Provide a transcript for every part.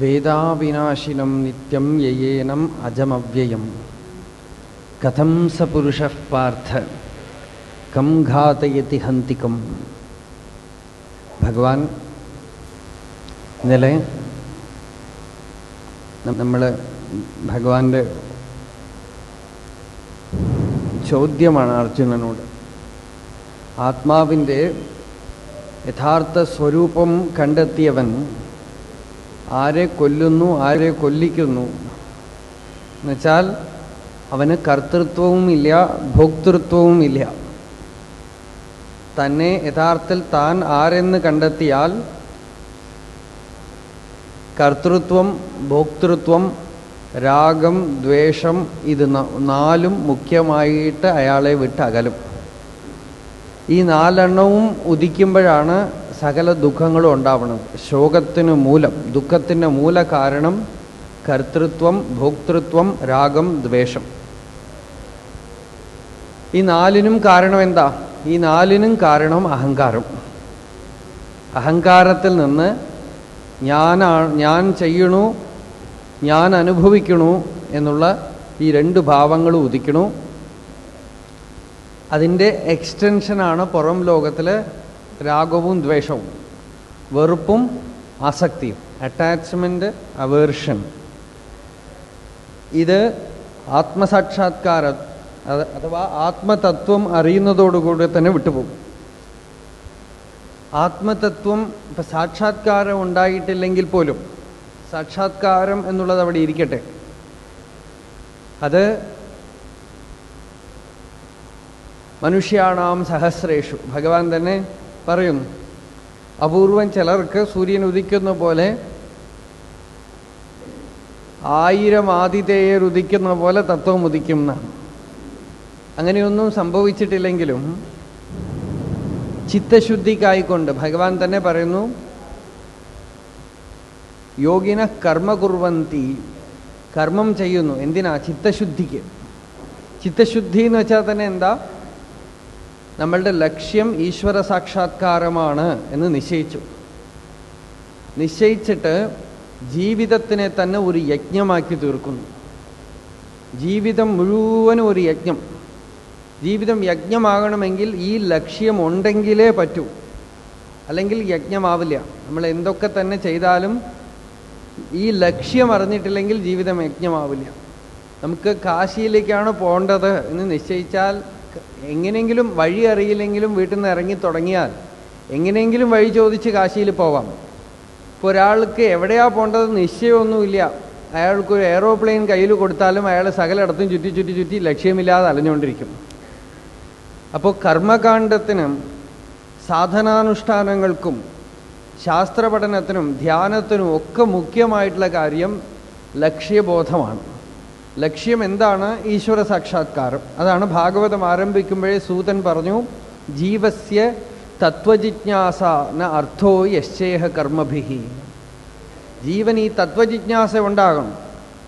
വേദാവിനാശിനം നിത്യം യയേനം അജമവ്യയം കഥം സ പുരുഷഃ പാർത്ഥ കം ഘാതയതി ഹന്തികം. ഭഗവാൻ ഇന്നലെ നമ്മൾ ഭഗവാന്റെ ചോദ്യമാണ് അർജുനനോട്. ആത്മാവിൻ്റെ യഥാർത്ഥ സ്വരൂപം കണ്ടെത്തിയവൻ ആരെ കൊല്ലുന്നു, ആരെ കൊല്ലിക്കുന്നു എന്നുവെച്ചാൽ അവന് കർത്തൃത്വവുമില്ല, ഭോക്തൃത്വവുമില്ല. തന്നെ യഥാർത്ഥത്തിൽ താൻ ആരെന്ന് കണ്ടെത്തിയാൽ കർത്തൃത്വം, ഭോക്തൃത്വം, രാഗം, ദ്വേഷം ഇത് നാലും മുഖ്യമായിട്ട് അയാളെ വിട്ട് അകലും. ഈ നാലെണ്ണവും ഉദിക്കുമ്പോഴാണ് സകല ദുഃഖങ്ങളും ഉണ്ടാവുന്നത്. ശോകത്തിന് മൂലം, ദുഃഖത്തിൻ്റെ മൂല കാരണം കർത്തൃത്വം, ഭോക്തൃത്വം, രാഗം, ദ്വേഷം. ഈ നാലിനും കാരണം എന്താ? ഈ നാലിനും കാരണം അഹങ്കാരം. അഹങ്കാരത്തിൽ നിന്ന് ഞാൻ ചെയ്യണു, ഞാൻ അനുഭവിക്കണു എന്നുള്ള ഈ രണ്ട് ഭാവങ്ങളും ഉദിക്കണു. അതിൻ്റെ എക്സ്റ്റൻഷനാണ് പുറം ലോകത്തിലെ രാഗവും ദ്വേഷവും, വെറുപ്പും ആസക്തിയും, അറ്റാച്ച്മെൻറ്റ്, അവേർഷൻ. ഇത് ആത്മസാക്ഷാത്കാരം അഥവാ ആത്മതത്വം അറിയുന്നതോടുകൂടി തന്നെ വിട്ടുപോകും. ആത്മതത്വം ഇപ്പം സാക്ഷാത്കാരം ഉണ്ടായിട്ടില്ലെങ്കിൽ പോലും, സാക്ഷാത്കാരം എന്നുള്ളത് അവിടെ ഇരിക്കട്ടെ, അത് മനുഷ്യാണാം സഹസ്രേഷു ഭഗവാൻ തന്നെ പറയുന്നു. അപൂർവം ചിലർക്ക് സൂര്യൻ ഉദിക്കുന്ന പോലെ, 1000 ആതിഥേയർ ഉദിക്കുന്ന പോലെ തത്വം ഉദിക്കും എന്നാണ്. അങ്ങനെയൊന്നും സംഭവിച്ചിട്ടില്ലെങ്കിലും ചിത്തശുദ്ധിക്കായിക്കൊണ്ട് ഭഗവാൻ തന്നെ പറയുന്നു, യോഗിന കർമ്മ കുർവന്തി, കർമ്മം ചെയ്യുന്നു. എന്തിനാ? ചിത്തശുദ്ധിക്ക്. ചിത്തശുദ്ധി എന്ന് വെച്ചാൽ തന്നെ എന്താ? നമ്മളുടെ ലക്ഷ്യം ഈശ്വര സാക്ഷാത്കാരമാണ് എന്ന് നിശ്ചയിച്ചിട്ട് ജീവിതത്തിനെ തന്നെ ഒരു യജ്ഞമാക്കി തീർക്കുന്നു. ജീവിതം മുഴുവനും ഒരു യജ്ഞം. ജീവിതം യജ്ഞമാകണമെങ്കിൽ ഈ ലക്ഷ്യം ഉണ്ടെങ്കിലേ പറ്റൂ, അല്ലെങ്കിൽ യജ്ഞമാവില്ല. നമ്മൾ എന്തൊക്കെ തന്നെ ചെയ്താലും ഈ ലക്ഷ്യം അറിഞ്ഞിട്ടില്ലെങ്കിൽ ജീവിതം യജ്ഞമാവില്ല. നമുക്ക് കാശിയിലേക്കാണ് പോകേണ്ടത് എന്ന് നിശ്ചയിച്ചാൽ, എങ്ങനെയെങ്കിലും വഴി അറിയില്ലെങ്കിലും വീട്ടിൽ നിന്ന് ഇറങ്ങി തുടങ്ങിയാൽ എങ്ങനെയെങ്കിലും വഴി ചോദിച്ച് കാശിയിൽ പോവാം. ഇപ്പോൾ ഒരാൾക്ക് എവിടെയാണ് പോകേണ്ടത് നിശ്ചയമൊന്നുമില്ല, അയാൾക്കൊരു എയറോപ്ലെയിൻ കയ്യിൽ കൊടുത്താലും അയാൾ സകലയിടത്തും ചുറ്റി ലക്ഷ്യമില്ലാതെ അലഞ്ഞുകൊണ്ടിരിക്കും. അപ്പോൾ കർമ്മകാണ്ഡത്തിനും സാധനാനുഷ്ഠാനങ്ങൾക്കും ശാസ്ത്രപഠനത്തിനും ധ്യാനത്തിനും ഒക്കെ മുഖ്യമായിട്ടുള്ള കാര്യം ലക്ഷ്യബോധമാണ്. ലക്ഷ്യം എന്താണ്? ഈശ്വര സാക്ഷാത്കാരം. അതാണ് ഭാഗവതം ആരംഭിക്കുമ്പോഴേ സൂതൻ പറഞ്ഞു, ജീവസ്യ തത്വജിജ്ഞാസ ന അർത്ഥോ യശ്ചേഹ കർമ്മഭിഹി. ജീവൻ ഈ തത്വജിജ്ഞാസ ഉണ്ടാകണം,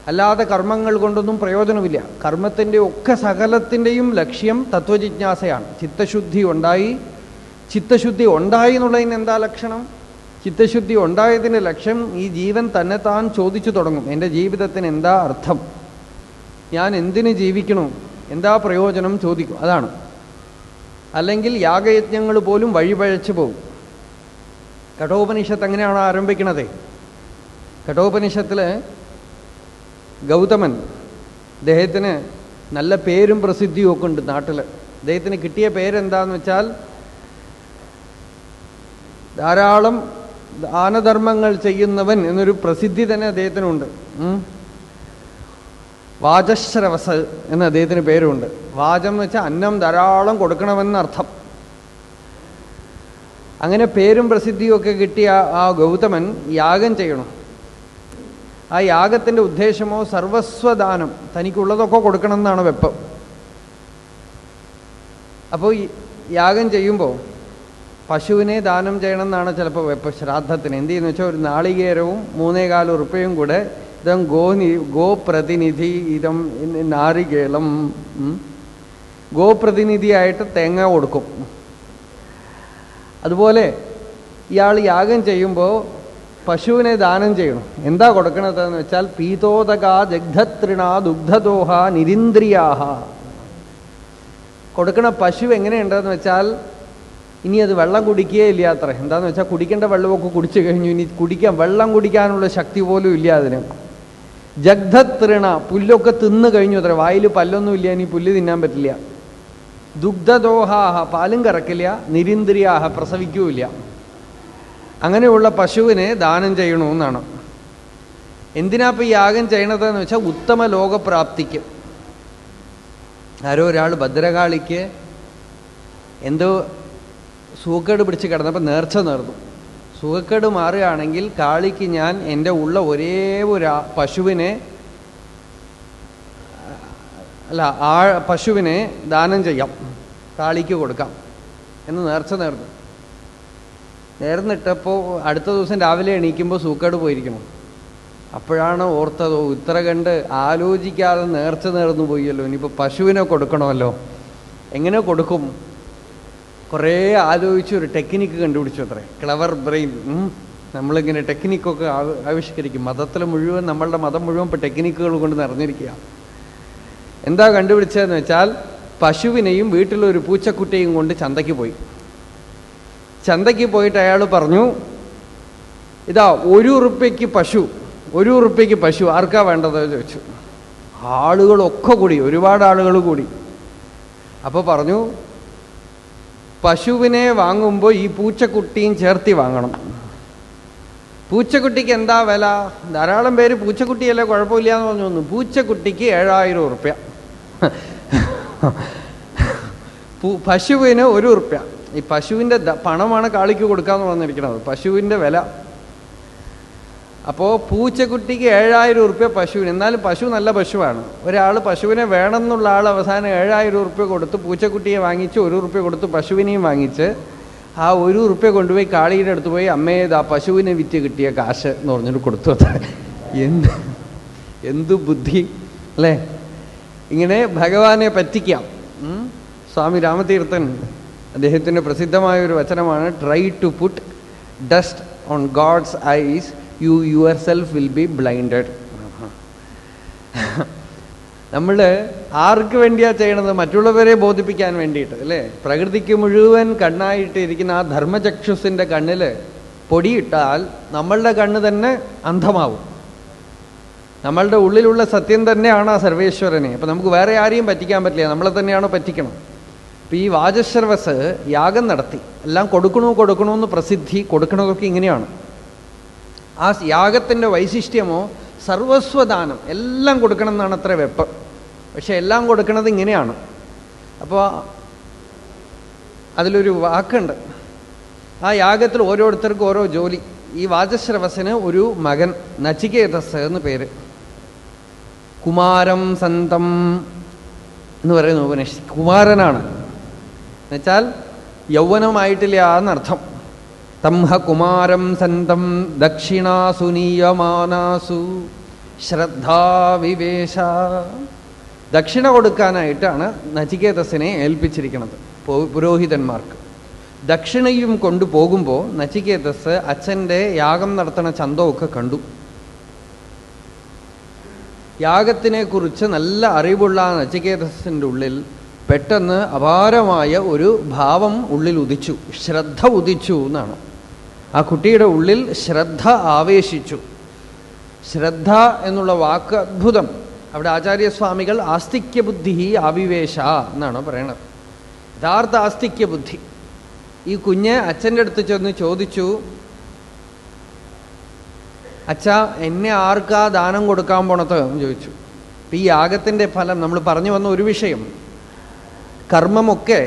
അല്ലാതെ കർമ്മങ്ങൾ കൊണ്ടൊന്നും പ്രയോജനമില്ല. കർമ്മത്തിൻ്റെ ഒക്കെ സകലത്തിൻ്റെയും ലക്ഷ്യം തത്വജിജ്ഞാസയാണ്. ചിത്തശുദ്ധി ഉണ്ടായി എന്നുള്ളതിന് എന്താ ലക്ഷണം? ചിത്തശുദ്ധി ഉണ്ടായതിൻ്റെ ലക്ഷ്യം ഈ ജീവൻ തന്നെ താൻ ചോദിച്ചു തുടങ്ങും, എൻ്റെ ജീവിതത്തിന് എന്താ അർത്ഥം, ഞാൻ എന്തിന് ജീവിക്കണു, എന്താ പ്രയോജനം ചോദിക്കും. അതാണ്. അല്ലെങ്കിൽ യാഗയജ്ഞങ്ങൾ പോലും വഴിപഴച്ചു പോകും. കഠോപനിഷത്ത് അങ്ങനെയാണ് ആരംഭിക്കണത്. കഠോപനിഷത്തിൽ ഗൗതമൻ, അദ്ദേഹത്തിന് നല്ല പേരും പ്രസിദ്ധിയും ഒക്കെ ഉണ്ട് നാട്ടിൽ. അദ്ദേഹത്തിന് കിട്ടിയ പേരെന്താന്ന് വെച്ചാൽ, ധാരാളം ദാനധർമ്മങ്ങൾ ചെയ്യുന്നവൻ എന്നൊരു പ്രസിദ്ധി തന്നെ അദ്ദേഹത്തിനുണ്ട്. വാചശ്രവസ് എന്ന് അദ്ദേഹത്തിന് പേരുണ്ട്. വാചം എന്ന് വെച്ചാൽ അന്നം ധാരാളം കൊടുക്കണമെന്നർത്ഥം. അങ്ങനെ പേരും പ്രസിദ്ധിയും ഒക്കെ കിട്ടിയ ആ ഗൗതമൻ യാഗം ചെയ്യണം. ആ യാഗത്തിൻ്റെ ഉദ്ദേശമോ സർവസ്വദാനം, തനിക്കുള്ളതൊക്കെ കൊടുക്കണം എന്നാണ് വെപ്പം. അപ്പോൾ യാഗം ചെയ്യുമ്പോൾ പശുവിനെ ദാനം ചെയ്യണം എന്നാണ് ചിലപ്പോൾ വെപ്പം. ശ്രാദ്ധത്തിന് എന്ത് ചെയ്യുന്നു വെച്ചാൽ, ഒരു നാളികേരവും 3.25 ഉറുപ്പയും കൂടെ, ഇതം ഗോപ്രതിനിധി, ഇതം നാരികേളം, ഗോപ്രതിനിധിയായിട്ട് തേങ്ങ കൊടുക്കും. അതുപോലെ ഇയാൾ യാഗം ചെയ്യുമ്പോൾ പശുവിനെ ദാനം ചെയ്യണം. എന്താ കൊടുക്കണതെന്ന് വെച്ചാൽ പീതോദക ജഗ്ധതൃണ ദുഗ്ധദോഹ നിരിന്ദ്രിയാഹ. കൊടുക്കണ പശു എങ്ങനെയുണ്ടെന്ന് വെച്ചാൽ ഇനി അത് വെള്ളം കുടിക്കുകയേ ഇല്ല അത്ര. എന്താന്ന് വെച്ചാൽ കുടിക്കേണ്ട വെള്ളമൊക്കെ കുടിച്ചു കഴിഞ്ഞു, ഇനി വെള്ളം കുടിക്കാനുള്ള ശക്തി പോലും ഇല്ല അതിന്. ജഗ്ധതൃണ പുല്ലൊക്കെ തിന്നു കഴിഞ്ഞു അത്ര, വായിൽ പല്ലൊന്നും ഇല്ല, ഇനി പുല്ല് തിന്നാൻ പറ്റില്ല. ദുഗ്ധദോഹാഹ പാലും കറക്കില്ല, നിരിന്ദ്രിയാഹ പ്രസവിക്കൂല്ല. അങ്ങനെയുള്ള പശുവിനെ ദാനം ചെയ്യണമെന്നാണ്. എന്തിനാപ്പോൾ ഈ യാഗം ചെയ്യണതെന്ന് വെച്ചാൽ ഉത്തമ ലോകപ്രാപ്തിക്ക്. ആരോ ഒരാൾ ഭദ്രകാളിക്ക് എന്തോ സുഖക്കേട് പിടിച്ച് കിടന്നപ്പോൾ നേർച്ച നേർന്നു. സുഖക്കേട് മാറുകയാണെങ്കിൽ കാളിക്ക് ഞാൻ എൻ്റെ ഉള്ള ഒരേ ഒരു പശുവിനെ പശുവിനെ ദാനം ചെയ്യാം, കാളിക്ക് കൊടുക്കാം എന്ന് നേർച്ച നേർന്നു. നേർന്നിട്ടപ്പോൾ അടുത്ത ദിവസം രാവിലെ എണീക്കുമ്പോൾ സൂക്കേട് പോയിരിക്കണം. അപ്പോഴാണ് ഓർത്തതോ ഇത്ര കണ്ട് ആലോചിക്കാതെ നേർച്ച നേർന്നു പോയല്ലോ, ഇനിയിപ്പോൾ പശുവിനെ കൊടുക്കണമല്ലോ, എങ്ങനെ കൊടുക്കും? കുറേ ആലോചിച്ച് ഒരു ടെക്നിക്ക് കണ്ടുപിടിച്ചു അത്രേ. Clever brain. നമ്മളിങ്ങനെ ടെക്നിക്കൊക്കെ ആവിഷ്കരിക്കും. മതത്തിൽ മുഴുവൻ, നമ്മളുടെ മതം മുഴുവൻ ഇപ്പോൾ ടെക്നിക്കുകൾ കൊണ്ട് നിറഞ്ഞിരിക്കുക. എന്താ കണ്ടുപിടിച്ചതെന്ന് വെച്ചാൽ പശുവിനെയും വീട്ടിലൊരു പൂച്ചക്കുട്ടിയും കൊണ്ട് ചന്തയ്ക്ക് പോയി. ചന്തയ്ക്ക് പോയിട്ട് അയാൾ പറഞ്ഞു, ഇതാ 1 ഉറുപ്പ്യക്ക് പശു, 1 ഉറുപ്പ്യക്ക് പശു ആർക്കാ വേണ്ടത് ചോദിച്ചു. ആളുകളൊക്കെ കൂടി, ഒരുപാട് ആളുകൾ കൂടി. അപ്പോൾ പറഞ്ഞു, പശുവിനെ വാങ്ങുമ്പോൾ ഈ പൂച്ചക്കുട്ടിയും ചേർത്തി വാങ്ങണം. പൂച്ചക്കുട്ടിക്ക് എന്താ വില? ധാരാളം പേര് പൂച്ചക്കുട്ടിയല്ലേ കുഴപ്പമില്ല എന്ന് പറഞ്ഞു വന്നു. പൂച്ചക്കുട്ടിക്ക് 7000 ഉറുപ്പ്യ, പശുവിന് 1 ഉറുപ്പ്യ. ഈ പശുവിൻ്റെ പണമാണ് കാളിക്ക് കൊടുക്കാമെന്ന് പറഞ്ഞിരിക്കുന്നത്, പശുവിൻ്റെ വില. അപ്പോൾ പൂച്ചക്കുട്ടിക്ക് 7000 ഉറുപ്പ്യ പശുവിന്. എന്നാലും പശു നല്ല പശുവാണ്. ഒരാൾ പശുവിനെ വേണമെന്നുള്ള ആൾ അവസാനം 7000 ഉറുപ്പ്യ കൊടുത്ത് പൂച്ചക്കുട്ടിയെ വാങ്ങിച്ച് 1 ഉറുപ്പ്യ കൊടുത്ത് പശുവിനെയും വാങ്ങിച്ച് ആ 1 ഉറുപ്പ്യ കൊണ്ടുപോയി കാളിയുടെ അടുത്ത് പോയി, അമ്മേത് ആ പശുവിനെ വിറ്റ് കിട്ടിയ കാശ് എന്ന് പറഞ്ഞിട്ട് കൊടുത്തു. എന്തു ബുദ്ധി അല്ലേ! ഇങ്ങനെ ഭഗവാനെ പറ്റിക്കാം. സ്വാമി രാമതീർത്ഥൻ അദ്ദേഹത്തിൻ്റെ പ്രസിദ്ധമായൊരു വചനമാണ്, try to put dust on God's eyes, you yourself will be blinded. നമ്മൾ ആർക്ക് വേണ്ടിയാണ് ചെയ്യണത്? മറ്റുള്ളവരെ ബോധിപ്പിക്കാൻ വേണ്ടിയിട്ട് അല്ലേ? പ്രകൃതിക്ക് മുഴുവൻ കണ്ണായിട്ട് ഇരിക്കുന്ന ആ ധർമ്മചക്ഷുസിൻ്റെ കണ്ണിൽ പൊടിയിട്ടാൽ നമ്മളുടെ കണ്ണ് തന്നെ അന്ധമാവും. നമ്മളുടെ ഉള്ളിലുള്ള സത്യം തന്നെയാണ് ആ സർവേശ്വരനെ. അപ്പം നമുക്ക് വേറെ ആരെയും പറ്റിക്കാൻ പറ്റില്ല, നമ്മളെ തന്നെയാണ് പറ്റിക്കണം. അപ്പം ഈ വാജശ്രവസ് യാഗം നടത്തി, എല്ലാം കൊടുക്കണമെന്ന് പ്രസിദ്ധി. കൊടുക്കണതൊക്കെ ഇങ്ങനെയാണ്. ആ യാഗത്തിൻ്റെ വൈശിഷ്ട്യമോ സർവസ്വദാനം, എല്ലാം കൊടുക്കണം എന്നാണ് അത്ര വെപ്പ്. പക്ഷെ എല്ലാം കൊടുക്കണത് ഇങ്ങനെയാണ്. അപ്പോൾ അതിലൊരു വാക്കുണ്ട്, ആ യാഗത്തിൽ ഓരോരുത്തർക്കും ഓരോ ജോലി. ഈ വാജശ്രവസിന് ഒരു മകൻ നചികേതസ് എന്ന് പേര്. കുമാരം സന്തം എന്ന് പറയുന്നു ഉപനിഷത്ത്. കുമാരനാണ് എന്നുവെച്ചാൽ യൗവനമായിട്ടില്ല എന്നർത്ഥം. തംഹ കുമാരം സന്തം ദക്ഷിണാസു നീയമാനാസു ശ്രദ്ധാവിവേശ. ദക്ഷിണ കൊടുക്കാനായിട്ടാണ് നചികേതസിനെ ഏൽപ്പിച്ചിരിക്കുന്നത് പുരോഹിതന്മാർക്ക്. ദക്ഷിണയും കൊണ്ടുപോകുമ്പോൾ നചികേതസ് അച്ഛൻ്റെ യാഗം നടത്തുന്ന ചന്തമൊക്കെ കണ്ടു. യാഗത്തിനെക്കുറിച്ച് നല്ല അറിവുള്ള നചികേതസിൻ്റെ ഉള്ളിൽ പെട്ടെന്ന് അപാരമായ ഒരു ഭാവം ഉള്ളിൽ ഉദിച്ചു, ശ്രദ്ധ ഉദിച്ചു എന്നാണ്. ആ കുട്ടിയുടെ ഉള്ളിൽ ശ്രദ്ധ ആവേശിച്ചു. ശ്രദ്ധ എന്നുള്ള വാക്ക് അദ്ഭുതം. അവിടെ ആചാര്യസ്വാമികൾ ആസ്തിക്യബുദ്ധി ആവിവേശ എന്നാണ് പറയണത്. യഥാർത്ഥ ആസ്തിക്യബുദ്ധി. ഈ കുഞ്ഞ് അച്ഛൻ്റെ അടുത്ത് ചെന്ന് ചോദിച്ചു, അച്ഛാ എന്നെ ആർക്കാ ദാനം കൊടുക്കാൻ പോണത് എന്ന് ചോദിച്ചു. അപ്പം ഈ യാഗത്തിൻ്റെ ഫലം നമ്മൾ പറഞ്ഞു വന്ന ഒരു വിഷയം, കർമ്മമൊക്കെ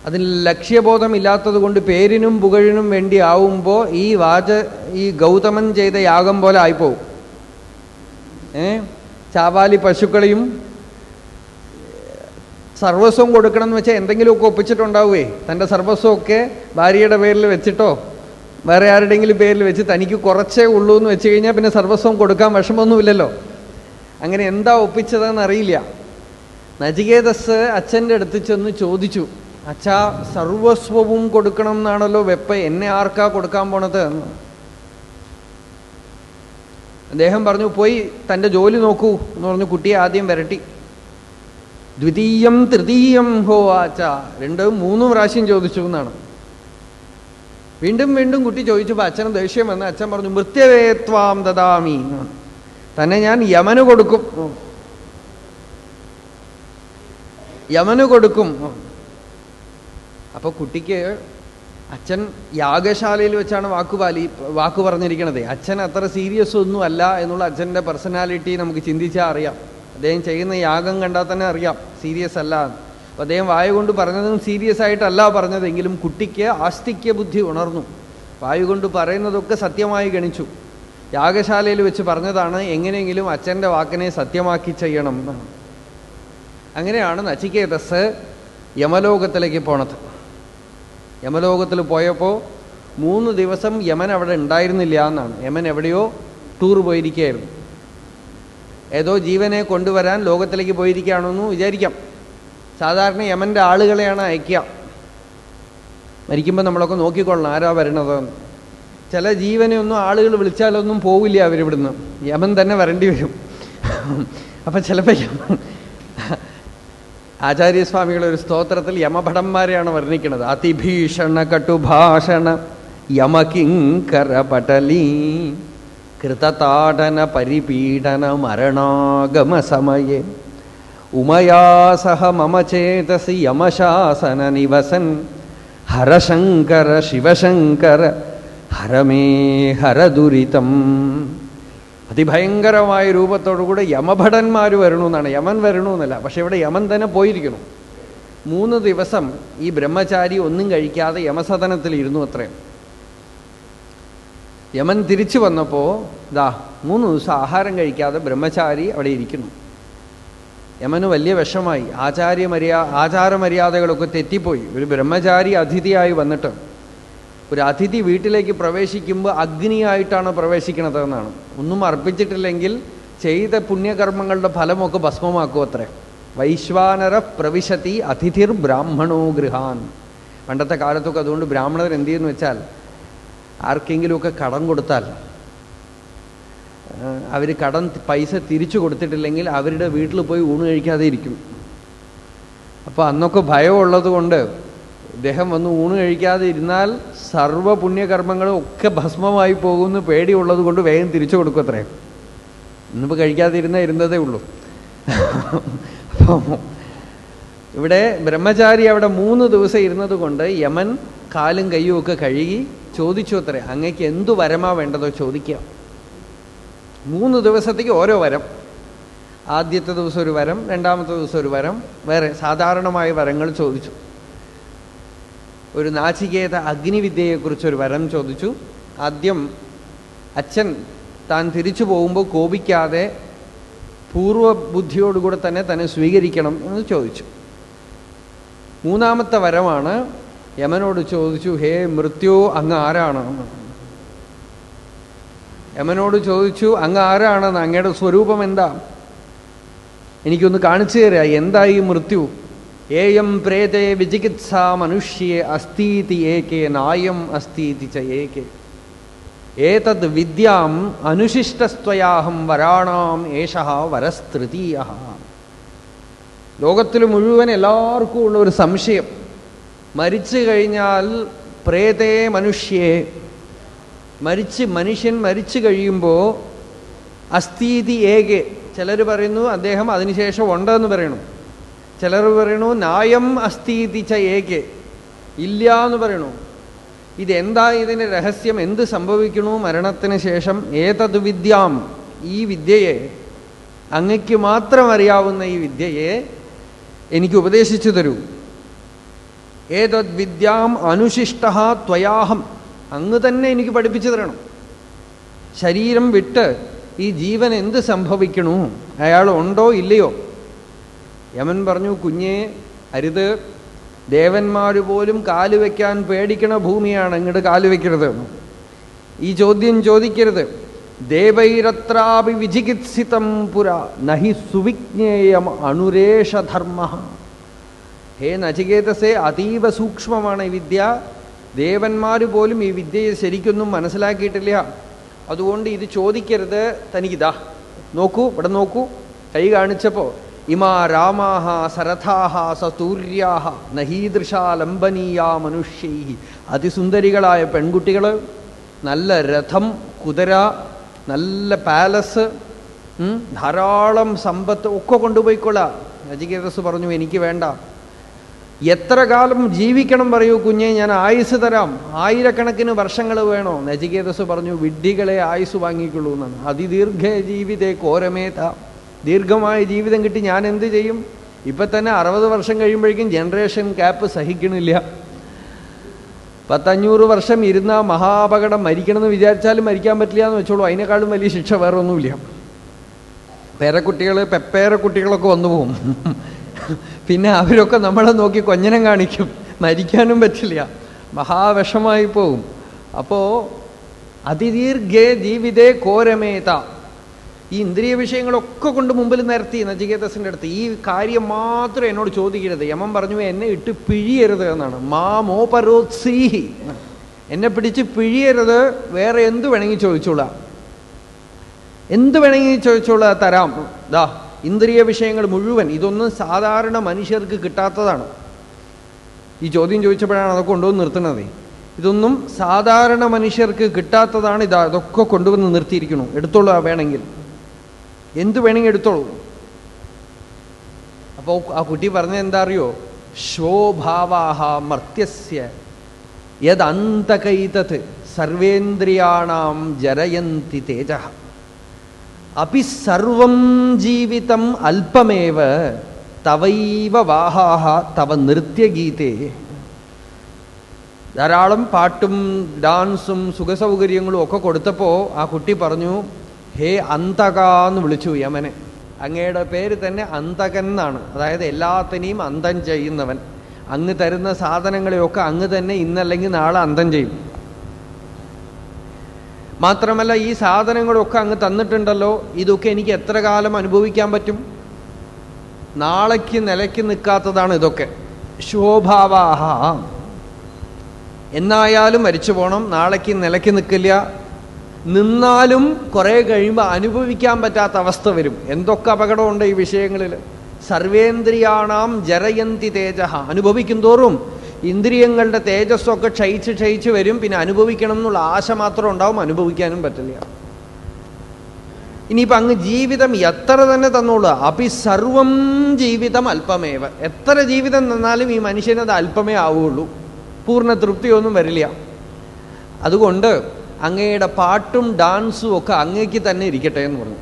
അതിൽ ലക്ഷ്യബോധമില്ലാത്തത് കൊണ്ട് പേരിനും പുകഴിനും വേണ്ടി ആവുമ്പോൾ ഈ ഗൗതമൻ ചെയ്ത യാഗം പോലെ ആയിപ്പോവും. ചാവാലി പശുക്കളെയും സർവസ്വം കൊടുക്കണം എന്ന് വെച്ചാൽ എന്തെങ്കിലുമൊക്കെ ഒപ്പിച്ചിട്ടുണ്ടാവുകയെ. തൻ്റെ സർവസ്വമൊക്കെ ഭാര്യയുടെ പേരിൽ വെച്ചിട്ടോ വേറെ ആരുടെയെങ്കിലും പേരിൽ വെച്ച് തനിക്ക് കുറച്ചേ ഉള്ളൂ എന്ന് വെച്ച് കഴിഞ്ഞാൽ പിന്നെ സർവസ്വം കൊടുക്കാൻ വിഷമമൊന്നുമില്ലല്ലോ. അങ്ങനെ എന്താ ഒപ്പിച്ചതെന്ന് അറിയില്ല. നചികേതസ് അച്ഛൻ്റെ അടുത്ത് ചെന്ന് ചോദിച്ചു, അച്ഛാ സർവസ്വവും കൊടുക്കണം എന്നാണല്ലോ വെപ്പ്, എന്നെ ആർക്കാ കൊടുക്കാൻ പോണത് എന്ന്. അദ്ദേഹം പറഞ്ഞു, പോയി തൻ്റെ ജോലി നോക്കൂ എന്ന് പറഞ്ഞു കുട്ടിയെ ആദ്യം വരട്ടി. ദ്വിതീയം തൃതീയം ഹോ ആച്ച, 2, 3 പ്രാവശ്യം ചോദിച്ചു എന്നാണ്. വീണ്ടും വീണ്ടും കുട്ടി ചോദിച്ചപ്പോൾ അച്ഛന് ദേഷ്യം വന്ന് അച്ഛൻ പറഞ്ഞു, മൃത്യവേത്വാം ദദാമി, തന്നെ ഞാൻ യമന് കൊടുക്കും, യമന് കൊടുക്കും. അപ്പൊ കുട്ടിക്ക് അച്ഛൻ യാഗശാലയിൽ വെച്ചാണ് വാക്ക് പറഞ്ഞിരിക്കണത്. അച്ഛൻ അത്ര സീരിയസ് ഒന്നും അല്ല എന്നുള്ള അച്ഛൻ്റെ പേഴ്സണാലിറ്റി നമുക്ക് ചിന്തിച്ചാൽ അറിയാം. അദ്ദേഹം ചെയ്യുന്ന യാഗം കണ്ടാൽ തന്നെ അറിയാം സീരിയസ് അല്ല. അപ്പം അദ്ദേഹം വായ കൊണ്ട് പറഞ്ഞതും സീരിയസ് ആയിട്ടല്ല പറഞ്ഞതെങ്കിലും കുട്ടിക്ക് ആസ്തിക്യ ബുദ്ധി ഉണർന്നു. വായു കൊണ്ട് പറയുന്നതൊക്കെ സത്യമായി ഗണിച്ചു. യാഗശാലയിൽ വെച്ച് പറഞ്ഞതാണ്, എങ്ങനെയെങ്കിലും അച്ഛൻ്റെ വാക്കിനെ സത്യമാക്കി ചെയ്യണം എന്നാണ്. അങ്ങനെയാണ് നചികേതസ് യമലോകത്തിലേക്ക് പോണത്. യമലോകത്തിൽ പോയപ്പോൾ 3 ദിവസം യമൻ അവിടെ ഉണ്ടായിരുന്നില്ല എന്നാണ്. യമൻ എവിടെയോ ടൂർ പോയിരിക്കുകയായിരുന്നു. ഏതോ ജീവനെ കൊണ്ടുവരാൻ ലോകത്തിലേക്ക് പോയിരിക്കുകയാണെന്ന് വിചാരിക്കാം. സാധാരണ യമൻ്റെ ആളുകളെയാണ് അയക്കുക. മരിക്കുമ്പോൾ നമ്മളൊക്കെ നോക്കിക്കൊള്ളണം ആരാ വരണതെന്ന്. ചില ജീവനെ ഒന്നും ആളുകൾ വിളിച്ചാലൊന്നും പോവില്ല, അവരിവിടുന്ന് യമൻ തന്നെ വരേണ്ടി വരും. അപ്പം ചിലപ്പോൾ ആചാര്യസ്വാമികളുടെ ഒരു സ്തോത്രത്തിൽ യമഭടന്മാരെയാണ് വർണ്ണിക്കുന്നത്. അതിഭീഷണ കട്ടുഭാഷണ യമകിങ്കര പടലീ കൃതതാടന പരിപീഡന മരണാഗമ സമയേ ഉമയാ സഹ മമ ചേതസി യമശാസന നിവസൻ ഹരശങ്കര ശിവശങ്കര ഹരമേ ഹരദുരിതം. അതിഭയങ്കരമായ രൂപത്തോടുകൂടെ യമഭടന്മാർ വരണമെന്നാണ്. യമൻ വരണമെന്നല്ല, പക്ഷെ ഇവിടെ യമൻ തന്നെ പോയിരിക്കണം. 3 ദിവസം ഈ ബ്രഹ്മചാരി ഒന്നും കഴിക്കാതെ യമസദനത്തിലിരുന്നു അത്രയും. യമൻ തിരിച്ചു വന്നപ്പോൾ 3 ദിവസം ആഹാരം കഴിക്കാതെ ബ്രഹ്മചാരി അവിടെ ഇരിക്കുന്നു. യമന് വലിയ വിഷമായി. ആചാരമര്യാദകളൊക്കെ തെറ്റിപ്പോയി. ഒരു ബ്രഹ്മചാരി അതിഥിയായി വന്നിട്ട്, ഒരു അതിഥി വീട്ടിലേക്ക് പ്രവേശിക്കുമ്പോൾ അഗ്നിയായിട്ടാണ് പ്രവേശിക്കുന്നത് എന്നാണ്. ഒന്നും അർപ്പിച്ചിട്ടില്ലെങ്കിൽ ചെയ്ത പുണ്യകർമ്മങ്ങളുടെ ഫലമൊക്കെ ഭസ്മമാക്കും അത്രേ. വൈശ്വാനര പ്രവിശതി അതിഥിർ ബ്രാഹ്മണോ ഗൃഹാൻ. പണ്ടത്തെ കാലത്തൊക്കെ അതുകൊണ്ട് ബ്രാഹ്മണർ എന്ത് ചെയ്യുന്നു വെച്ചാൽ, ആർക്കെങ്കിലുമൊക്കെ കടം കൊടുത്താൽ അവർ പൈസ തിരിച്ചു കൊടുത്തിട്ടില്ലെങ്കിൽ അവരുടെ വീട്ടിൽ പോയി ഊണ് കഴിക്കാതെ ഇരിക്കും. അപ്പോൾ അന്നൊക്കെ ഭയമുള്ളത് കൊണ്ട് ഇദ്ദേഹം വന്ന് ഊണ് കഴിക്കാതെ ഇരുന്നാൽ സർവ്വ പുണ്യകർമ്മങ്ങളും ഒക്കെ ഭസ്മമായി പോകുമെന്ന് പേടിയുള്ളത് കൊണ്ട് വേഗം തിരിച്ചു കൊടുക്കും അത്രേ. ഇന്നിപ്പോൾ കഴിക്കാതെ ഇരുന്നതേ ഉള്ളൂ. ഇവിടെ ബ്രഹ്മചാരി അവിടെ 3 ദിവസം ഇരുന്നത് കൊണ്ട് യമൻ കാലും കയ്യും ഒക്കെ കഴുകി ചോദിച്ചു അത്രേ, അങ്ങേക്ക് എന്തു വരമാ വേണ്ടതോ ചോദിക്കാം. 3 ദിവസത്തേക്ക് ഓരോ വരം. ആദ്യത്തെ ദിവസം ഒരു വരം, രണ്ടാമത്തെ ദിവസം ഒരു വരം, വേറെ സാധാരണമായ വരങ്ങൾ ചോദിച്ചു. ഒരു നാചികേത അഗ്നിവിദ്യയെക്കുറിച്ചൊരു വരം ചോദിച്ചു. ആദ്യം അച്ഛൻ താൻ തിരിച്ചു പോകുമ്പോൾ കോപിക്കാതെ പൂർവ്വബുദ്ധിയോടുകൂടെ തന്നെ സ്വീകരിക്കണം എന്ന് ചോദിച്ചു. 3ാമത്തെ വരമാണ് യമനോട് ചോദിച്ചു, ഹേ മൃത്യു, അങ്ങ് ആരാണ്? യമനോട് ചോദിച്ചു, അങ്ങ് ആരാണെന്ന്, അങ്ങയുടെ സ്വരൂപം എന്താ, എനിക്കൊന്ന് കാണിച്ചു തരാ, എന്താ ഈ മൃത്യു? ഏയം പ്രേതേ വിചികിത്സ മനുഷ്യെ അസ്തീതി ഏകേ നായം അസ്തീതി ച ഏകേ ഏതദ് വിദ്യാം അനുശിഷ്ടസ്ത്വയാഹം വരാണാം ഏഷഃ വരസ്തൃതീയഃ. ലോകത്തിൽ മുഴുവൻ എല്ലാവർക്കും ഉള്ള ഒരു സംശയം, മരിച്ചു കഴിഞ്ഞാൽ പ്രേതേ മനുഷ്യേ, മനുഷ്യൻ മരിച്ചു കഴിയുമ്പോൾ അസ്തീതി ഏകെ, ചിലർ പറയുന്നു അദ്ദേഹം അതിനുശേഷം ഉണ്ടെന്ന് പറയണു, ചിലർ പറയണു നായം അസ്തീതി ച ഏകെ, ഇല്ല എന്ന് പറയണു. ഇതെന്താ ഇതിൻ്റെ രഹസ്യം? എന്ത് സംഭവിക്കണു മരണത്തിന് ശേഷം? ഏതത് വിദ്യാം, ഈ വിദ്യയെ, അങ്ങയ്ക്ക് മാത്രം അറിയാവുന്ന ഈ വിദ്യയെ എനിക്ക് ഉപദേശിച്ചു തരൂ. ഏതത് വിദ്യാം അനുശിഷ്ടഃ ത്വയാഹം, അങ്ങ് തന്നെ എനിക്ക് പഠിപ്പിച്ചു തരണം. ശരീരം വിട്ട് ഈ ജീവൻ എന്ത് സംഭവിക്കണു, അയാൾ ഉണ്ടോ ഇല്ലയോ? യമൻ പറഞ്ഞു, കുഞ്ഞേ അരുത്, ദേവന്മാർ പോലും കാലുവെക്കാൻ പേടിക്കണ ഭൂമിയാണ്, ഇങ്ങോട്ട് കാലുവെക്കരുത്, ഈ ചോദ്യം ചോദിക്കരുത്. ദേവൈരത്രാപി വിചികിത്സിതം പുര നഹി സുവിജ്ഞേയം അണുരേഷധർമ്മ. ഹേ നചികേതസേ, അതീവ സൂക്ഷ്മമാണ് ഈ വിദ്യ. ദേവന്മാർ പോലും ഈ വിദ്യയെ ശരിക്കൊന്നും മനസ്സിലാക്കിയിട്ടില്ല. അതുകൊണ്ട് ഇത് ചോദിക്കരുത്, തനിക്കിതാ നോക്കൂ, ഇവിടെ നോക്കൂ. കൈ കാണിച്ചപ്പോൾ ഇമാ രാമാഹ സരഥാഹ സതൂര്യാഹ നഹീദൃശാ ലംബനീയ മനുഷ്യൈ. അതിസുന്ദരികളായ പെൺകുട്ടികൾ, നല്ല രഥം, കുതിര, നല്ല പാലസ്, ധാരാളം സമ്പത്ത് ഒക്കെ കൊണ്ടുപോയിക്കൊള്ളാം. നചികേതസ് പറഞ്ഞു, എനിക്ക് വേണ്ട. എത്ര കാലം ജീവിക്കണം പറയൂ കുഞ്ഞെ, ഞാൻ ആയുസ് തരാം. 1000കണക്കിന് വർഷങ്ങൾ വേണോ? നചികേതസ് പറഞ്ഞു, വിഡ്ഢികളെ ആയുസ് വാങ്ങിക്കൊള്ളൂ എന്നാണ്. അതിദീർഘ ജീവിതേ കോരമേത. ദീർഘമായ ജീവിതം കിട്ടി ഞാൻ എന്ത് ചെയ്യും? ഇപ്പം തന്നെ 60 വർഷം കഴിയുമ്പോഴേക്കും ജനറേഷൻ ക്യാപ്പ് സഹിക്കണില്ല. 100-500 വർഷം ഇരുന്ന മഹാപകടം. മരിക്കണമെന്ന് വിചാരിച്ചാലും മരിക്കാൻ പറ്റില്ല എന്ന് വെച്ചോളൂ. അതിനേക്കാളും വലിയ ശിക്ഷ വേറെ ഒന്നുമില്ല. പെപ്പേരക്കുട്ടികളൊക്കെ വന്നു പോകും. പിന്നെ അവരൊക്കെ നമ്മളെ നോക്കി കൊഞ്ഞനം കാണിക്കും. മരിക്കാനും പറ്റില്ല, മഹാവിഷമായി പോകും. അപ്പോൾ അതിദീർഘേ ജീവിതേ കോരമേത. ഈ ഇന്ദ്രിയ വിഷയങ്ങളൊക്കെ കൊണ്ട് മുമ്പിൽ നിരത്തി നചികേതസിൻ്റെ അടുത്ത്. ഈ കാര്യം മാത്രം എന്നോട് ചോദിക്കരുത്. യമൻ പറഞ്ഞു, എന്നെ ഇട്ട് പിഴിയരുത് എന്നാണ്. മാമോപരോത്സീഹി, എന്നെ പിടിച്ച് പിഴിയരുത്. വേറെ എന്ത് വേണമെങ്കിൽ ചോദിച്ചോളാം, എന്ത് വേണമെങ്കിൽ ചോദിച്ചോളാം, തരാം. ദാ ഇന്ദ്രിയ വിഷയങ്ങൾ മുഴുവൻ. ഇതൊന്നും സാധാരണ മനുഷ്യർക്ക് കിട്ടാത്തതാണ്. ഈ ചോദ്യം ചോദിച്ചപ്പോഴാണ് അതൊക്കെ കൊണ്ടുവന്ന് നിർത്തുന്നത്. ഇതൊന്നും സാധാരണ മനുഷ്യർക്ക് കിട്ടാത്തതാണ്. അതൊക്കെ കൊണ്ടുവന്ന് നിർത്തിയിരിക്കണു. എടുത്തോളൂ, വേണമെങ്കിൽ എന്ത് വേണമെങ്കിൽ എടുത്തോളൂ. അപ്പോൾ ആ കുട്ടി പറഞ്ഞത് എന്താ അറിയോ? ശോഭാവാഹ മർത്യസ്യ യദന്തകൈതത് സർവേന്ദ്രിയാണാം ജരയന്തി തേജഃ അപി സർവം ജീവിതം അല്പമേവ തവൈവ വാഹാഹ തവ നൃത്യഗീതേ. ധാരാളം പാട്ടും ഡാൻസും സുഖസൗകര്യങ്ങളും ഒക്കെ കൊടുത്തപ്പോൾ ആ കുട്ടി പറഞ്ഞു, ഹേ അന്തക എന്ന് വിളിച്ചു യമനെ. അങ്ങയുടെ പേര് തന്നെ അന്തകൻ എന്നാണ്. അതായത് എല്ലാത്തിനെയും അന്തം ചെയ്യുന്നവൻ. അങ്ങ് തരുന്ന സാധനങ്ങളെയൊക്കെ അങ്ങ് തന്നെ ഇന്നല്ലെങ്കിൽ നാളെ അന്തം ചെയ്യും. മാത്രമല്ല ഈ സാധനങ്ങളൊക്കെ അങ്ങ് തന്നിട്ടുണ്ടല്ലോ, ഇതൊക്കെ എനിക്ക് എത്ര കാലം അനുഭവിക്കാൻ പറ്റും? നാളേക്ക് നിലയ്ക്ക് നിൽക്കാത്തതാണ് ഇതൊക്കെ. ശോഭാവാഹ, എന്നായാലും മരിച്ചു പോകണം, നാളേക്ക് നിലയ്ക്ക് നിൽക്കില്ല. നിന്നാലും കുറേ കഴിയുമ്പോൾ അനുഭവിക്കാൻ പറ്റാത്ത അവസ്ഥ വരും. എന്തൊക്കെ അപകടമുണ്ട് ഈ വിഷയങ്ങളിൽ. സർവേന്ദ്രിയാണാം ജരയന്തി തേജഃ. അനുഭവിക്കും തോറും ഇന്ദ്രിയങ്ങളുടെ തേജസ്സൊക്കെ ക്ഷയിച്ച് വരും. പിന്നെ അനുഭവിക്കണം എന്നുള്ള ആശ മാത്രം ഉണ്ടാവും, അനുഭവിക്കാനും പറ്റില്ല. ഇനിയിപ്പോൾ അങ്ങ് ജീവിതം എത്ര തന്നെ തന്നോളൂ. അപ്പി സർവം ജീവിതം അല്പമേവ. എത്ര ജീവിതം തന്നാലും ഈ മനുഷ്യനത് അല്പമേ ആവുകയുള്ളൂ. പൂർണ്ണ തൃപ്തിയൊന്നും വരില്ല. അതുകൊണ്ട് അങ്ങയുടെ പാട്ടും ഡാൻസും ഒക്കെ അങ്ങേക്ക് തന്നെ ഇരിക്കട്ടെ എന്ന് പറഞ്ഞു.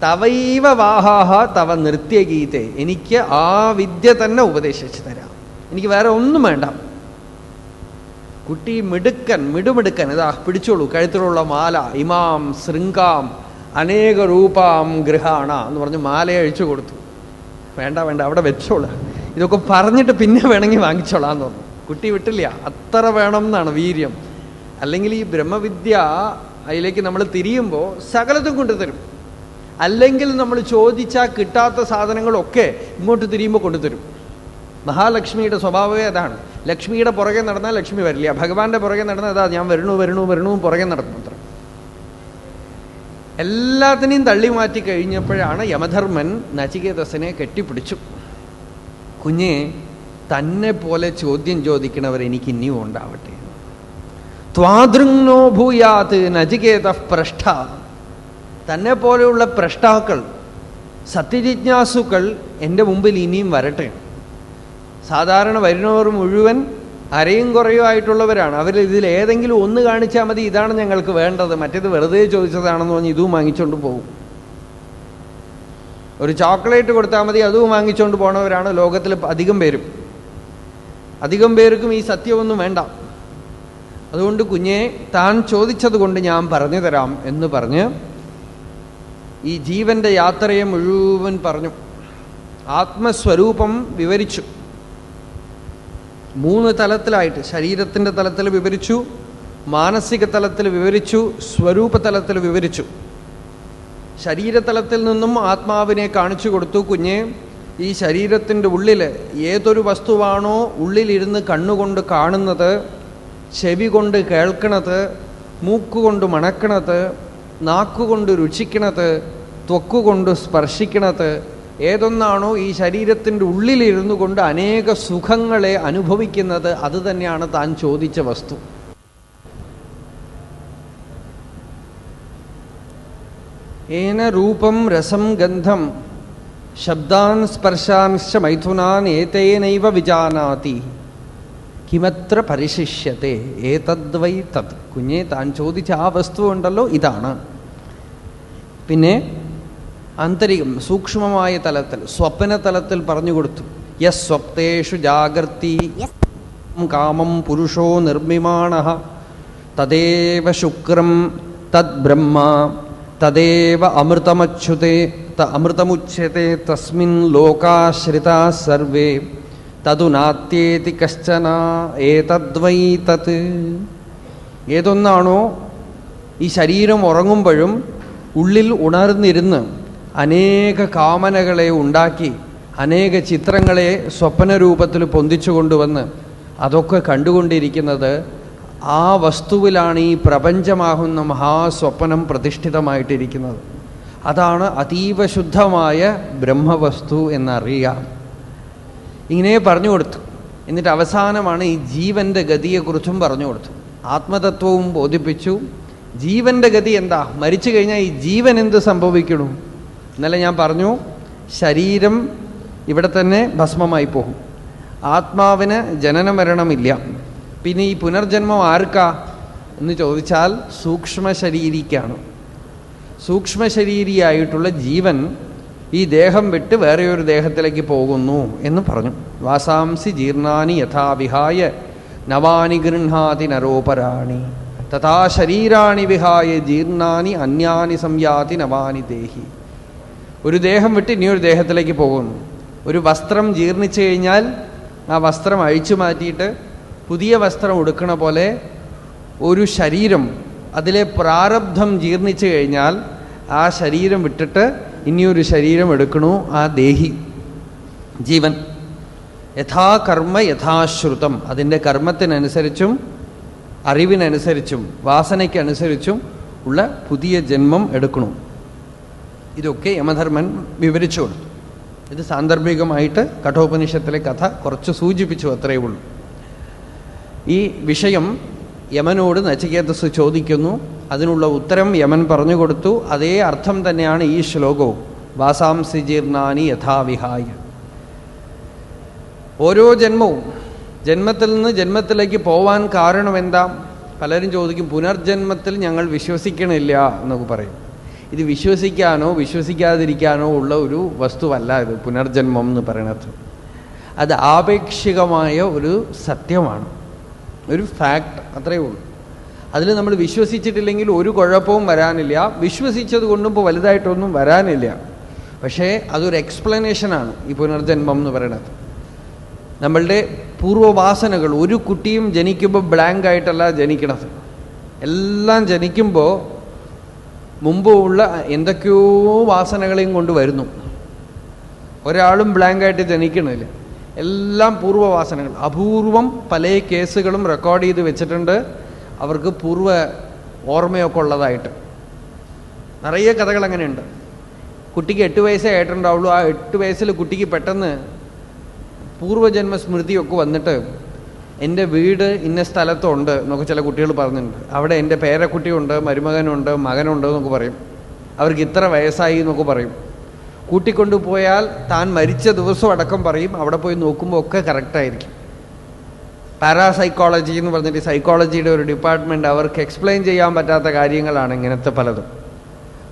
തവൈവ വാഹാഹ തവ നൃത്യഗീതേ. എനിക്ക് ആ വിദ്യ തന്നെ ഉപദേശിച്ചു തരാം, എനിക്ക് വേറെ ഒന്നും വേണ്ട. കുട്ടി മിടുമിടുക്കൻ. ഇതാ പിടിച്ചോളൂ, കഴുത്തിലുള്ള മാല. ഇമാം ശൃംഗാം അനേക രൂപാം ഗൃഹാണ എന്ന് പറഞ്ഞ് മാല അഴിച്ചു കൊടുത്തു. വേണ്ട അവിടെ വെച്ചോളാം, ഇതൊക്കെ പറഞ്ഞിട്ട് പിന്നെ വേണമെങ്കിൽ വാങ്ങിച്ചോളാന്ന് പറഞ്ഞു. കുട്ടി വിട്ടില്ല. അത്ര വേണം എന്നാണ് വീര്യം. അല്ലെങ്കിൽ ഈ ബ്രഹ്മവിദ്യ അതിലേക്ക് നമ്മൾ തിരിയുമ്പോൾ സകലതും കൊണ്ടുതരും. അല്ലെങ്കിൽ നമ്മൾ ചോദിച്ചാൽ കിട്ടാത്ത സാധനങ്ങളൊക്കെ ഇങ്ങോട്ട് തിരിയുമ്പോൾ കൊണ്ടുതരും. മഹാലക്ഷ്മിയുടെ സ്വഭാവമേ അതാണ്. ലക്ഷ്മിയുടെ പുറകെ നടന്നാൽ ലക്ഷ്മി വരില്ല. ഭഗവാന്റെ പുറകെ നടന്നാൽ അതാ ഞാൻ വരണു പുറകെ നടന്നു. അത്ര എല്ലാത്തിനെയും തള്ളി മാറ്റി കഴിഞ്ഞപ്പോഴാണ് യമധർമ്മൻ നചികേതസിനെ കെട്ടിപ്പിടിച്ചു. കുഞ്ഞെ, തന്നെ പോലെ ചോദ്യം ചോദിക്കണവർ എനിക്ക് ഇനിയും ഉണ്ടാവട്ടെ. ത്വാദൃങ്നോ ഭൂയാത് നചികേത പ്രഷ്ഠ. തന്നെ പോലെയുള്ള പ്രഷ്ടാക്കൾ, സത്യജിജ്ഞാസുക്കൾ എൻ്റെ മുമ്പിൽ ഇനിയും വരട്ടെ. സാധാരണ വരുന്നവർ മുഴുവൻ അരയും കുറയും ആയിട്ടുള്ളവരാണ്. അവർ ഇതിൽ ഏതെങ്കിലും ഒന്ന് കാണിച്ചാൽ മതി, ഇതാണ് ഞങ്ങൾക്ക് വേണ്ടത്, മറ്റേത് വെറുതെ ചോദിച്ചതാണെന്ന് പറഞ്ഞ് ഇതും വാങ്ങിച്ചുകൊണ്ട് പോകും. ഒരു ചോക്ലേറ്റ് കൊടുത്താൽ മതി, അതും വാങ്ങിച്ചുകൊണ്ട് പോണവരാണ് ലോകത്തിൽ അധികം പേർക്കും ഈ സത്യമൊന്നും വേണ്ട. അതുകൊണ്ട് കുഞ്ഞെ, താൻ ചോദിച്ചത് കൊണ്ട് ഞാൻ പറഞ്ഞു തരാം എന്ന് പറഞ്ഞ് ഈ ജീവന്റെ യാത്രയെ മുഴുവൻ പറഞ്ഞു. ആത്മസ്വരൂപം വിവരിച്ചു. 3 തലത്തിലായിട്ട്, ശരീരത്തിൻ്റെ തലത്തിൽ വിവരിച്ചു, മാനസിക തലത്തിൽ വിവരിച്ചു, സ്വരൂപ തലത്തിൽ വിവരിച്ചു. ശരീരതലത്തിൽ നിന്നും ആത്മാവിനെ കാണിച്ചു കൊടുത്തു. കുഞ്ഞെ, ഈ ശരീരത്തിൻ്റെ ഉള്ളിൽ ഏതൊരു വസ്തുവാണോ ഉള്ളിലിരുന്ന് കണ്ണുകൊണ്ട് കാണുന്നത്, ചെവി കൊണ്ട് കേൾക്കണത്, മൂക്കുകൊണ്ട് മണക്കണത്, നാക്കുകൊണ്ട് രുചിക്കണത്, ത്വക്കുകൊണ്ട് സ്പർശിക്കണത്, ഏതൊന്നാണോ ഈ ശരീരത്തിൻ്റെ ഉള്ളിലിരുന്നു കൊണ്ട് അനേക സുഖങ്ങളെ അനുഭവിക്കുന്നത്, അത് തന്നെയാണ് താൻ ചോദിച്ച വസ്തു. ഏന രൂപം രസം ഗന്ധം ശബ്ദാൻ സ്പർശാൻശ്ച മൈഥുനാൻ ഏതേനൈവ വിജാനാതി കിമത്ര പരിശിഷ്യത്തെ ഏതദ്വൈ തത്. കുഞ്ഞെ, താൻ ചോദിച്ച ആ വസ്തു ഉണ്ടല്ലോ, ഇതാണ്. പിന്നെ ആന്തരികം സൂക്ഷ്മമായ തലത്തിൽ, സ്വപ്ന തലത്തിൽ പറഞ്ഞു കൊടുത്തു. യസ് സ്വപ്നേഷു ജാഗർത്തി കാമം പുരുഷോ നിർമ്മിമാണഃ തദേവ ശുക്രം തദ് ബ്രഹ്മ തദേവ അമൃതമച്യുതേ അമൃതമുച്യത്തെ തസ്മിൻ ലോകാശ്രിതാ സർവേ തതു നാത്യേതി കശ്ചന ഏതദ്വൈ തത്. ഏതൊന്നാണോ ഈ ശരീരം ഉറങ്ങുമ്പോഴും ഉള്ളിൽ ഉണർന്നിരുന്ന് അനേക കാമനകളെ ഉണ്ടാക്കി അനേക ചിത്രങ്ങളെ സ്വപ്നരൂപത്തിൽ പൊന്തിച്ചു കൊണ്ടുവന്ന് അതൊക്കെ കണ്ടുകൊണ്ടിരിക്കുന്നത്, ആ വസ്തുവിലാണ് ഈ പ്രപഞ്ചമാകുന്ന മഹാസ്വപ്നം പ്രതിഷ്ഠിതമായിട്ടിരിക്കുന്നത്. അതാണ് അതീവ ശുദ്ധമായ ബ്രഹ്മവസ്തു എന്നറിയാം. ഇങ്ങനെ പറഞ്ഞു കൊടുത്തു. എന്നിട്ട് അവസാനമാണ് ഈ ജീവൻ്റെ ഗതിയെക്കുറിച്ചും പറഞ്ഞു കൊടുത്തു. ആത്മതത്വവും ബോധിപ്പിച്ചു. ജീവൻ്റെ ഗതി എന്താ, മരിച്ചു കഴിഞ്ഞാൽ ഈ ജീവൻ എന്ത് സംഭവിക്കണു? ഇന്നലെ ഞാൻ പറഞ്ഞു, ശരീരം ഇവിടെ തന്നെ ഭസ്മമായി പോകും, ആത്മാവിന് ജനന മരണമില്ല. പിന്നെ ഈ പുനർജന്മം ആർക്കാ എന്ന് ചോദിച്ചാൽ സൂക്ഷ്മ ശരീരിക്കാണ്. സൂക്ഷ്മ ശരീരിയായിട്ടുള്ള ജീവൻ ഈ ദേഹം വിട്ട് വേറെ ഒരു ദേഹത്തിലേക്ക് പോകുന്നു എന്ന് പറഞ്ഞു. വാസാംസി ജീർണാനി യഥാവിഹായ നവാനി ഗൃഹാതി നരോപരാണി തഥാ ശരീരാണി വിഹായ ജീർണാനി അന്യാനി സംയാതി നവാനി ദേഹി. ഒരു ദേഹം വിട്ട് ഇനിയൊരു ദേഹത്തിലേക്ക് പോകുന്നു. ഒരു വസ്ത്രം ജീർണിച്ചു കഴിഞ്ഞാൽ ആ വസ്ത്രം അഴിച്ചു മാറ്റിയിട്ട് പുതിയ വസ്ത്രം ഉടുക്കണ പോലെ ഒരു ശരീരം, അതിലെ പ്രാരബ്ധം ജീർണിച്ചു കഴിഞ്ഞാൽ ആ ശരീരം വിട്ടിട്ട് ഇനിയൊരു ശരീരം എടുക്കണു ആ ദേഹി ജീവൻ. യഥാകർമ്മ യഥാശ്രുതം, അതിൻ്റെ കർമ്മത്തിനനുസരിച്ചും അറിവിനനുസരിച്ചും വാസനയ്ക്കനുസരിച്ചും ഉള്ള പുതിയ ജന്മം എടുക്കണം. ഇതൊക്കെ യമധർമ്മൻ വിവരിച്ചു കൊടുത്തു. ഇത് സാന്ദർഭികമായിട്ട് കഠോപനിഷത്തിലെ കഥ കുറച്ച് സൂചിപ്പിച്ചു, അത്രയേ ഉള്ളൂ. ഈ വിഷയം യമനോട് നചികേതസ് ചോദിക്കുന്നു. അതിനുള്ള ഉത്തരം യമൻ പറഞ്ഞു കൊടുത്തു. അതേ അർത്ഥം തന്നെയാണ് ഈ ശ്ലോകവും. വാസാംസി ജീർണാനി യഥാവിഹായ. ഓരോ ജന്മവും ജന്മത്തിൽ നിന്ന് ജന്മത്തിലേക്ക് പോവാൻ കാരണം എന്താ? പലരും ചോദിക്കും, പുനർജന്മത്തിൽ ഞങ്ങൾ വിശ്വസിക്കണില്ല എന്നൊക്കെ പറയും. ഇത് വിശ്വസിക്കാനോ വിശ്വസിക്കാതിരിക്കാനോ ഉള്ള ഒരു വസ്തുവല്ല ഇത് പുനർജന്മം എന്ന് പറയണത്. അത് ആപേക്ഷികമായ ഒരു സത്യമാണ്, ഒരു ഫാക്ട്, അത്രയേ ഉള്ളൂ. അതിൽ നമ്മൾ വിശ്വസിച്ചിട്ടില്ലെങ്കിൽ ഒരു കുഴപ്പവും വരാനില്ല. വിശ്വസിച്ചത് കൊണ്ടും ഇപ്പോൾ വലുതായിട്ടൊന്നും വരാനില്ല. പക്ഷേ അതൊരു എക്സ്പ്ലനേഷനാണ് ഈ പുനർജന്മം എന്ന് പറയുന്നത്. നമ്മളുടെ പൂർവ്വവാസനകൾ, ഒരു കുട്ടിയും ജനിക്കുമ്പോൾ ബ്ലാങ്ക് ആയിട്ടല്ല ജനിക്കണത്. എല്ലാം ജനിക്കുമ്പോൾ മുമ്പ് ഉള്ള എന്തൊക്കെയോ വാസനകളെയും കൊണ്ട് വരുന്നു. ഒരാളും ബ്ലാങ്കായിട്ട് ജനിക്കണില്ല. എല്ലാം പൂർവ്വവാസനകൾ. അപൂർവം പല കേസുകളും റെക്കോർഡ് ചെയ്ത് വെച്ചിട്ടുണ്ട്, അവർക്ക് പൂർവ്വ ഓർമ്മയൊക്കെ ഉള്ളതായിട്ട്. നിറയെ കഥകൾ അങ്ങനെയുണ്ട്. കുട്ടിക്ക് 8 വയസ്സേ ആയിട്ടുണ്ടാവുള്ളൂ. ആ 8 വയസ്സിൽ കുട്ടിക്ക് പെട്ടെന്ന് പൂർവ്വജന്മ സ്മൃതിയൊക്കെ വന്നിട്ട് എൻ്റെ വീട് ഇന്ന സ്ഥലത്തുണ്ട് എന്നൊക്കെ ചില കുട്ടികൾ പറഞ്ഞിട്ടുണ്ട്. അവിടെ എൻ്റെ പേരക്കുട്ടിയുണ്ട്, മരുമകനുണ്ട്, മകനുണ്ട് എന്നൊക്കെ പറയും. അവർക്ക് ഇത്ര വയസ്സായി എന്നൊക്കെ പറയും. കൂട്ടിക്കൊണ്ടുപോയാൽ താൻ മരിച്ച ദിവസം അടക്കം പറയും. അവിടെ പോയി നോക്കുമ്പോൾ ഒക്കെ കറക്റ്റായിരിക്കും. പാരാസൈക്കോളജി എന്ന് പറഞ്ഞിട്ട് സൈക്കോളജിയുടെ ഒരു ഡിപ്പാർട്ട്മെൻറ്റ്, അവർക്ക് എക്സ്പ്ലെയിൻ ചെയ്യാൻ പറ്റാത്ത കാര്യങ്ങളാണ് ഇങ്ങനത്തെ പലതും.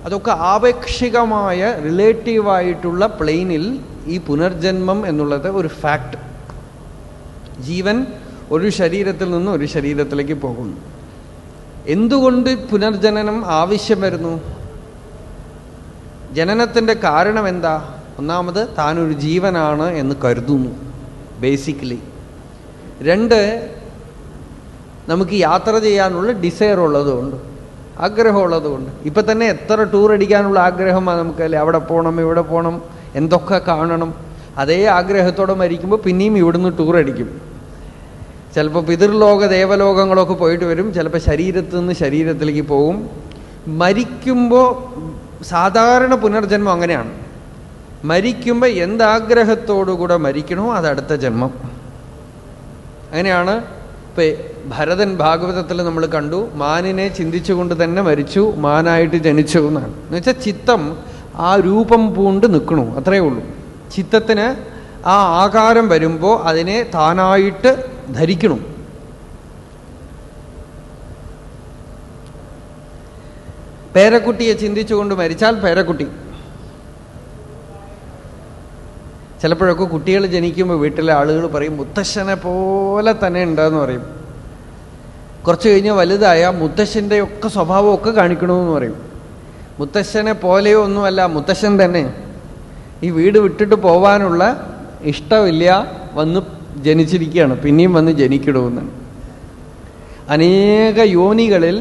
അതൊക്കെ ആപേക്ഷികമായ റിലേറ്റീവായിട്ടുള്ള പ്ലെയിനിൽ ഈ പുനർജന്മം എന്നുള്ളത് ഒരു ഫാക്ട്. ജീവൻ ഒരു ശരീരത്തിൽ നിന്ന് ഒരു ശരീരത്തിലേക്ക് പോകുന്നു. എന്തുകൊണ്ട് പുനർജനനം ആവശ്യം വരുന്നു? ജനനത്തിൻ്റെ കാരണം എന്താ? ഒന്നാമത് താനൊരു ജീവനാണ് എന്ന് കരുതുന്നു ബേസിക്കലി. 2, നമുക്ക് യാത്ര ചെയ്യാനുള്ള ഡിസയർ ഉള്ളതുകൊണ്ട്, ആഗ്രഹമുള്ളതുകൊണ്ട്. ഇപ്പം തന്നെ എത്ര ടൂർ അടിക്കാനുള്ള ആഗ്രഹമാണ് നമുക്കല്ലേ. അവിടെ പോകണം, ഇവിടെ പോകണം, എന്തൊക്കെ കാണണം. അതേ ആഗ്രഹത്തോടെ മരിക്കുമ്പോൾ പിന്നെയും ഇവിടുന്ന് ടൂർ അടിക്കും. ചിലപ്പോൾ പിതൃലോക ദേവലോകങ്ങളൊക്കെ പോയിട്ട് വരും, ചിലപ്പോൾ ശരീരത്തിൽ നിന്ന് ശരീരത്തിലേക്ക് പോകും. മരിക്കുമ്പോൾ സാധാരണ പുനർജന്മം അങ്ങനെയാണ്. മരിക്കുമ്പോൾ എന്താഗ്രഹത്തോടുകൂടെ മരിക്കണോ അത് അടുത്ത ജന്മം. അങ്ങനെയാണ്. ഇപ്പം ഭരതൻ ഭാഗവതത്തിൽ നമ്മൾ കണ്ടു, മാനിനെ ചിന്തിച്ചുകൊണ്ട് തന്നെ മരിച്ചു, മാനായിട്ട് ജനിച്ചു എന്നാണ്. എന്നുവെച്ചാൽ ചിത്തം ആ രൂപം പൂണ്ട് നിൽക്കണു, അത്രയേ ഉള്ളൂ. ചിത്തത്തിന് ആ ആകാരം വരുമ്പോൾ അതിനെ താനായിട്ട് ധരിക്കണം. പേരക്കുട്ടിയെ ചിന്തിച്ചുകൊണ്ട് മരിച്ചാൽ പേരക്കുട്ടി. ചിലപ്പോഴൊക്കെ കുട്ടികൾ ജനിക്കുമ്പോൾ വീട്ടിലെ ആളുകൾ പറയും മുത്തശ്ശനെ പോലെ തന്നെ ഉണ്ടെന്ന് പറയും. കുറച്ച് കഴിഞ്ഞ് വലുതായ മുത്തശ്ശൻ്റെ ഒക്കെ സ്വഭാവമൊക്കെ കാണിക്കണമെന്ന് പറയും. മുത്തശ്ശനെ പോലെയോ ഒന്നുമല്ല, മുത്തശ്ശൻ തന്നെ. ഈ വീട് വിട്ടിട്ട് പോവാനുള്ള ഇഷ്ടമില്ല, വന്ന് ജനിച്ചിരിക്കുകയാണ്, പിന്നെയും വന്ന് ജനിക്കണമെന്നാണ്. അനേക യോനികളിൽ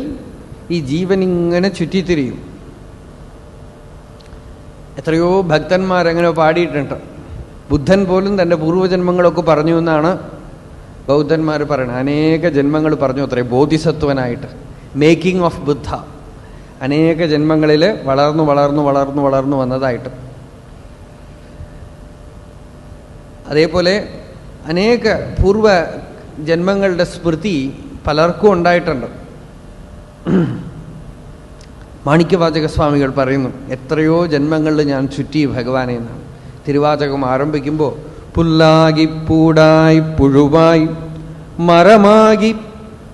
ഈ ജീവൻ ഇങ്ങനെ ചുറ്റിത്തിരിയും. എത്രയോ ഭക്തന്മാരങ്ങനെ പാടിയിട്ടുണ്ട്. ബുദ്ധൻ പോലും തൻ്റെ പൂർവ്വജന്മങ്ങളൊക്കെ പറഞ്ഞു എന്നാണ് ബൗദ്ധന്മാർ പറയണത്. അനേക ജന്മങ്ങൾ പറഞ്ഞു അത്രേ ബോധിസത്വനായിട്ട്. മേക്കിംഗ് ഓഫ് ബുദ്ധ. അനേക ജന്മങ്ങളിൽ വളർന്നു വളർന്നു വളർന്നു വളർന്നു വന്നതായിട്ട്. അതേപോലെ അനേക പൂർവ ജന്മങ്ങളുടെ സ്മൃതി പലർക്കും ഉണ്ടായിട്ടുണ്ട്. മാണിക്യവാചകസ്വാമികൾ പറയുന്നു, എത്രയോ ജന്മങ്ങളിൽ ഞാൻ ചുറ്റി ഭഗവാനെ എന്നാണ്. തിരുവാചകം ആരംഭിക്കുമ്പോൾ പുല്ലാകി പൂടായി പുഴുവായി മരമാകി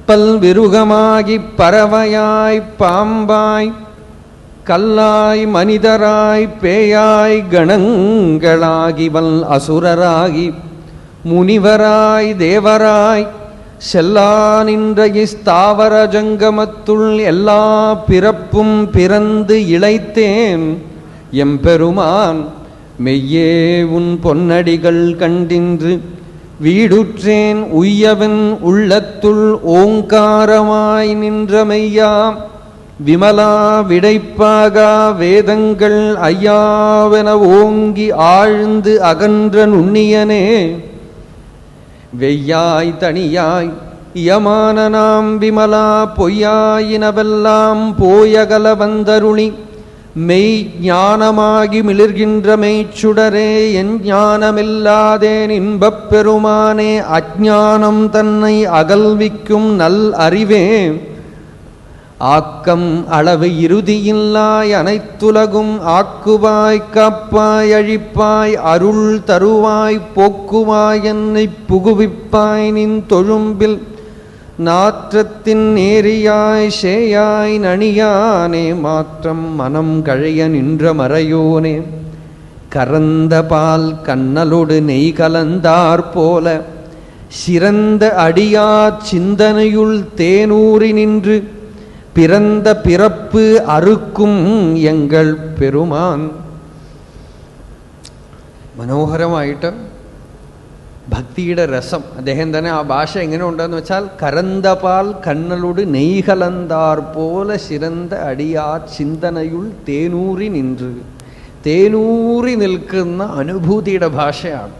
പൽവിരുകമാകി പറവയായി പാമ്പായി കല്ലായി മനിതരായി പേയായി ഗണങ്ങളാകി വൽ അസുരരായി മുനിവരായി ദേവരായി செல்லானின்ற ஸ்தாவர ஜங்கமத்துள் எல்லா பிறப்பும் பிறந்து இளைத்தேன் எம்பெருமான் மெய்யே உன் பொன்னடிகள் கண்டின்று வீடுற்றேன் உய்யவன் உள்ளத்துள் ஓங்காரமாய் நின்ற மெய்யா விமலா விடைப்பாகா வேதங்கள் ஐயாவென ஓங்கி ஆழ்ந்து அகன்ற நுண்ணியனே வெய்யாய் தனியாய் யமானனாம் விமலா பொய்யாயினவெல்லாம் போயகல வந்தருளி மெய் ஞானமாகி மிளிர்கின்ற மெய்ச்சுடரே என் ஞானமில்லாதேன் இன்பப் பெருமானே அஞ்ஞானம் தன்னை அகல்விக்கும் நல் அறிவே ஆக்கம் அளவு இறுதியில்லாய் அனைத்துலகும் ஆக்குவாய் காப்பாய் அழிப்பாய் அருள் தருவாய் போக்குவாய் என்னை புகுவிப்பாய் நின் தொழும்பில் நாற்றத்தின் நேரியாய் சேயாய் நணியானே மாற்றம் மனம் கழைய நின்ற மறையோனே கறந்த பால் கண்ணலோடு நெய் கலந்தார் போல சிறந்த அடியா சிந்தனையுள் தேனூறி நின்று പിറந்த പിറപ്പ് അറുക്കും എങ്കൾ പെരുമാൻ. മനോഹരമായിട്ട് ഭക്തിയുടെ രസം അദ്ദേഹം തന്നെ ആ ഭാഷ എങ്ങനെ ഉണ്ടെന്ന് വെച്ചാൽ കരന്തപാൽ കണ്ണലോട് നെയ്കലന്താർ പോലെ ശിരന്ത അടിയാ ചിന്തനയുൾ തേനൂറി നിன்று. തേനൂറി നിൽക്കുന്ന അനുഭൂതിയുടെ ഭാഷയാണ്.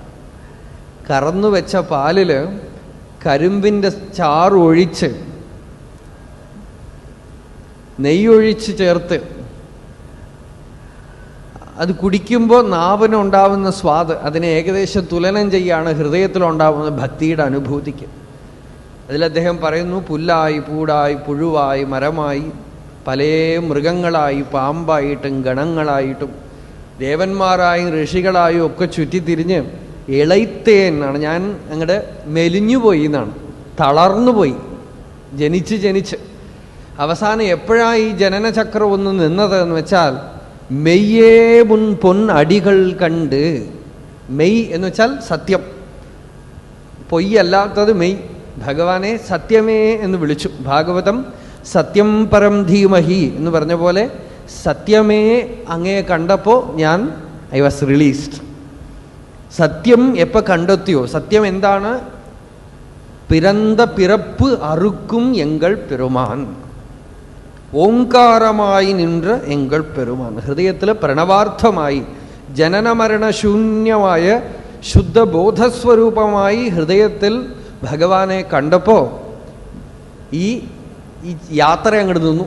കറന്നു വെച്ച പാലിൽ കരിമ്പിൻ്റെ ചാറൊഴിച്ച് നെയ്യൊഴിച്ച് ചേർത്ത് അത് കുടിക്കുമ്പോൾ നാവിനുണ്ടാവുന്ന സ്വാദ് അതിനെ ഏകദേശം തുലനം ചെയ്യാണ് ഹൃദയത്തിലുണ്ടാവുന്ന ഭക്തിയുടെ അനുഭൂതിക്ക്. അതിൽ അദ്ദേഹം പറയുന്നു, പുല്ലായി പൂടായി പുഴുവായി മരമായി പല മൃഗങ്ങളായി പാമ്പായിട്ടും ഗണങ്ങളായിട്ടും ദേവന്മാരായും ഋഷികളായും ഒക്കെ ചുറ്റിത്തിരിഞ്ഞ് ഇളൈത്തേൻ എന്നാണ്, ഞാൻ അങ്ങോട്ട് മെലിഞ്ഞുപോയി എന്നാണ്, തളർന്നുപോയി ജനിച്ച് അവസാനം എപ്പോഴാണ് ഈ ജനനചക്രം ഒന്ന് നിന്നത് എന്ന് വെച്ചാൽ മെയ്യേ മുൻ പൊന്നടികൾ കണ്ട്. മെയ് എന്ന് വെച്ചാൽ സത്യം, പൊയ്യല്ലാത്തത് മെയ്. ഭഗവാനെ സത്യമേ എന്ന് വിളിച്ചു. ഭാഗവതം സത്യം പരം ധീമഹി എന്ന് പറഞ്ഞ പോലെ സത്യമേ അങ്ങയെ കണ്ടപ്പോൾ ഐ വാസ് റിലീസ്ഡ്. സത്യം എപ്പോൾ കണ്ടെത്തിയോ, സത്യം എന്താണ്? പിറந்த പിറപ്പ് അറുക്കും എങ്കൾ പെരുമാൻ. ഓങ്കാരമായി നിன்ற എങ്കൾ പെരുമാൻ. ഹൃദയത്തിൽ പ്രണവാർത്ഥമായി ജനനമരണശൂന്യമായ ശുദ്ധബോധസ്വരൂപമായി ഹൃദയത്തിൽ ഭഗവാനെ കണ്ടപ്പോൾ ഈ യാത്ര അങ്ങോട്ട് നിന്നു.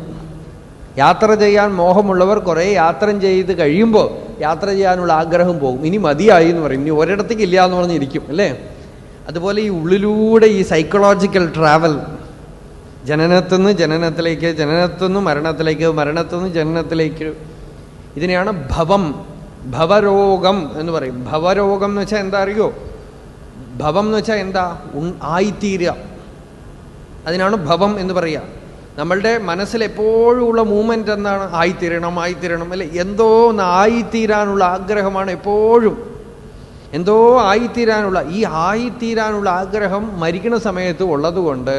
യാത്ര ചെയ്യാൻ മോഹമുള്ളവർ കുറേ യാത്ര ചെയ്ത് കഴിയുമ്പോൾ യാത്ര ചെയ്യാനുള്ള ആഗ്രഹം പോകും. ഇനി മതിയായി എന്ന് പറയും, ഇനി ഒരിടത്തേക്ക് ഇല്ല എന്ന് പറഞ്ഞിരിക്കും അല്ലേ. അതുപോലെ ഈ ഉള്ളിലൂടെ ഈ സൈക്കോളജിക്കൽ ട്രാവൽ, ജനനത്തുനിന്ന് ജനനത്തിലേക്ക്, ജനനത്തുനിന്ന് മരണത്തിലേക്ക്, മരണത്തുനിന്ന് ജനനത്തിലേക്ക്, ഇതിനെയാണ് ഭവം, ഭവരോഗം എന്ന് പറയും. ഭവരോഗം എന്ന് വെച്ചാൽ എന്താ അറിയോ? ഭവം എന്ന് വെച്ചാൽ എന്താ? ആയിത്തീരുക. അതിനാണ് ഭവം എന്ന് പറയുക. നമ്മളുടെ മനസ്സിൽ എപ്പോഴും ഉള്ള മൂവ്മെന്റ് എന്താണ്? ആയിത്തീരണം, ആയിത്തീരണം അല്ലെ. എന്തോ ഒന്ന് ആയിത്തീരാനുള്ള ആഗ്രഹമാണ് എപ്പോഴും. എന്തോ ആയിത്തീരാനുള്ള, ഈ ആയിത്തീരാനുള്ള ആഗ്രഹം മരിക്കുന്ന സമയത്ത് ഉള്ളതുകൊണ്ട്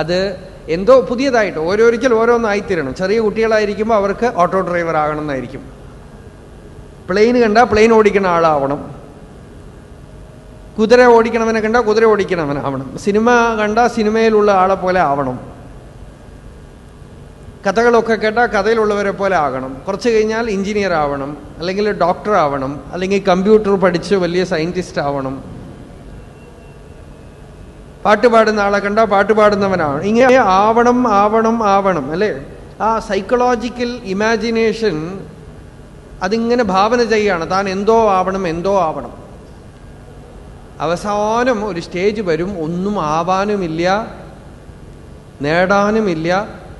അത് എന്തോ പുതിയതായിട്ട് ഓരോരിക്കൽ ഓരോന്നായിത്തീരണം. ചെറിയ കുട്ടികളായിരിക്കുമ്പോൾ അവർക്ക് ഓട്ടോ ഡ്രൈവർ ആകണം എന്നായിരിക്കും. പ്ലെയിൻ കണ്ടാൽ പ്ലെയിൻ ഓടിക്കുന്ന ആളാവണം. കുതിര ഓടിക്കണവനെ കണ്ടാൽ കുതിര ഓടിക്കണവനാവണം. സിനിമ കണ്ടാൽ സിനിമയിലുള്ള ആളെ പോലെ ആവണം. കഥകളൊക്കെ കേട്ടാൽ കഥയിലുള്ളവരെ പോലെ ആകണം. കുറച്ച് കഴിഞ്ഞാൽ എഞ്ചിനീയർ ആവണം, അല്ലെങ്കിൽ ഡോക്ടർ ആവണം, അല്ലെങ്കിൽ കമ്പ്യൂട്ടർ പഠിച്ച് വലിയ സയൻറ്റിസ്റ്റ് ആവണം. പാട്ട് പാടുന്ന ആളെ കണ്ടാൽ പാട്ട് പാടുന്നവനാവണം. ഇങ്ങനെ ആവണം ആവണം ആവണം അല്ലേ. ആ സൈക്കോളജിക്കൽ ഇമാജിനേഷൻ അതിങ്ങനെ ഭാവന ചെയ്യാണ്, താൻ എന്തോ ആവണം, എന്തോ ആവണം. അവസാനം ഒരു സ്റ്റേജ് വരും, ഒന്നും ആവാനുമില്ല, നേടാനുമില്ല,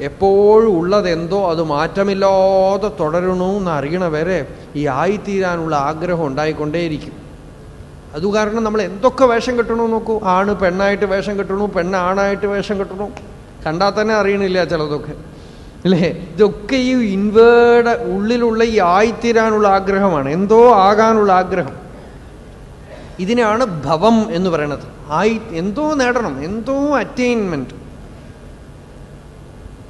എപ്പോഴും ഉള്ളതെന്തോ അത് മാറ്റമില്ലാതെ തുടരണമെന്ന് അറിയണ വരെ ഈ ആയിത്തീരാനുള്ള ആഗ്രഹം ഉണ്ടായിക്കൊണ്ടേയിരിക്കും. അതു കാരണം നമ്മൾ എന്തൊക്കെ വേഷം കെട്ടണു നോക്കൂ. ആണ് പെണ്ണായിട്ട് വേഷം കെട്ടണു, പെണ്ണ് ആണായിട്ട് വേഷം കെട്ടണു. കണ്ടാൽ തന്നെ അറിയണില്ല ചിലതൊക്കെ അല്ലേ. ഇതൊക്കെ ഈ ഇൻവേർഡ് ഉള്ളിലുള്ള ഈ ആയിത്തീരാനുള്ള ആഗ്രഹമാണ്, എന്തോ ആകാനുള്ള ആഗ്രഹം. ഇതിനാണ് ഭവം എന്ന് പറയണത്. എന്തോ നേടണം, എന്തോ അറ്റൈൻമെന്റ്.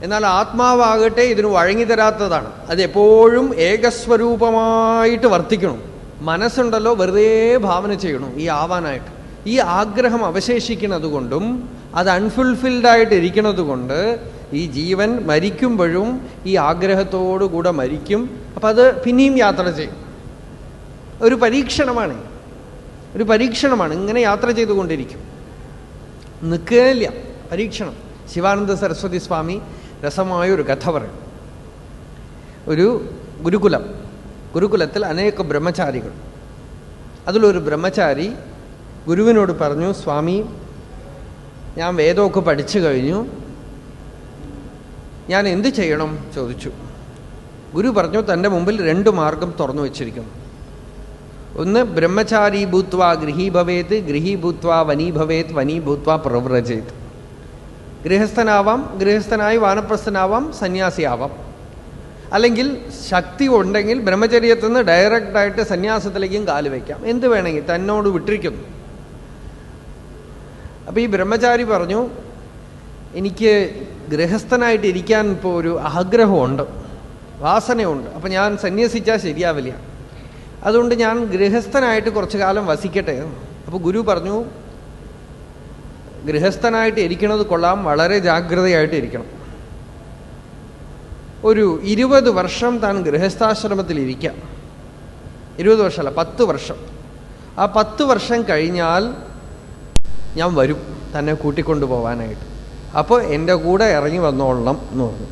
എന്നാൽ ആത്മാവാകട്ടെ ഇതിന് വഴങ്ങി തരാത്തതാണ്. അത് എപ്പോഴും ഏകസ്വരൂപമായിട്ട് വർത്തിക്കണം. മനസ്സുണ്ടല്ലോ വെറുതെ ഭാവന ചെയ്യണം ഈ ആവാനായിട്ട്. ഈ ആഗ്രഹം അവശേഷിക്കുന്നത് കൊണ്ടും അത് അൺഫുൾഫിൽഡായിട്ട് ഇരിക്കുന്നത് കൊണ്ട് ഈ ജീവൻ മരിക്കുമ്പോഴും ഈ ആഗ്രഹത്തോടു കൂടെ മരിക്കും. അപ്പം അത് പിന്നെയും യാത്ര ചെയ്യും. ഒരു പരീക്ഷണമാണ്, ഒരു പരീക്ഷണമാണ്. ഇങ്ങനെ യാത്ര ചെയ്തുകൊണ്ടിരിക്കും, നിൽക്കുകയില്ല. പരീക്ഷണം. ശിവാനന്ദ സരസ്വതി സ്വാമി രസമായ ഒരു കഥ പറയും. ഒരു ഗുരുകുലത്തിൽ അനേക ബ്രഹ്മചാരികൾ. അതിലൊരു ബ്രഹ്മചാരി ഗുരുവിനോട് പറഞ്ഞു, സ്വാമി, ഞാൻ വേദമൊക്കെ പഠിച്ചു കഴിഞ്ഞു, ഞാൻ എന്ത് ചെയ്യണം ചോദിച്ചു. ഗുരു പറഞ്ഞു, തൻ്റെ മുമ്പിൽ 2 മാർഗം തുറന്നു വച്ചിരിക്കുന്നു. ഒന്ന്, ബ്രഹ്മചാരി ഭൂത്വാ ഗൃഹീ ഭവേത്, ഗൃഹീ ഭൂത്വാ വനീ ഭവേത്, വനീ ഭൂത്വാ പ്രവ്രജേത്. ഗൃഹസ്ഥനാവാം, ഗൃഹസ്ഥനായി വാനപ്രസ്ഥനാവാം, സന്യാസിയാവാം. അല്ലെങ്കിൽ ശക്തി ഉണ്ടെങ്കിൽ ബ്രഹ്മചര്യത്തിൽ നിന്ന് ഡയറക്റ്റായിട്ട് സന്യാസത്തിലേക്കും കാല് വയ്ക്കാം. എന്ത് വേണമെങ്കിൽ തന്നോട് വിട്ടിരിക്കുന്നു. അപ്പം ഈ ബ്രഹ്മചാരി പറഞ്ഞു, എനിക്ക് ഗൃഹസ്ഥനായിട്ട് ഇരിക്കാൻ ഇപ്പോൾ ഒരു ആഗ്രഹമുണ്ട്, വാസനയുണ്ട്. അപ്പം ഞാൻ സന്യസിച്ചാൽ ശരിയാവില്ല, അതുകൊണ്ട് ഞാൻ ഗൃഹസ്ഥനായിട്ട് കുറച്ചു കാലം വസിക്കട്ടെ. അപ്പോൾ ഗുരു പറഞ്ഞു, ഗൃഹസ്ഥനായിട്ട് ഇരിക്കുന്നത് കൊള്ളാം, വളരെ ജാഗ്രതയായിട്ട് ഇരിക്കണം. ഒരു 20 വർഷം താൻ ഗൃഹസ്ഥാശ്രമത്തിലിരിക്കാം. 20 വർഷമല്ല, 10 വർഷം. ആ 10 വർഷം കഴിഞ്ഞാൽ ഞാൻ വരും തന്നെ കൂട്ടിക്കൊണ്ടു പോകാനായിട്ട്. അപ്പോൾ എൻ്റെ കൂടെ ഇറങ്ങി വന്നോളണം എന്ന് പറഞ്ഞു.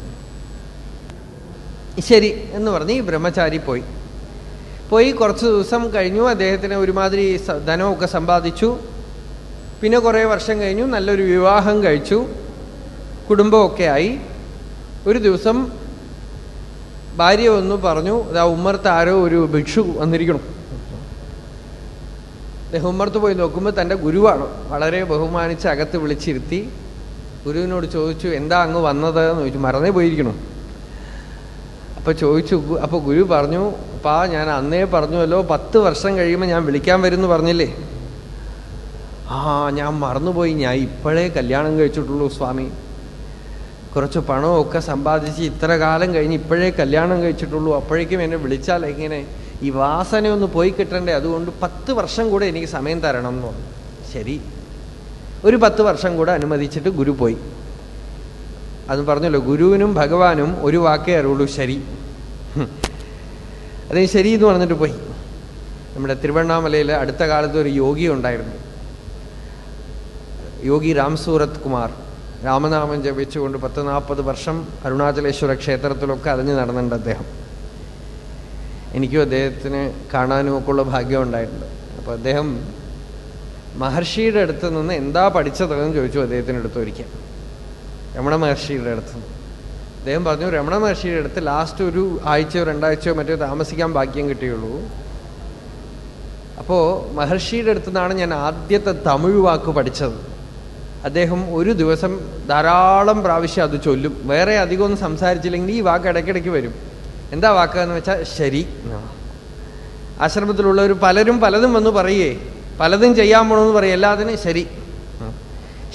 ശരി എന്ന് പറഞ്ഞ് ഈ ബ്രഹ്മചാരി പോയി കുറച്ച് ദിവസം കഴിഞ്ഞു. അദ്ദേഹത്തിന് ഒരുമാതിരി ധനമൊക്കെ സമ്പാദിച്ചു. പിന്നെ കുറേ വർഷം കഴിഞ്ഞു, നല്ലൊരു വിവാഹം കഴിച്ചു, കുടുംബമൊക്കെ ആയി. ഒരു ദിവസം ഭാര്യ ഒന്ന് പറഞ്ഞു, ഇതാ ഉമ്മർത്ത് ആരോ ഒരു ഭിക്ഷു വന്നിരിക്കണം. അദ്ദേഹം ഉമ്മർത്ത് പോയി നോക്കുമ്പോൾ തൻ്റെ ഗുരുവാണ്. വളരെ ബഹുമാനിച്ച് അകത്ത് വിളിച്ചിരുത്തി ഗുരുവിനോട് ചോദിച്ചു, എന്താ അങ്ങ് വന്നത് എന്ന് ചോദിച്ചു. മറന്നേ പോയിരിക്കണം. അപ്പോൾ ചോദിച്ചു. അപ്പോൾ ഗുരു പറഞ്ഞു, അപ്പാ ഞാൻ അന്നേ പറഞ്ഞുവല്ലോ 10 വർഷം കഴിയുമ്പോൾ ഞാൻ വിളിക്കാൻ വരുമെന്ന് പറഞ്ഞില്ലേ. ഞാൻ മറന്നുപോയി, ഞാൻ ഇപ്പോഴേ കല്യാണം കഴിച്ചിട്ടുള്ളൂ സ്വാമി, കുറച്ച് പണമൊക്കെ സമ്പാദിച്ച് ഇത്ര കാലം കഴിഞ്ഞ് ഇപ്പോഴേ കല്യാണം കഴിച്ചിട്ടുള്ളൂ, അപ്പോഴേക്കും എന്നെ വിളിച്ചാൽ എങ്ങനെ, ഈ വാസനയൊന്ന് പോയി കിട്ടണ്ടേ, അതുകൊണ്ട് 10 വർഷം കൂടെ എനിക്ക് സമയം തരണം എന്ന് പറഞ്ഞു. ശരി, ഒരു 10 വർഷം കൂടെ അനുവദിച്ചിട്ട് ഗുരു പോയി. അത് പറഞ്ഞല്ലോ, ഗുരുവിനും ഭഗവാനും ഒരു വാക്കേ അറിയുള്ളൂ, ശരി. അതേ ശരി എന്ന് പറഞ്ഞിട്ട് പോയി. നമ്മുടെ തിരുവണ്ണാമലയിൽ അടുത്ത കാലത്ത് ഒരു യോഗി ഉണ്ടായിരുന്നു. യോഗി രാം സൂരത് കുമാർ രാമനാമം ജപിച്ചുകൊണ്ട് 40 വർഷം അരുണാചലേശ്വര ക്ഷേത്രത്തിലൊക്കെ അലഞ്ഞു നടന്നിട്ടുണ്ട് അദ്ദേഹം. എനിക്കും അദ്ദേഹത്തിന് കാണാനും ഒക്കെ ഉള്ള ഭാഗ്യം ഉണ്ടായിട്ടുണ്ട്. അപ്പോൾ അദ്ദേഹം മഹർഷിയുടെ അടുത്ത് നിന്ന് എന്താ പഠിച്ചതെന്ന് ചോദിച്ചു അദ്ദേഹത്തിൻ്റെ അടുത്ത് ഒരിക്കൽ, രമണ മഹർഷിയുടെ അടുത്ത്. അദ്ദേഹം പറഞ്ഞു, രമണ മഹർഷിയുടെ അടുത്ത് ലാസ്റ്റ് ഒരു ആഴ്ചയോ 2 ആഴ്ചയോ മറ്റോ താമസിക്കാൻ ഭാഗ്യം കിട്ടിയുള്ളൂ. അപ്പോൾ മഹർഷിയുടെ അടുത്ത് നിന്നാണ് ഞാൻ ആദ്യത്തെ തമിഴ് വാക്ക് പഠിച്ചത്. അദ്ദേഹം ഒരു ദിവസം ധാരാളം പ്രാവശ്യം അത് ചൊല്ലും. വേറെ അധികമൊന്നും സംസാരിച്ചില്ലെങ്കിൽ ഈ വാക്ക് ഇടയ്ക്കിടയ്ക്ക് വരും. എന്താ വാക്കെന്ന് വെച്ചാൽ ശരി. ആശ്രമത്തിലുള്ളവർ പലരും പലതും വന്ന് പറയേ, പലതും ചെയ്യാൻ പോകണമെന്ന് പറയും. എല്ലാത്തിനും ശരി.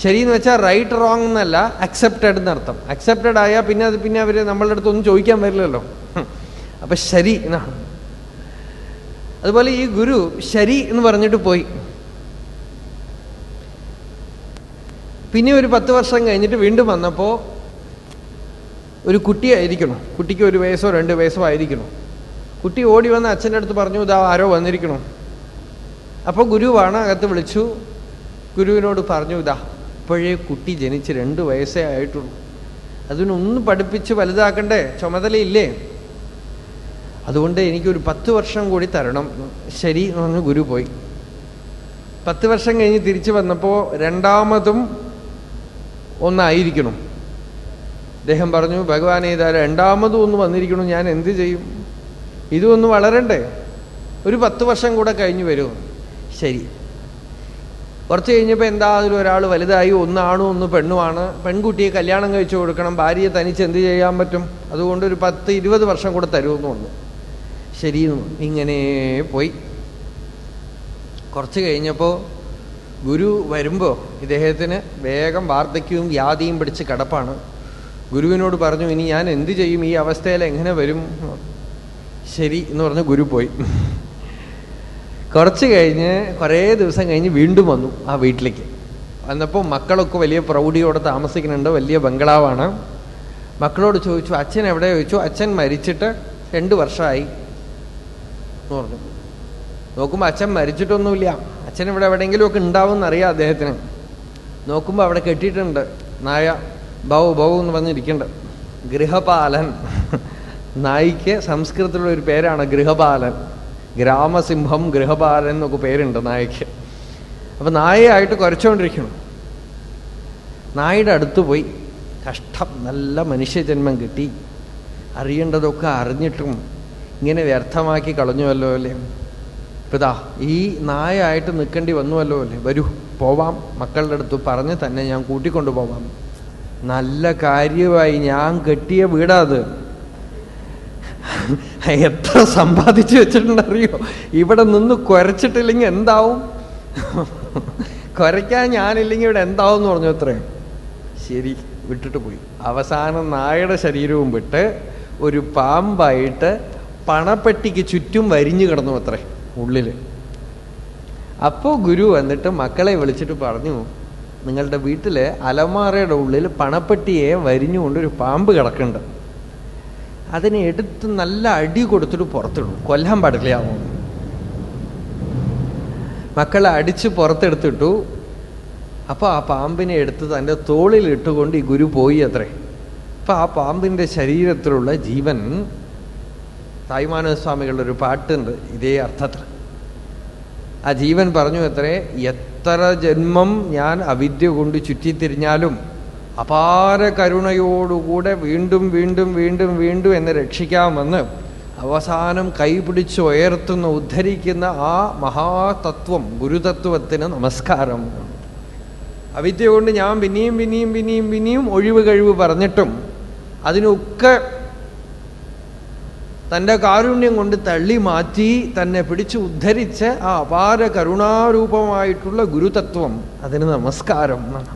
ശരി എന്ന് വെച്ചാൽ റൈറ്റ് റോങ് എന്നല്ല, അക്സെപ്റ്റഡ് എന്നർത്ഥം. അക്സെപ്റ്റഡ് ആയാൽ പിന്നെ അവർ നമ്മളുടെ അടുത്തൊന്നും ചോദിക്കാൻ വരില്ലല്ലോ. അപ്പം ശരി എന്നാണ്. അതുപോലെ ഈ ഗുരു ശരി എന്ന് പറഞ്ഞിട്ട് പോയി. പിന്നെ ഒരു 10 വർഷം കഴിഞ്ഞിട്ട് വീണ്ടും വന്നപ്പോൾ ഒരു കുട്ടിയായിരിക്കണം, കുട്ടിക്ക് 1 വയസ്സോ 2 വയസ്സോ ആയിരിക്കണം. കുട്ടി ഓടി വന്ന് അച്ഛൻ്റെ അടുത്ത് പറഞ്ഞു, ഇതാ ആരോ വന്നിരിക്കണം. അപ്പോൾ ഗുരുവാണ്, അകത്ത് വിളിച്ചു. ഗുരുവിനോട് പറഞ്ഞു, ഇതാ ഇപ്പോഴേ കുട്ടി ജനിച്ച് 2 വയസ്സേ ആയിട്ടുള്ളൂ, അതിനൊന്ന് പഠിപ്പിച്ച് വലുതാക്കണ്ടേ, ചുമതലയില്ലേ, അതുകൊണ്ട് എനിക്കൊരു 10 വർഷം കൂടി തരണം. ശരി എന്ന് പറഞ്ഞ് ഗുരു പോയി. 10 വർഷം കഴിഞ്ഞ് തിരിച്ചു വന്നപ്പോൾ രണ്ടാമതും ഒന്നായിരിക്കണം. അദ്ദേഹം പറഞ്ഞു, ഭഗവാനെ ഇതാ രണ്ടാമതും ഒന്ന് വന്നിരിക്കണം, ഞാൻ എന്ത് ചെയ്യും, ഇതും ഒന്ന് വളരണ്ടേ, ഒരു 10 വർഷം കൂടെ കഴിഞ്ഞ് വരുമോ. ശരി. കുറച്ച് കഴിഞ്ഞപ്പോൾ എന്താ, അതിലൊരാൾ വലുതായി, 1 ആണും 1 പെണ്ണുമാണ്. പെൺകുട്ടിയെ കല്യാണം കഴിച്ചു കൊടുക്കണം, ഭാര്യയെ തനിച്ച് എന്ത് ചെയ്യാൻ പറ്റും, അതുകൊണ്ട് ഒരു 10-20 വർഷം കൂടെ തരുമെന്ന് പറഞ്ഞു. ശരി. ഇങ്ങനെ പോയി. കുറച്ച് കഴിഞ്ഞപ്പോൾ ഗുരു വരുമ്പോൾ ഇദ്ദേഹത്തിന് വേഗം വാർദ്ധക്യവും വ്യാധിയും പിടിച്ച് കിടപ്പാണ്. ഗുരുവിനോട് പറഞ്ഞു, ഇനി ഞാൻ എന്ത് ചെയ്യും, ഈ അവസ്ഥയിൽ എങ്ങനെ വരും. ശരി എന്ന് പറഞ്ഞ് ഗുരു പോയി. കുറച്ച് കഴിഞ്ഞ് കുറേ ദിവസം കഴിഞ്ഞ് വീണ്ടും വന്നു ആ വീട്ടിലേക്ക്. വന്നപ്പോൾ മക്കളൊക്കെ വലിയ പ്രൗഢിയോടെ താമസിക്കുന്നുണ്ട്, വലിയ ബംഗ്ലാവാണ്. മക്കളോട് ചോദിച്ചു, അച്ഛൻ എവിടെ ചോദിച്ചു. അച്ഛൻ മരിച്ചിട്ട് 2 വർഷമായി എന്ന് പറഞ്ഞു. നോക്കുമ്പോൾ അച്ഛൻ മരിച്ചിട്ടൊന്നുമില്ല, അച്ഛൻ ഇവിടെ എവിടെയെങ്കിലുമൊക്കെ ഉണ്ടാവും എന്നറിയാം അദ്ദേഹത്തിന്. നോക്കുമ്പോൾ അവിടെ കെട്ടിയിട്ടുണ്ട് നായ, ബൗ ബൗ എന്ന് പറഞ്ഞിരിക്കുന്നുണ്ട്. ഗൃഹപാലൻ. നായിക്ക് സംസ്കൃതത്തിലുള്ള ഒരു പേരാണ് ഗൃഹപാലൻ. ഗ്രാമസിംഹം, ഗൃഹപാലൻ എന്നൊക്കെ പേരുണ്ട് നായക്ക്. അപ്പം നായയായിട്ട് കുരച്ചുകൊണ്ടിരിക്കണം. നായയുടെ അടുത്ത് പോയി, കഷ്ടം, നല്ല മനുഷ്യജന്മം കിട്ടി, അറിയേണ്ടതൊക്കെ അറിഞ്ഞിട്ടും ഇങ്ങനെ വ്യർത്ഥമാക്കി കളഞ്ഞുവല്ലോ അല്ലേ. ഇപ്പം ഇതാ ഈ നായായിട്ട് നിൽക്കേണ്ടി വന്നുവല്ലോ അല്ലേ, വരൂ പോവാം, മക്കളുടെ അടുത്ത് പറഞ്ഞ് തന്നെ ഞാൻ കൂട്ടിക്കൊണ്ടു പോവാം. നല്ല കാര്യമായി, ഞാൻ കെട്ടിയ വീടാത്, എത്ര സമ്പാദിച്ചു വെച്ചിട്ടുണ്ടറിയോ, ഇവിടെ നിന്ന് കുരച്ചിട്ടില്ലെങ്കിൽ എന്താവും, കുരയ്ക്കാൻ ഞാനില്ലെങ്കിൽ ഇവിടെ എന്താവും എന്ന് പറഞ്ഞു അത്രേ. ശരി, വിട്ടിട്ട് പോയി. അവസാനം നായയുടെ ശരീരവും വിട്ട് ഒരു പാമ്പായിട്ട് പണപ്പെട്ടിക്ക് ചുറ്റും വരിഞ്ഞു കിടന്നു അത്രേ ഉള്ളിൽ. അപ്പോൾ ഗുരു വന്നിട്ട് മക്കളെ വിളിച്ചിട്ട് പറഞ്ഞു, നിങ്ങളുടെ വീട്ടിൽ അലമാറയുടെ ഉള്ളിൽ പണപ്പെട്ടിയെ വരിഞ്ഞുകൊണ്ടൊരു പാമ്പ് കിടക്കുന്നുണ്ട്, അതിനെ എടുത്ത് നല്ല അടി കൊടുത്തിട്ട് പുറത്തിടും, കൊല്ലാൻ പാടില്ലാമോ. മക്കളെ അടിച്ച് പുറത്തെടുത്തിട്ടു. അപ്പോൾ ആ പാമ്പിനെ എടുത്ത് തൻ്റെ തോളിൽ ഇട്ടുകൊണ്ട് ഈ ഗുരു പോയി അത്രേ. അപ്പം ആ പാമ്പിൻ്റെ ശരീരത്തിലുള്ള ജീവൻ, തായ്മാനസ്വാമികളുടെ ഒരു പാട്ടുണ്ട് ഇതേ അർത്ഥത്തിൽ. ആ ജീവൻ പറഞ്ഞു അത്രേ, എത്ര ജന്മം ഞാൻ അവിദ്യ കൊണ്ട് ചുറ്റിത്തിരിഞ്ഞാലും അപാര കരുണയോടുകൂടെ വീണ്ടും വീണ്ടും വീണ്ടും വീണ്ടും എന്നെ രക്ഷിക്കാമെന്ന് അവസാനം കൈപിടിച്ച് ഉയർത്തുന്ന ഉദ്ധരിക്കുന്ന ആ മഹാതത്വം, ഗുരുതത്വത്തിന് നമസ്കാരം. അവിദ്യ കൊണ്ട് ഞാൻ പിന്നെയും പിന്നെയും പിന്നെയും പിന്നെയും ഒഴിവ് കഴിവ് പറഞ്ഞിട്ടും അതിനൊക്കെ തൻ്റെ കാരുണ്യം കൊണ്ട് തള്ളി മാറ്റി തന്നെ പിടിച്ച് ഉദ്ധരിച്ച് ആ അപാര കരുണാരൂപമായിട്ടുള്ള ഗുരുതത്വം, അതിന് നമസ്കാരം എന്നാണ്.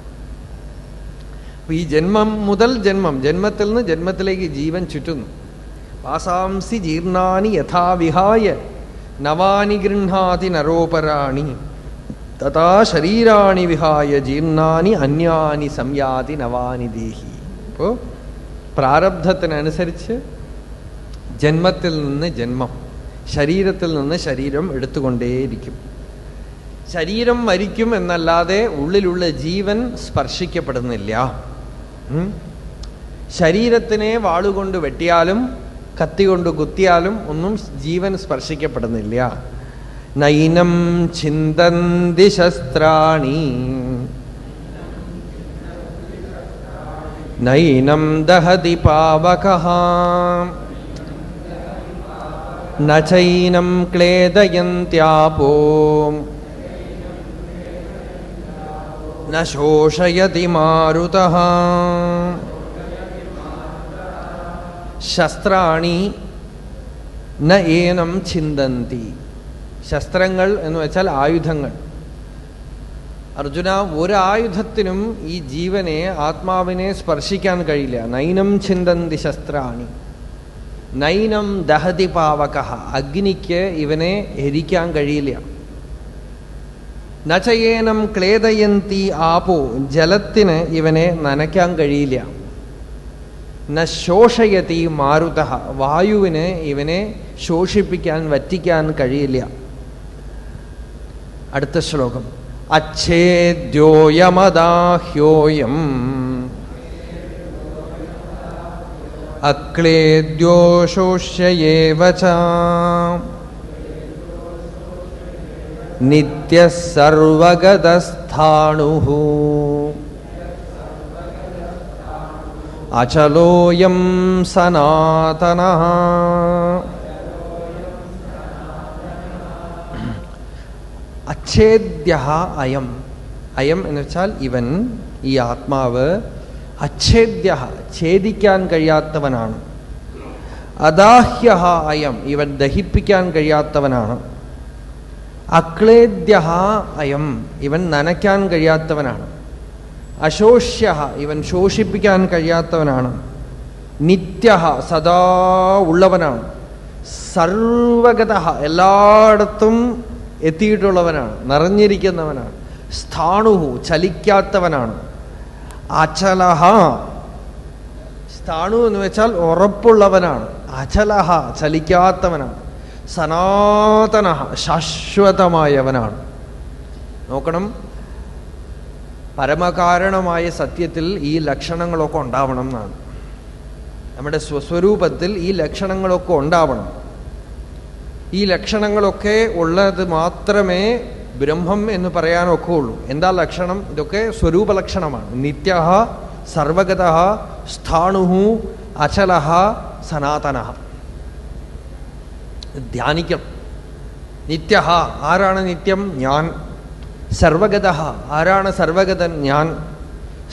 അപ്പൊ ഈ ജന്മം മുതൽ ജന്മത്തിൽ നിന്ന് ജന്മത്തിലേക്ക് ജീവൻ ചുറ്റുന്നു. വാസാംസി ജീർണാനി യഥാവിഹായ നവാനി ഗൃഹാതി നരോപരാണി തഥാ ശരീരാണി വിഹായ ജീർണാനി അന്യാനി സംയാതി നവാനി ദേഹി. ഇപ്പോൾ പ്രാരബ്ധത്തിനനുസരിച്ച് ജന്മത്തിൽ നിന്ന് ജന്മം, ശരീരത്തിൽ നിന്ന് ശരീരം എടുത്തുകൊണ്ടേയിരിക്കും. ശരീരം മരിക്കും എന്നല്ലാതെ ഉള്ളിലുള്ള ജീവൻ സ്പർശിക്കപ്പെടുന്നില്ല. ശരീരത്തിനെ വാളുകൊണ്ട് വെട്ടിയാലും കത്തി കൊണ്ട് കുത്തിയാലും ഒന്നും ജീവൻ സ്പർശിക്കപ്പെടുന്നില്ല. നൈനം ചിന്തന്തി ശസ്ത്രാണി നൈനം ദഹതി പാവകഃ ന ചൈനം ക്ലേദയന്ത്യാപോ ന ശോഷയതി മാരുതഃ. ശസ്ത്രാണി ന ഏനം ചിന്തന്തി. ശസ്ത്രങ്ങൾ എന്ന് വെച്ചാൽ ആയുധങ്ങൾ. അർജുന, ഒരായുധത്തിനും ഈ ജീവനെ, ആത്മാവിനെ സ്പർശിക്കാൻ കഴിയില്ല. നൈനം ചിന്തന്തി ശസ്ത്രാണി നൈനം ദഹതി പാവകഃ. അഗ്നിക്ക് ഇവനെ എരിക്കാൻ കഴിയില്ല. നചയേനം ക്ലേദയന്തി ആപോ. ജലത്തിന് ഇവനെ നനയ്ക്കാൻ കഴിയില്ല. ന ശോഷയതി മാരുതഃ. വായുവിന് ഇവനെ ശോഷിപ്പിക്കാൻ, വറ്റിക്കാൻ കഴിയില്ല. അടുത്ത ശ്ലോകം. അച്ഛേദ്യോയമദാഹ്യോയം അക്ലേദ്യോ ശോഷ്യയേവ ച നിത്യഃ സർവഗതസ്ഥാണുഃ അചലോയം സനാതനഃ. അച്ഛേദ്യഃ അയം. അയം എന്ന് വെച്ചാൽ ഇവൻ, ഈ ആത്മാവ്. അച്ഛേദ്യഃ ഛേദിക്കാൻ കഴിയാത്തവനാണ്. അദാഹ്യഃ അയം ഇവൻ ദഹിപ്പിക്കാൻ കഴിയാത്തവനാണ്. അക്ലേദ്യഃ അയം ഇവൻ നനയ്ക്കാൻ കഴിയാത്തവനാണ്. അശോഷ്യഃ ഇവൻ ശോഷിപ്പിക്കാൻ കഴിയാത്തവനാണ്. നിത്യഃ സദാ ഉള്ളവനാണ്. സർവഗതഃ എല്ലായിടത്തും എത്തിയിട്ടുള്ളവനാണ്, നിറഞ്ഞിരിക്കുന്നവനാണ്. സ്ഥാണുഹു ചലിക്കാത്തവനാണ്. അചലഹ. സ്ഥാണു എന്ന് വെച്ചാൽ ഉറപ്പുള്ളവനാണ്. അചലഹ ചലിക്കാത്തവനാണ്. സനാതനഃ ശാശ്വതമായവനാണ്. നോക്കണം, പരമകാരണമായ സത്യത്തിൽ ഈ ലക്ഷണങ്ങളൊക്കെ ഉണ്ടാവണം എന്നാണ്. നമ്മുടെ സ്വസ്വരൂപത്തിൽ ഈ ലക്ഷണങ്ങളൊക്കെ ഉണ്ടാവണം. ഈ ലക്ഷണങ്ങളൊക്കെ ഉള്ളത് മാത്രമേ ബ്രഹ്മം എന്ന് പറയാനൊക്കെ ഉള്ളൂ. എന്താ ലക്ഷണം? ഇതൊക്കെ സ്വരൂപ ലക്ഷണമാണ്. നിത്യഃ സർവഗതഃ സ്ഥാണുഃ അചലഃ സനാതനഃ. ധ്യാനിക്കണം. നിത്യഃ ആരാണ് നിത്യം? ഞാൻ. സർവഗതഃ ആരാണ് സർവഗതൻ? ഞാൻ.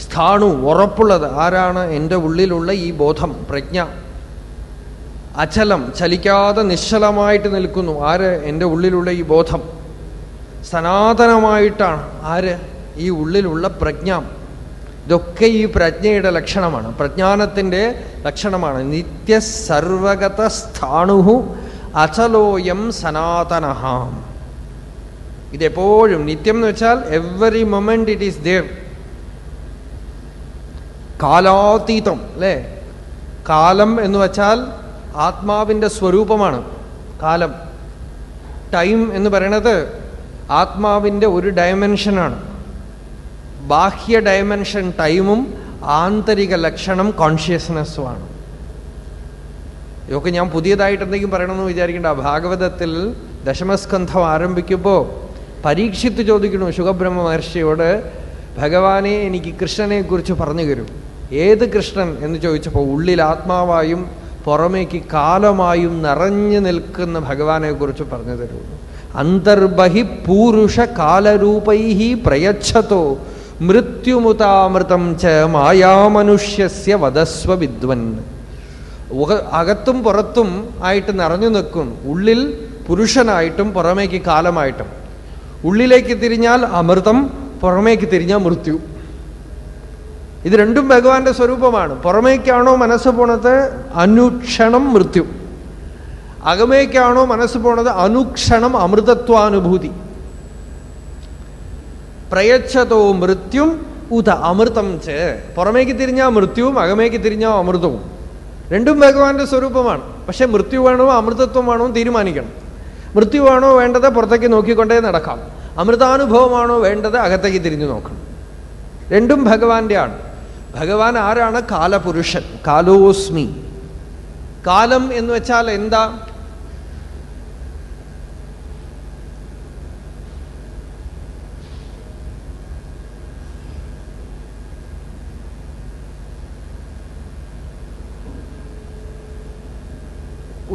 സ്ഥാണു ഉറപ്പുള്ളത് ആരാണ്? എൻ്റെ ഉള്ളിലുള്ള ഈ ബോധം, പ്രജ്ഞ. അചലം ചലിക്കാതെ നിശ്ചലമായിട്ട് നിൽക്കുന്നു ആര്? എൻ്റെ ഉള്ളിലുള്ള ഈ ബോധം. സനാതനമായിട്ടാണ് ആര്? ഈ ഉള്ളിലുള്ള പ്രജ്ഞ. ഇതൊക്കെ ഈ പ്രജ്ഞയുടെ ലക്ഷണമാണ്, പ്രജ്ഞാനത്തിൻ്റെ ലക്ഷണമാണ്. നിത്യ സർവഗത സ്ഥാണുഹു അചലോയം സനാതനഃ. ഇതെപ്പോഴും നിത്യം എന്ന് വെച്ചാൽ every moment it is there. കാലാതീതം അല്ലേ? കാലം എന്ന് വെച്ചാൽ ആത്മാവിൻ്റെ സ്വരൂപമാണ് കാലം. ടൈം എന്ന് പറയുന്നത് ആത്മാവിൻ്റെ ഒരു ഡയമെൻഷനാണ്. ബാഹ്യ ഡയമെൻഷൻ ടൈമും ആന്തരിക ലക്ഷണം കോൺഷ്യസ്നെസ്സുമാണ്. ഇതൊക്കെ ഞാൻ പുതിയതായിട്ട് എന്തെങ്കിലും പറയണമെന്ന് വിചാരിക്കേണ്ട. ഭാഗവതത്തിൽ ദശമസ്കന്ധം ആരംഭിക്കുമ്പോൾ പരീക്ഷിത്ത് ചോദിക്കണു ശുഖബ്രഹ്മ മഹർഷിയോട്, ഭഗവാനെ എനിക്ക് കൃഷ്ണനെ കുറിച്ച് പറഞ്ഞു തരൂ. ഏത് കൃഷ്ണൻ എന്ന് ചോദിച്ചപ്പോൾ ഉള്ളിൽ ആത്മാവായും പുറമേക്ക് കാലമായും നിറഞ്ഞു നിൽക്കുന്ന ഭഗവാനെ കുറിച്ച് പറഞ്ഞു തരൂ. അന്തർബഹി പൂരുഷ കാലരൂപൈഹി പ്രയച്ഛതോ മൃത്യുമുതാമൃതം ച മായാമനുഷ്യസ്യ വദസ്വ വിദ്വൻ. അകത്തും പുറത്തും ആയിട്ട് നിറഞ്ഞു നിൽക്കും. ഉള്ളിൽ പുരുഷനായിട്ടും പുറമേക്ക് കാലമായിട്ടും. ഉള്ളിലേക്ക് തിരിഞ്ഞാൽ അമൃതം, പുറമേക്ക് തിരിഞ്ഞാൽ മൃത്യു. ഇത് രണ്ടും ഭഗവാന്റെ സ്വരൂപമാണ്. പുറമേക്കാണോ മനസ്സ് പോണത്? അനുക്ഷണം മൃത്യു. അകമേക്കാണോ മനസ്സ് പോണത്? അനുക്ഷണം അമൃതത്വാനുഭൂതി. പ്രയച്ഛതോ മൃത്യും ഉത അമൃതം ച. പുറമേക്ക് തിരിഞ്ഞാൽ മൃത്യുവും അകമേക്ക് തിരിഞ്ഞാൽ അമൃതവും. രണ്ടും ഭഗവാന്റെ സ്വരൂപമാണ്. പക്ഷെ മൃത്യു വേണോ അമൃതത്വം വേണോ തീരുമാനിക്കണം. മൃത്യു വേണോ വേണ്ടത് പുറത്തേക്ക് നോക്കിക്കൊണ്ടേ നടക്കാം. അമൃതാനുഭവമാണോ വേണ്ടത്, അകത്തേക്ക് തിരിഞ്ഞു നോക്കണം. രണ്ടും ഭഗവാന്റെ ആണ്. ഭഗവാൻ ആരാണ്? കാലപുരുഷൻ, കാലോസ്മി. കാലം എന്ന് വെച്ചാൽ എന്താ?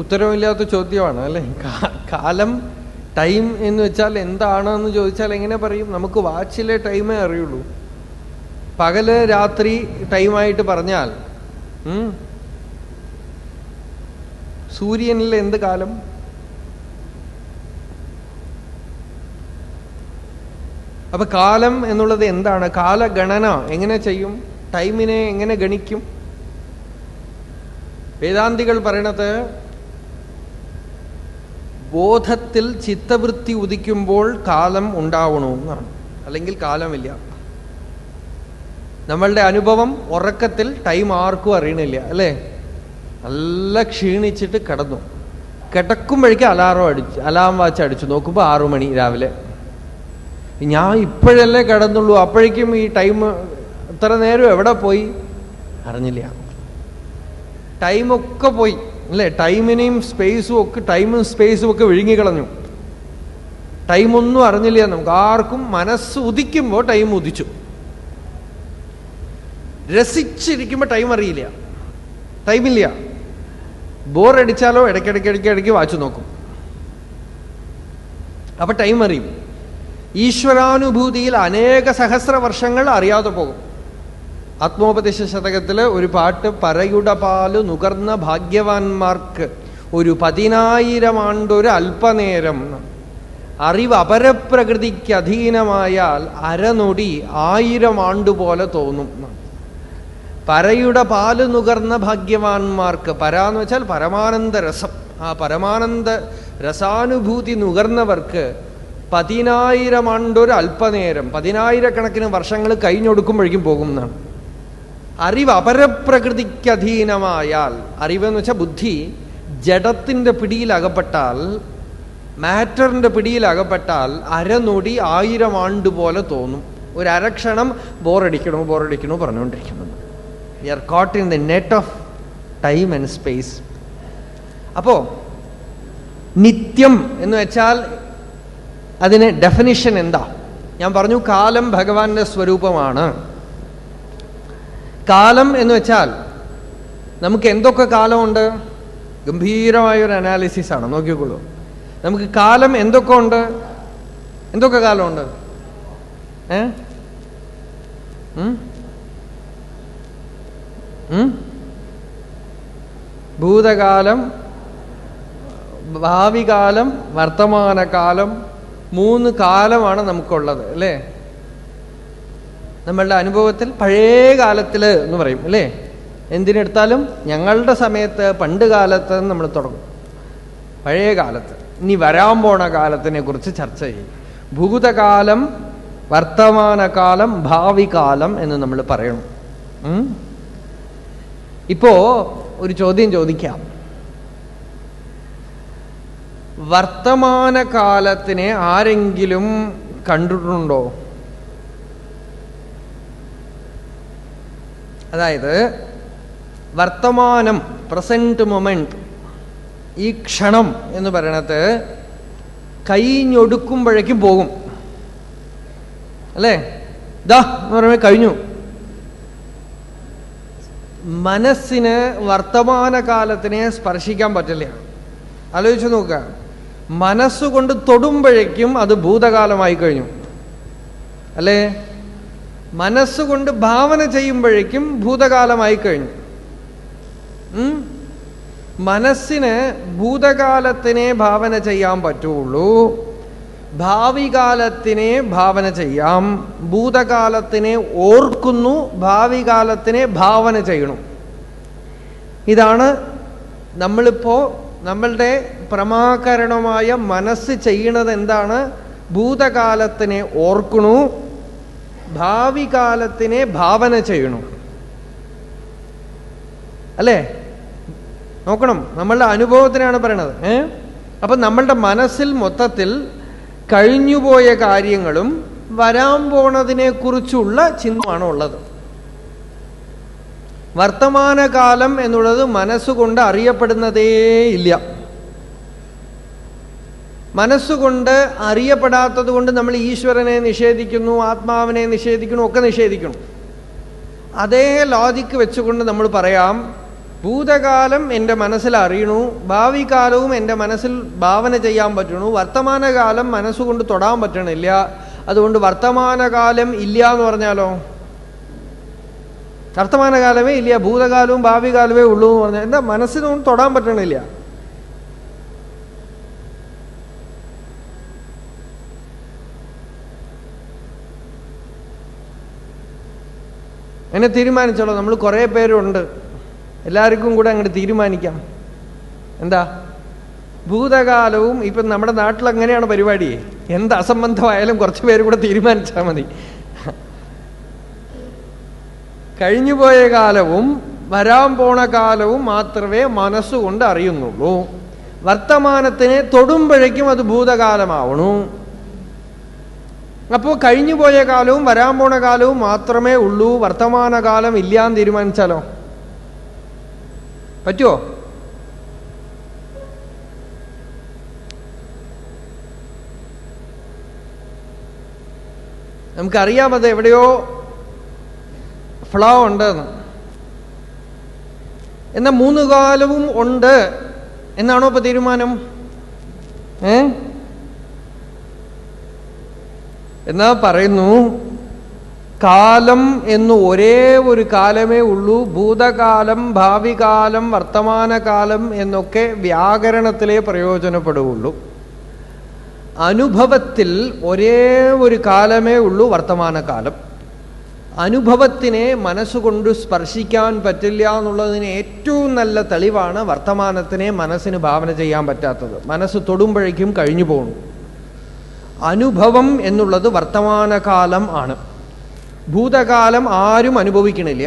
ഉത്തരവില്ലാത്ത ചോദ്യമാണ് അല്ലേ? കാലം, ടൈം എന്ന് വെച്ചാൽ എന്താണെന്ന് ചോദിച്ചാൽ എങ്ങനെ പറയും? നമുക്ക് വാച്ചിലെ ടൈമേ അറിയുള്ളൂ. പകല് രാത്രി ടൈമായിട്ട് പറഞ്ഞാൽ സൂര്യനിൽ എന്ത് കാലം? അപ്പൊ കാലം എന്നുള്ളത് എന്താണ്? കാലഗണന എങ്ങനെ ചെയ്യും? ടൈമിനെ എങ്ങനെ ഗണിക്കും? വേദാന്തികൾ പറയണത് ബോധത്തിൽ ചിത്തവൃത്തി ഉദിക്കുമ്പോൾ കാലം ഉണ്ടാവണമെന്നാണ്, അല്ലെങ്കിൽ കാലമില്ല. നമ്മളുടെ അനുഭവം, ഉറക്കത്തിൽ ടൈം ആർക്കും അറിയണില്ല അല്ലേ? നല്ല ക്ഷീണിച്ചിട്ട് കിടന്നു, കിടക്കുമ്പോഴേക്കും അലാം വാച്ച് അടിച്ചു, നോക്കുമ്പോൾ 6 മണി രാവിലെ. ഞാൻ ഇപ്പോഴല്ലേ കിടന്നുള്ളൂ, അപ്പോഴേക്കും ഈ ടൈം ഇത്ര നേരം എവിടെ പോയി അറിഞ്ഞില്ല. ടൈമൊക്കെ പോയി അല്ലേ? ടൈമിനെയും സ്പേസും ഒക്കെ, ടൈമും സ്പേസും ഒക്കെ വിഴുങ്ങിക്കളഞ്ഞു. ടൈമൊന്നും അറിഞ്ഞില്ല നമുക്ക് ആർക്കും. മനസ്സ് ഉദിക്കുമ്പോൾ ടൈം ഉദിച്ചു. രസിച്ചിരിക്കുമ്പോൾ ടൈം അറിയില്ല, ടൈമില്ല. ബോറടിച്ചാലോ ഇടയ്ക്കിടയ്ക്ക് വാച്ച് നോക്കും, അപ്പൊ ടൈം അറിയും. ഈശ്വരാനുഭൂതിയിൽ അനേക സഹസ്ര വർഷങ്ങൾ അറിയാതെ പോകും. ആത്മോപദേശ ശതകത്തില് ഒരു പാട്ട്, പരയുടെ പാല് നുകർന്ന ഭാഗ്യവാന്മാർക്ക് ഒരു 10,000 ആണ്ടൊരു അല്പനേരം. അറിവ് അപരപ്രകൃതിക്ക് അധീനമായാൽ അരനൊടി 1000 ആണ്ടുപോലെ തോന്നും. പരയുടെ പാല് നുകർന്ന ഭാഗ്യവാന്മാർക്ക്, പര എന്ന് വെച്ചാൽ പരമാനന്ദ രസം, ആ പരമാനന്ദ രസാനുഭൂതി നുകർന്നവർക്ക് 10,000 ആണ്ടൊരു അല്പനേരം, 10,000 വർഷങ്ങൾ കഴിഞ്ഞൊടുക്കുമ്പോഴേക്കും പോകും എന്നാണ്. അറിവ് അപരപ്രകൃതിക്ക് അധീനമായാൽ, അറിവെന്ന് വെച്ചാൽ ബുദ്ധി ജഡത്തിന്റെ പിടിയിലകപ്പെട്ടാൽ, മാറ്ററിന്റെ പിടിയിലകപ്പെട്ടാൽ അരനൊടി 1000 ആണ്ട് പോലെ തോന്നും. ഒരു അരക്ഷണം ബോറടിക്കണോ പറഞ്ഞുകൊണ്ടിരിക്കുന്നത്. We are caught in the net of time and space. അപ്പോ നിത്യം എന്ന് വെച്ചാൽ അതിന് ഡെഫിനിഷൻ എന്താ? ഞാൻ പറഞ്ഞു കാലം ഭഗവാന്റെ സ്വരൂപമാണ്. കാലം എന്ന് വെച്ചാൽ നമുക്ക് എന്തൊക്കെ കാലമുണ്ട്? ഗംഭീരമായൊരു അനാലിസിസ് ആണ്, നോക്കിക്കോളൂ. നമുക്ക് കാലം എന്തൊക്കെ ഉണ്ട്? എന്തൊക്കെ കാലമുണ്ട്? ഭൂതകാലം, ഭാവികാലം, വർത്തമാനകാലം. 3 കാലമാണ് നമുക്കുള്ളത് അല്ലേ? നമ്മളുടെ അനുഭവത്തിൽ പഴയ കാലത്തില് എന്ന് പറയും അല്ലേ? എന്തിനെടുത്താലും ഞങ്ങളുടെ സമയത്ത്, പണ്ട് കാലത്ത് നമ്മൾ തുടങ്ങും. പഴയ കാലത്ത്, ഇനി വരാൻ പോണ കാലത്തിനെ കുറിച്ച് ചർച്ച ചെയ്യും. ഭൂതകാലം, വർത്തമാനകാലം, ഭാവികാലം എന്ന് നമ്മൾ പറയണം. ഇപ്പോ ഒരു ചോദ്യം ചോദിക്കാം. വർത്തമാനകാലത്തിനെ ആരെങ്കിലും കണ്ടിട്ടുണ്ടോ? അതായത് വർത്തമാനം, പ്രസന്റ് മൊമെന്റ്, ഈ ക്ഷണം എന്ന് പറയണത് കഴിഞ്ഞൊടുക്കുമ്പോഴേക്കും പോകും അല്ലേ? ദാ എന്ന് പറയുമ്പോൾ കഴിഞ്ഞു. മനസ്സിന് വർത്തമാനകാലത്തിനെ സ്പർശിക്കാൻ പറ്റില്ല. ആലോചിച്ച് നോക്കുക, മനസ്സുകൊണ്ട് തൊടുമ്പോഴേക്കും അത് ഭൂതകാലമായി കഴിഞ്ഞു അല്ലേ? മനസ്സുകൊണ്ട് ഭാവന ചെയ്യുമ്പോഴേക്കും ഭൂതകാലമായി കഴിഞ്ഞു. മനസ്സിന് ഭൂതകാലത്തിനെ ഭാവന ചെയ്യാൻ പറ്റുള്ളൂ, ഭാവി കാലത്തിനെ ഭാവന ചെയ്യാം. ഭൂതകാലത്തിനെ ഓർക്കുന്നു, ഭാവി കാലത്തിനെ ഭാവന ചെയ്യണം. ഇതാണ് നമ്മളിപ്പോ നമ്മളുടെ പ്രമാകരണമായ മനസ്സ് ചെയ്യണത്. എന്താണ്? ഭൂതകാലത്തിനെ ഓർക്കണു, ഭാവി കാലത്തിനെ ഭാവന ചെയ്യണു അല്ലേ? നോക്കണം, നമ്മളുടെ അനുഭവത്തിനാണ് പറയണത്. അപ്പൊ നമ്മളുടെ മനസ്സിൽ മൊത്തത്തിൽ കഴിഞ്ഞുപോയ കാര്യങ്ങളും വരാൻ പോണതിനെക്കുറിച്ചുള്ള ചിന്തമാണ് ഉള്ളത്. വർത്തമാനകാലം എന്നുള്ളത് മനസ്സുകൊണ്ട് അറിയപ്പെടുന്നതേ ഇല്ല. മനസ്സുകൊണ്ട് അറിയപ്പെടാത്തത് കൊണ്ട് നമ്മൾ ഈശ്വരനെ നിഷേധിക്കുന്നു, ആത്മാവിനെ നിഷേധിക്കുന്നു, ഒക്കെ നിഷേധിക്കുന്നു. അതേ ലോജിക്ക് വെച്ചുകൊണ്ട് നമ്മൾ പറയാം, ഭൂതകാലം എൻ്റെ മനസ്സിൽ അറിയണു, ഭാവി കാലവും എൻ്റെ മനസ്സിൽ ഭാവന ചെയ്യാൻ പറ്റണു, വർത്തമാനകാലം മനസ്സുകൊണ്ട് തൊടാൻ പറ്റണില്ല, അതുകൊണ്ട് വർത്തമാനകാലം ഇല്ല എന്ന് പറഞ്ഞാലോ? വർത്തമാനകാലമേ ഇല്ല, ഭൂതകാലവും ഭാവി കാലമേ ഉള്ളൂ എന്ന് പറഞ്ഞാൽ എന്താ? മനസ്സിനൊന്നും തൊടാൻ പറ്റണില്ല. എന്നെ തീരുമാനിച്ചോളൂ. നമ്മൾ കുറേ പേരുണ്ട്, എല്ലാവർക്കും കൂടെ അങ്ങോട്ട് തീരുമാനിക്കാം. എന്താ? ഭൂതകാലവും ഇപ്പം നമ്മുടെ നാട്ടിൽ അങ്ങനെയാണ് പരിപാടി. എന്ത് അസംബന്ധമായാലും കുറച്ച് പേര് കൂടെ തീരുമാനിച്ചാൽ മതി. കഴിഞ്ഞുപോയ കാലവും വരാൻ പോണ കാലവും മാത്രമേ മനസ്സുകൊണ്ട് അറിയുന്നുള്ളൂ. വർത്തമാനത്തിനെ തൊടുമ്പോഴേക്കും അത് ഭൂതകാലമാവണു. അപ്പോൾ കഴിഞ്ഞുപോയ കാലവും വരാൻ പോണ കാലവും മാത്രമേ ഉള്ളൂ, വർത്തമാനകാലം ഇല്ലാന്ന് തീരുമാനിച്ചാലോ? പറ്റുമോ? നമുക്കറിയാം അത് എവിടെയോ ഫ്ലോ ഉണ്ടെന്ന്. എന്നാൽ 3 കാലവും ഉണ്ട് എന്നാണോ ഇപ്പൊ തീരുമാനം? എന്നാ പറയുന്നു, കാലം എന്ന് ഒരേ ഒരു കാലമേ ഉള്ളൂ. ഭൂതകാലം, ഭാവി കാലം, വർത്തമാനകാലം എന്നൊക്കെ വ്യാകരണത്തിലേ പ്രയോജനപ്പെടുകയുള്ളൂ. അനുഭവത്തിൽ ഒരേ ഒരു കാലമേ ഉള്ളൂ, വർത്തമാനകാലം. അനുഭവത്തിനെ മനസ്സുകൊണ്ട് സ്പർശിക്കാൻ പറ്റില്ല എന്നുള്ളതിന് ഏറ്റവും നല്ല തെളിവാണ് വർത്തമാനത്തിനെ മനസ്സിന് ഭാവന ചെയ്യാൻ പറ്റാത്തത്. മനസ്സ് തൊടുമ്പോഴേക്കും കഴിഞ്ഞു പോകുന്നു. അനുഭവം എന്നുള്ളത് വർത്തമാനകാലം ആണ്. ഭൂതകാലം ആരും അനുഭവിക്കണില്ല.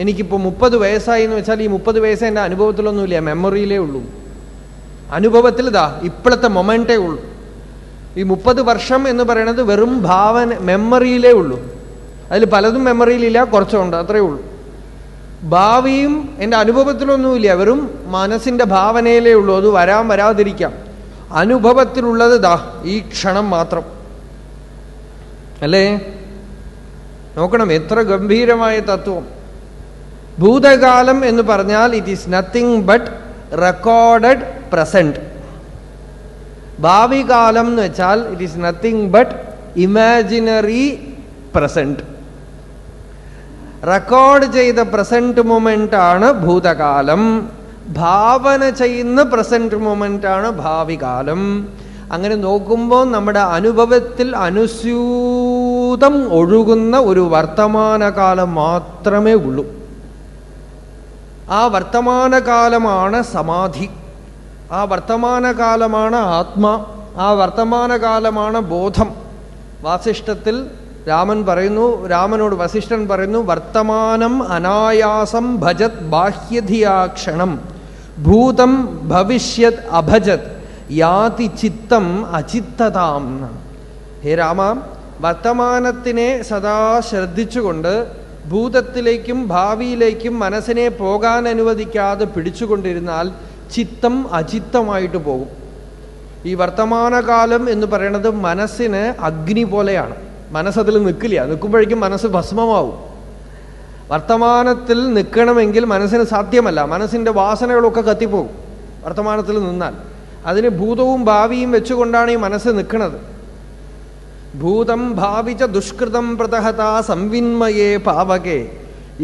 എനിക്കിപ്പോൾ 30 വയസ്സായി എന്ന് വെച്ചാൽ ഈ 30 വയസ്സ് എൻ്റെ അനുഭവത്തിലൊന്നുമില്ല, മെമ്മറിയിലേ ഉള്ളൂ. അനുഭവത്തിൽ ഇതാ ഇപ്പോഴത്തെ മൊമെന്റേ ഉള്ളൂ. ഈ 30 വർഷം എന്ന് പറയുന്നത് വെറും ഭാവന, മെമ്മറിയിലേ ഉള്ളൂ. അതിൽ പലതും മെമ്മറിയിലില്ല, കുറച്ചുണ്ട്, അത്രയേ ഉള്ളൂ. ഭാവിയും എൻ്റെ അനുഭവത്തിലൊന്നുമില്ല, വെറും മനസ്സിൻ്റെ ഭാവനയിലേ ഉള്ളൂ. അത് വരാൻ വരാതിരിക്കാം. അനുഭവത്തിലുള്ളത് ദാ ഈ ക്ഷണം മാത്രം അല്ലേ? നോക്കണം എത്ര ഗംഭീരമായ തത്വം. ഭൂതകാലം എന്ന് പറഞ്ഞാൽ it is nothing but recorded present. ഭാവി കാലം എന്ന് വെച്ചാൽ it is nothing but imaginary present. Record ചെയ്ത പ്രസന്റ് മൊമെന്റ് ആണ് ഭൂതകാലം. ഭാവന ചെയ്യുന്ന പ്രസന്റ് മൊമെന്റ് ആണ് ഭാവി കാലം. അങ്ങനെ നോക്കുമ്പോൾ നമ്മുടെ അനുഭവത്തിൽ അനുസ്യൂതം ഒഴുകുന്ന ഒരു വർത്തമാനകാലം മാത്രമേ ഉള്ളൂ. ആ വർത്തമാനകാലമാണ് സമാധി, ആ വർത്തമാനകാലമാണ് ആത്മാ, ആ വർത്തമാനകാലമാണ് ബോധം. വാസിഷ്ഠത്തിൽ രാമൻ പറയുന്നു, രാമനോട് വസിഷ്ഠൻ പറയുന്നു, വർത്തമാനം അനായാസം ഭജത് ബാഹ്യധിയാക്ഷണം ഭൂതം ഭവിഷ്യത് അഭജത് യാതി ചിത്തം അചിത്തതാം. ഹേ രാമ, വർത്തമാനത്തിനെ സദാ ശ്രദ്ധിച്ചുകൊണ്ട് ഭൂതത്തിലേക്കും ഭാവിയിലേക്കും മനസ്സിനെ പോകാൻ അനുവദിക്കാതെ പിടിച്ചുകൊണ്ടിരുന്നാൽ ചിത്തം അചിത്തമായിട്ട് പോകും. ഈ വർത്തമാനകാലം എന്ന് പറയുന്നത് മനസ്സിന് അഗ്നി പോലെയാണ്. മനസ്സതിൽ നിൽക്കില്ല, നിൽക്കുമ്പോഴേക്കും മനസ്സ് ഭസ്മമാവും. വർത്തമാനത്തിൽ നിൽക്കണമെങ്കിൽ മനസ്സിന് സാധ്യമല്ല. മനസ്സിൻ്റെ വാസനകളൊക്കെ കത്തിപ്പോകും വർത്തമാനത്തിൽ നിന്നാൽ. അതിന് ഭൂതവും ഭാവിയും വെച്ചുകൊണ്ടാണ് ഈ മനസ്സ് നിൽക്കുന്നത്. ഭൂതം ഭാവിച്ച ദുഷ്കൃതം പ്രതഹത സംവിന്മയേ പാവകേ.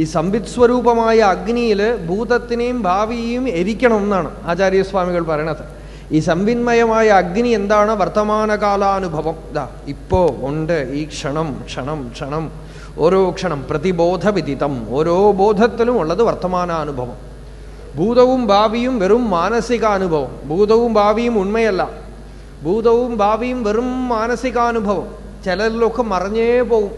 ഈ സംവിത് സ്വരൂപമായ അഗ്നിയിൽ ഭൂതത്തിനെയും ഭാവിയെയും എരിക്കണം എന്നാണ് ആചാര്യസ്വാമികൾ പറയണത്. ഈ സംവിന്മയമായ അഗ്നി എന്താണ്? വർത്തമാനകാലാനുഭവം. ഇതാ ഇപ്പോ ഉണ്ട്, ഈ ക്ഷണം ക്ഷണം ക്ഷണം, ഓരോ ക്ഷണം പ്രതിബോധവിദിതം, ഓരോ ബോധത്തിലും ഉള്ളത് വർത്തമാനാനുഭവം. ഭൂതവും ഭാവിയും വെറും മാനസികാനുഭവം. ഭൂതവും ഭാവിയും ഉണ്മയല്ല. ഭൂതവും ഭാവിയും വെറും മാനസികാനുഭവം. ചിലരിലൊക്കെ മറഞ്ഞേ പോകും.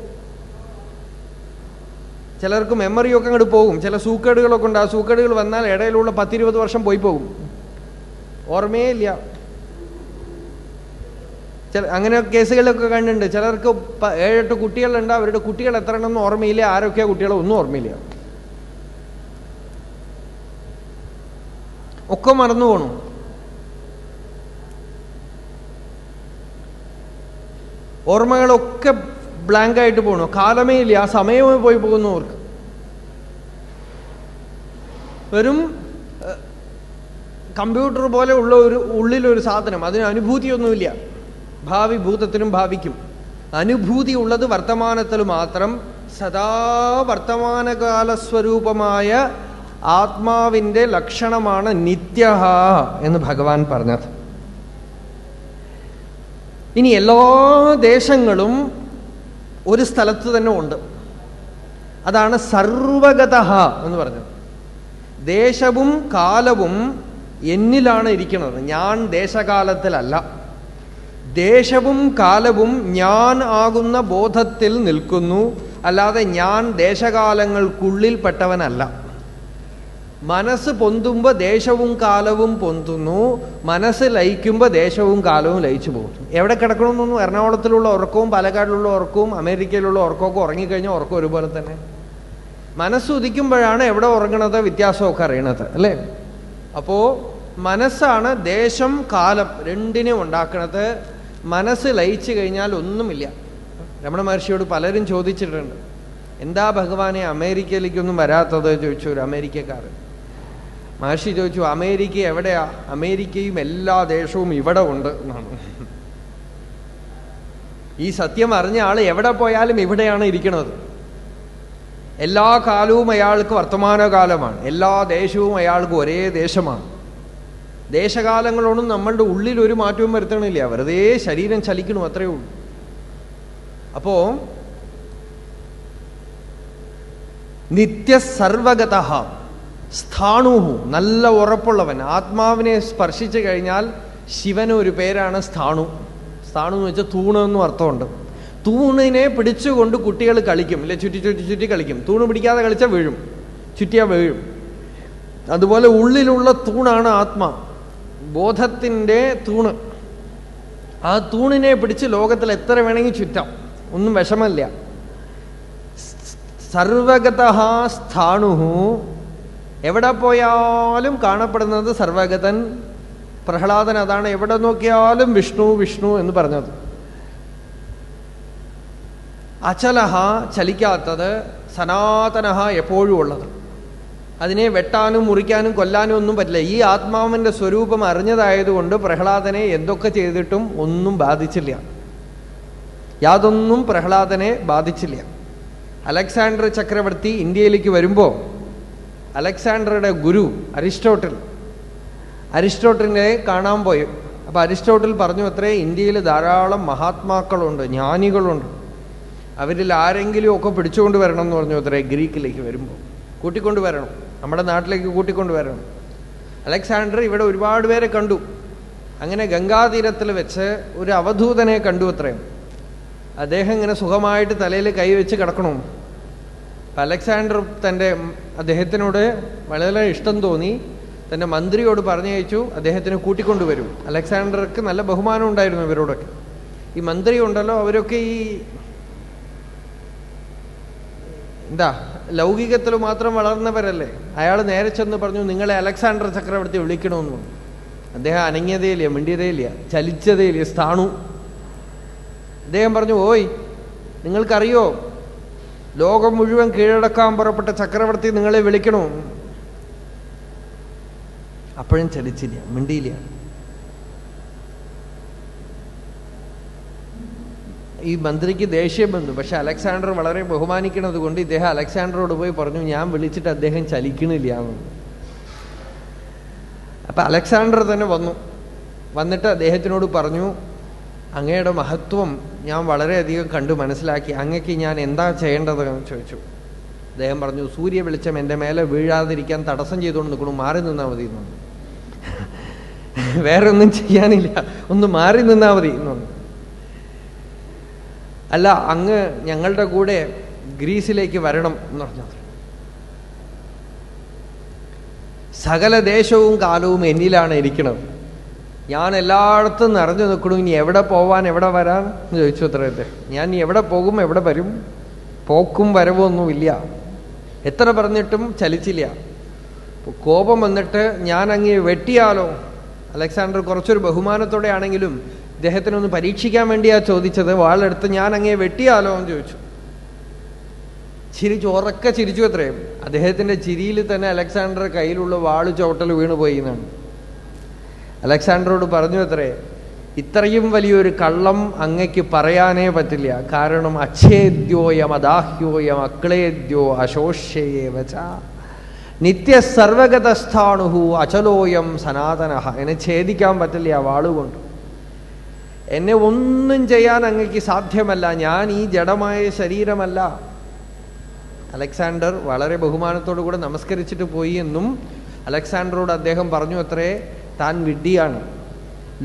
ചിലർക്ക് മെമ്മറിയൊക്കെ അങ്ങോട്ട് പോകും. ചില സൂക്കേടുകളൊക്കെ ഉണ്ട്. ആ സൂക്കേടുകൾ വന്നാൽ ഇടയിലുള്ള 10-20 വർഷം പോയി പോകും, ഓർമ്മയേ ഇല്ല. അങ്ങനെ കേസുകളൊക്കെ കണ്ടിട്ടുണ്ട്. ചിലർക്ക് 7-8 കുട്ടികളുണ്ട്, അവരുടെ കുട്ടികൾ എത്ര എണ്ണം ഓർമ്മയില്ല, ആരൊക്കെയാ കുട്ടികളോ ഒന്നും ഓർമ്മയില്ല, ഒക്കെ മറന്നു പോണു. ഓർമ്മകളൊക്കെ ബ്ലാങ്ക് ആയിട്ട് പോണു, കാലമേ ഇല്ല, ആ സമയമേ പോയി പോകുന്നു അവർക്ക്. വെറും കമ്പ്യൂട്ടർ പോലെ ഉള്ള ഉള്ളിലൊരു സാധനം, അതിന് അനുഭൂതിയൊന്നുമില്ല. ഭാവി ഭൂതത്തിനും ഭാവിക്കും അനുഭൂതി ഉള്ളത് വർത്തമാനത്തിൽ മാത്രം. സദാ വർത്തമാനകാലസ്വരൂപമായ ആത്മാവിൻ്റെ ലക്ഷണമാണ് നിത്യഃ എന്ന് ഭഗവാൻ പറഞ്ഞത്. ഇനി എല്ലാ ദേശങ്ങളും ഒരു സ്ഥലത്ത് തന്നെ ഉണ്ട്. അതാണ് സർവഗതഃ എന്ന് പറഞ്ഞത്. ദേശവും കാലവും എന്നിലാണ് ഇരിക്കുന്നത്, ഞാൻ ദേശകാലത്തിലല്ല. ദേശവും കാലവും ഞാൻ ആകുന്ന ബോധത്തിൽ നിൽക്കുന്നു, അല്ലാതെ ഞാൻ ദേശകാലങ്ങൾക്കുള്ളിൽപ്പെട്ടവനല്ല. മനസ്സ് പൊന്തുമ്പോൾ ദേശവും കാലവും പൊന്തുന്നു, മനസ്സ് ലയിക്കുമ്പോൾ ദേശവും കാലവും ലയിച്ചു പോകുന്നു. എവിടെ കിടക്കണമെന്നൊന്നും, എറണാകുളത്തിലുള്ള ഉറക്കവും പാലക്കാടിലുള്ള ഉറക്കവും അമേരിക്കയിലുള്ള ഉറക്കമൊക്കെ ഉറങ്ങിക്കഴിഞ്ഞാൽ ഉറക്കം ഒരുപോലെ തന്നെ. മനസ്സ് ഉദിക്കുമ്പോഴാണ് എവിടെ ഉറങ്ങണത് വ്യത്യാസമൊക്കെ അറിയണത്, അല്ലേ? അപ്പോ മനസ്സാണ് ദേശം കാലം രണ്ടിനെയും ഉണ്ടാക്കണത്. മനസ്സ് ലയിച്ചു കഴിഞ്ഞാൽ ഒന്നുമില്ല. രമണ മഹർഷിയോട് പലരും ചോദിച്ചിട്ടുണ്ട്, എന്താ ഭഗവാനെ അമേരിക്കയിലേക്കൊന്നും വരാത്തത് ചോദിച്ചു ഒരു അമേരിക്കക്കാരൻ. മഹർഷി ചോദിച്ചു, അമേരിക്ക എവിടെയാ? അമേരിക്കയും എല്ലാ ദേശവും ഇവിടെ ഉണ്ട് എന്നാണ്. ഈ സത്യം അറിഞ്ഞ ആൾ എവിടെ പോയാലും ഇവിടെയാണ് ഇരിക്കുന്നത്. എല്ലാ കാലവും അയാൾക്ക് വർത്തമാനകാലമാണ്, എല്ലാ ദേശവും അയാൾക്ക് ഒരേ ദേശമാണ്. ദേശകാലങ്ങളൊന്നും നമ്മളുടെ ഉള്ളിൽ ഒരു മാറ്റവും വരുത്തണില്ല, വെറുതെ ശരീരം ചലിക്കണു, അത്രയേ ഉള്ളൂ. അപ്പോ നിത്യ സർവഗതഃ സ്ഥാണുഹു, നല്ല ഉറപ്പുള്ളവൻ. ആത്മാവിനെ സ്പർശിച്ചു കഴിഞ്ഞാൽ ശിവന് ഒരു പേരാണ് സ്ഥാണു. സ്ഥാണു എന്ന് വെച്ചാൽ തൂണ് എന്നും അർത്ഥമുണ്ട്. തൂണിനെ പിടിച്ചുകൊണ്ട് കുട്ടികൾ കളിക്കും, അല്ലെ? ചുറ്റി ചുറ്റി ചുറ്റി കളിക്കും. തൂണ് പിടിക്കാതെ കളിച്ചാൽ വീഴും, ചുറ്റിയാൽ വീഴും. അതുപോലെ ഉള്ളിലുള്ള തൂണാണ് ആത്മാ, ബോധത്തിൻ്റെ തൂണ്. ആ തൂണിനെ പിടിച്ച് ലോകത്തിൽ എത്ര വേണമെങ്കിൽ ചുറ്റാം, ഒന്നും വിഷമല്ല. സർവഗതഃ സ്ഥാണുഹു, എവിടെ പോയാലും കാണപ്പെടുന്നത് സർവഗതൻ. പ്രഹ്ലാദൻ അതാണ് എവിടെ നോക്കിയാലും വിഷ്ണു വിഷ്ണു എന്ന് പറഞ്ഞത്. അചലഹ, ചലിക്കാത്തത്. സനാതനഹ, എപ്പോഴും ഉള്ളത്. അതിനെ വെട്ടാനും മുറിക്കാനും കൊല്ലാനും ഒന്നും പറ്റില്ല. ഈ ആത്മാവിൻ്റെ സ്വരൂപം അറിഞ്ഞതായതുകൊണ്ട് പ്രഹ്ലാദനെ എന്തൊക്കെ ചെയ്തിട്ടും ഒന്നും ബാധിച്ചില്ല, യാതൊന്നും പ്രഹ്ലാദനെ ബാധിച്ചില്ല. അലക്സാണ്ടർ ചക്രവർത്തി ഇന്ത്യയിലേക്ക് വരുമ്പോൾ അലക്സാണ്ടറുടെ ഗുരു അരിസ്റ്റോട്ടിലിനെ കാണാൻ പോയി. അപ്പോൾ അരിസ്റ്റോട്ടിൽ പറഞ്ഞു അത്രേ, ഇന്ത്യയിൽ ധാരാളം മഹാത്മാക്കളുണ്ട്, ജ്ഞാനികളുണ്ട്, അവരിൽ ആരെങ്കിലും ഒക്കെ പിടിച്ചുകൊണ്ട് വരണം എന്ന് പറഞ്ഞു അത്രേ. ഗ്രീക്കിലേക്ക് വരുമ്പോൾ കൂട്ടിക്കൊണ്ടുവരണം, നമ്മുടെ നാട്ടിലേക്ക് കൂട്ടിക്കൊണ്ടുവരണം. അലക്സാണ്ടർ ഇവിടെ ഒരുപാട് പേരെ കണ്ടു. അങ്ങനെ ഗംഗാതീരത്തിൽ വെച്ച് ഒരു അവധൂതനെ കണ്ടു അത്രയും. അദ്ദേഹം ഇങ്ങനെ സുഖമായിട്ട് തലയിൽ കൈവച്ച് കിടക്കണം. അലക്സാണ്ടർ അദ്ദേഹത്തിനോട് വളരെ ഇഷ്ടം തോന്നി, തൻ്റെ മന്ത്രിയോട് പറഞ്ഞയച്ചു അദ്ദേഹത്തിനെ കൂട്ടിക്കൊണ്ടുവരും. അലക്സാണ്ടർക്ക് നല്ല ബഹുമാനം ഉണ്ടായിരുന്നു ഇവരോടൊക്കെ. ഈ മന്ത്രി ഉണ്ടല്ലോ, അവരൊക്കെ ഈ ലൗകികത്തിൽ മാത്രം വളർന്നവരല്ലേ. അയാൾ നേരെ ചെന്ന് പറഞ്ഞു, നിങ്ങളെ അലക്സാണ്ടർ ചക്രവർത്തി വിളിക്കണമെന്ന് പറഞ്ഞു. അദ്ദേഹം അനങ്ങിയതേയില്ല, മിണ്ടിയതേയില്ല, ചലിച്ചതേയില്ല, സ്ഥാണു. അദ്ദേഹം പറഞ്ഞു, ഓയ് നിങ്ങൾക്കറിയോ ലോകം മുഴുവൻ കീഴടക്കാൻ പുറപ്പെട്ട ചക്രവർത്തി നിങ്ങളെ വിളിക്കണോ? അപ്പോഴും ചലിച്ചില്ല, മിണ്ടിയില്ല. ഈ മന്ത്രിക്ക് ദേഷ്യം വന്നു. പക്ഷെ അലക്സാണ്ടർ വളരെ ബഹുമാനിക്കുന്നത് കൊണ്ട് ഇദ്ദേഹം അലക്സാണ്ടറോട് പോയി പറഞ്ഞു, ഞാൻ വിളിച്ചിട്ട് അദ്ദേഹം ചലിക്കണില്ല എന്ന്. അപ്പൊ അലക്സാണ്ടർ തന്നെ വന്നിട്ട് അദ്ദേഹത്തിനോട് പറഞ്ഞു, അങ്ങയുടെ മഹത്വം ഞാൻ വളരെയധികം കണ്ടു മനസ്സിലാക്കി, അങ്ങക്ക് ഞാൻ എന്താ ചെയ്യേണ്ടത് എന്ന് ചോദിച്ചു. അദ്ദേഹം പറഞ്ഞു, സൂര്യ വെളിച്ചം എൻ്റെ മേലെ വീഴാതിരിക്കാൻ തടസ്സം ചെയ്തുകൊണ്ട് നിൽക്കണം, മാറി നിന്നാൽ മതി എന്ന്. വേറെ ഒന്നും ചെയ്യാനില്ല, ഒന്ന് മാറി നിന്നാൽ മതി എന്ന്. അല്ല, അങ്ങ് ഞങ്ങളുടെ കൂടെ ഗ്രീസിലേക്ക് വരണം എന്ന് പറഞ്ഞത്. സകല ദേശവും കാലവും എന്നിലാണ് ഇരിക്കുന്നത്. ഞാൻ എല്ലായിടത്തും നിറഞ്ഞു നിൽക്കണു, ഇനി എവിടെ പോവാൻ എവിടെ വരാൻ എന്ന് ചോദിച്ചു അത്രയത്തെ. ഞാൻ ഇനി എവിടെ പോകും എവിടെ വരും, പോക്കും വരവൊന്നുമില്ല. എത്ര പറഞ്ഞിട്ടും ചലിച്ചില്ല. കോപം വന്നിട്ട് ഞാൻ അങ്ങ് വെട്ടിയാലോ? അലക്സാണ്ടർ കുറച്ചൊരു ബഹുമാനത്തോടെ ആണെങ്കിലും ഇദ്ദേഹത്തിനൊന്ന് പരീക്ഷിക്കാൻ വേണ്ടിയാ ചോദിച്ചത്. വാളെടുത്ത് ഞാൻ അങ്ങേ വെട്ടിയാലോ എന്ന് ചോദിച്ചു. ഉറക്കെ ചിരിച്ചു അത്രയും. അദ്ദേഹത്തിന്റെ ചിരിയിൽ തന്നെ അലക്സാണ്ടർ കയ്യിലുള്ള വാള് ചവിട്ടൽ വീണുപോയി എന്നാണ്. അലക്സാണ്ടറോട് പറഞ്ഞു അത്രേ, ഇത്രയും വലിയൊരു കള്ളം അങ്ങയ്ക്ക് പറയാനേ പറ്റില്ല. കാരണം അച്ഛേദ്യോയം അദാഹ്യോയം അക്ലേദ്യോ അശോഷ്യയേവച നിത്യ സർവഗതസ്ഥാണുഹു അചലോയം സനാതനഃ. എന്നെ ഛേദിക്കാൻ പറ്റില്ല വാളുകൊണ്ട്. എന്നെ ഒന്നും ചെയ്യാൻ അങ്ങയ്ക്ക് സാധ്യമല്ല. ഞാൻ ഈ ജഡമായ ശരീരമല്ല. അലക്സാണ്ടർ വളരെ ബഹുമാനത്തോടു കൂടെ നമസ്കരിച്ചിട്ട് പോയി എന്നും അലക്സാണ്ടറോട് അദ്ദേഹം പറഞ്ഞു അത്രേ, താൻ വിഡ്ഢിയാണ്,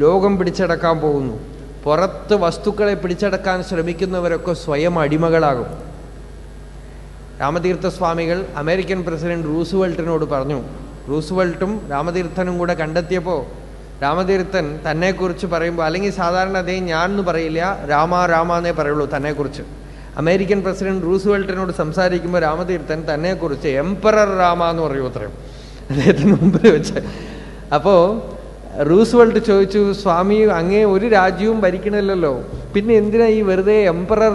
ലോകം പിടിച്ചടക്കാൻ പോകുന്നു. പുറത്ത് വസ്തുക്കളെ പിടിച്ചടക്കാൻ ശ്രമിക്കുന്നവരൊക്കെ സ്വയം അടിമകളാകും. രാമതീർത്ഥസ്വാമികൾ അമേരിക്കൻ പ്രസിഡന്റ് റൂസ്വെൽറ്റിനോട് പറഞ്ഞു. റൂസ്വെൽറ്റും രാമതീർത്ഥനും കൂടെ കണ്ടെത്തിയപ്പോൾ രാമതീർത്ഥൻ തന്നെക്കുറിച്ച് പറയുമ്പോൾ, അല്ലെങ്കിൽ സാധാരണ അദ്ദേഹം ഞാൻ എന്ന് പറയില്ല, രാമ എന്നേ പറയുള്ളൂ തന്നെക്കുറിച്ച്. അമേരിക്കൻ പ്രസിഡന്റ് റൂസ്വെൽറ്റിനോട് സംസാരിക്കുമ്പോൾ രാമതീർത്ഥൻ തന്നെക്കുറിച്ച് എംപറർ രാമ എന്ന് പറയൂ അത്രയും അദ്ദേഹത്തിന് മുമ്പിൽ വെച്ച്. അപ്പോൾ റൂസ്വെൽറ്റ് ചോദിച്ചു, സ്വാമി അങ്ങേ ഒരു രാജ്യവും ഭരിക്കണില്ലല്ലോ, പിന്നെ എന്തിനാ ഈ വെറുതെ എംപറർ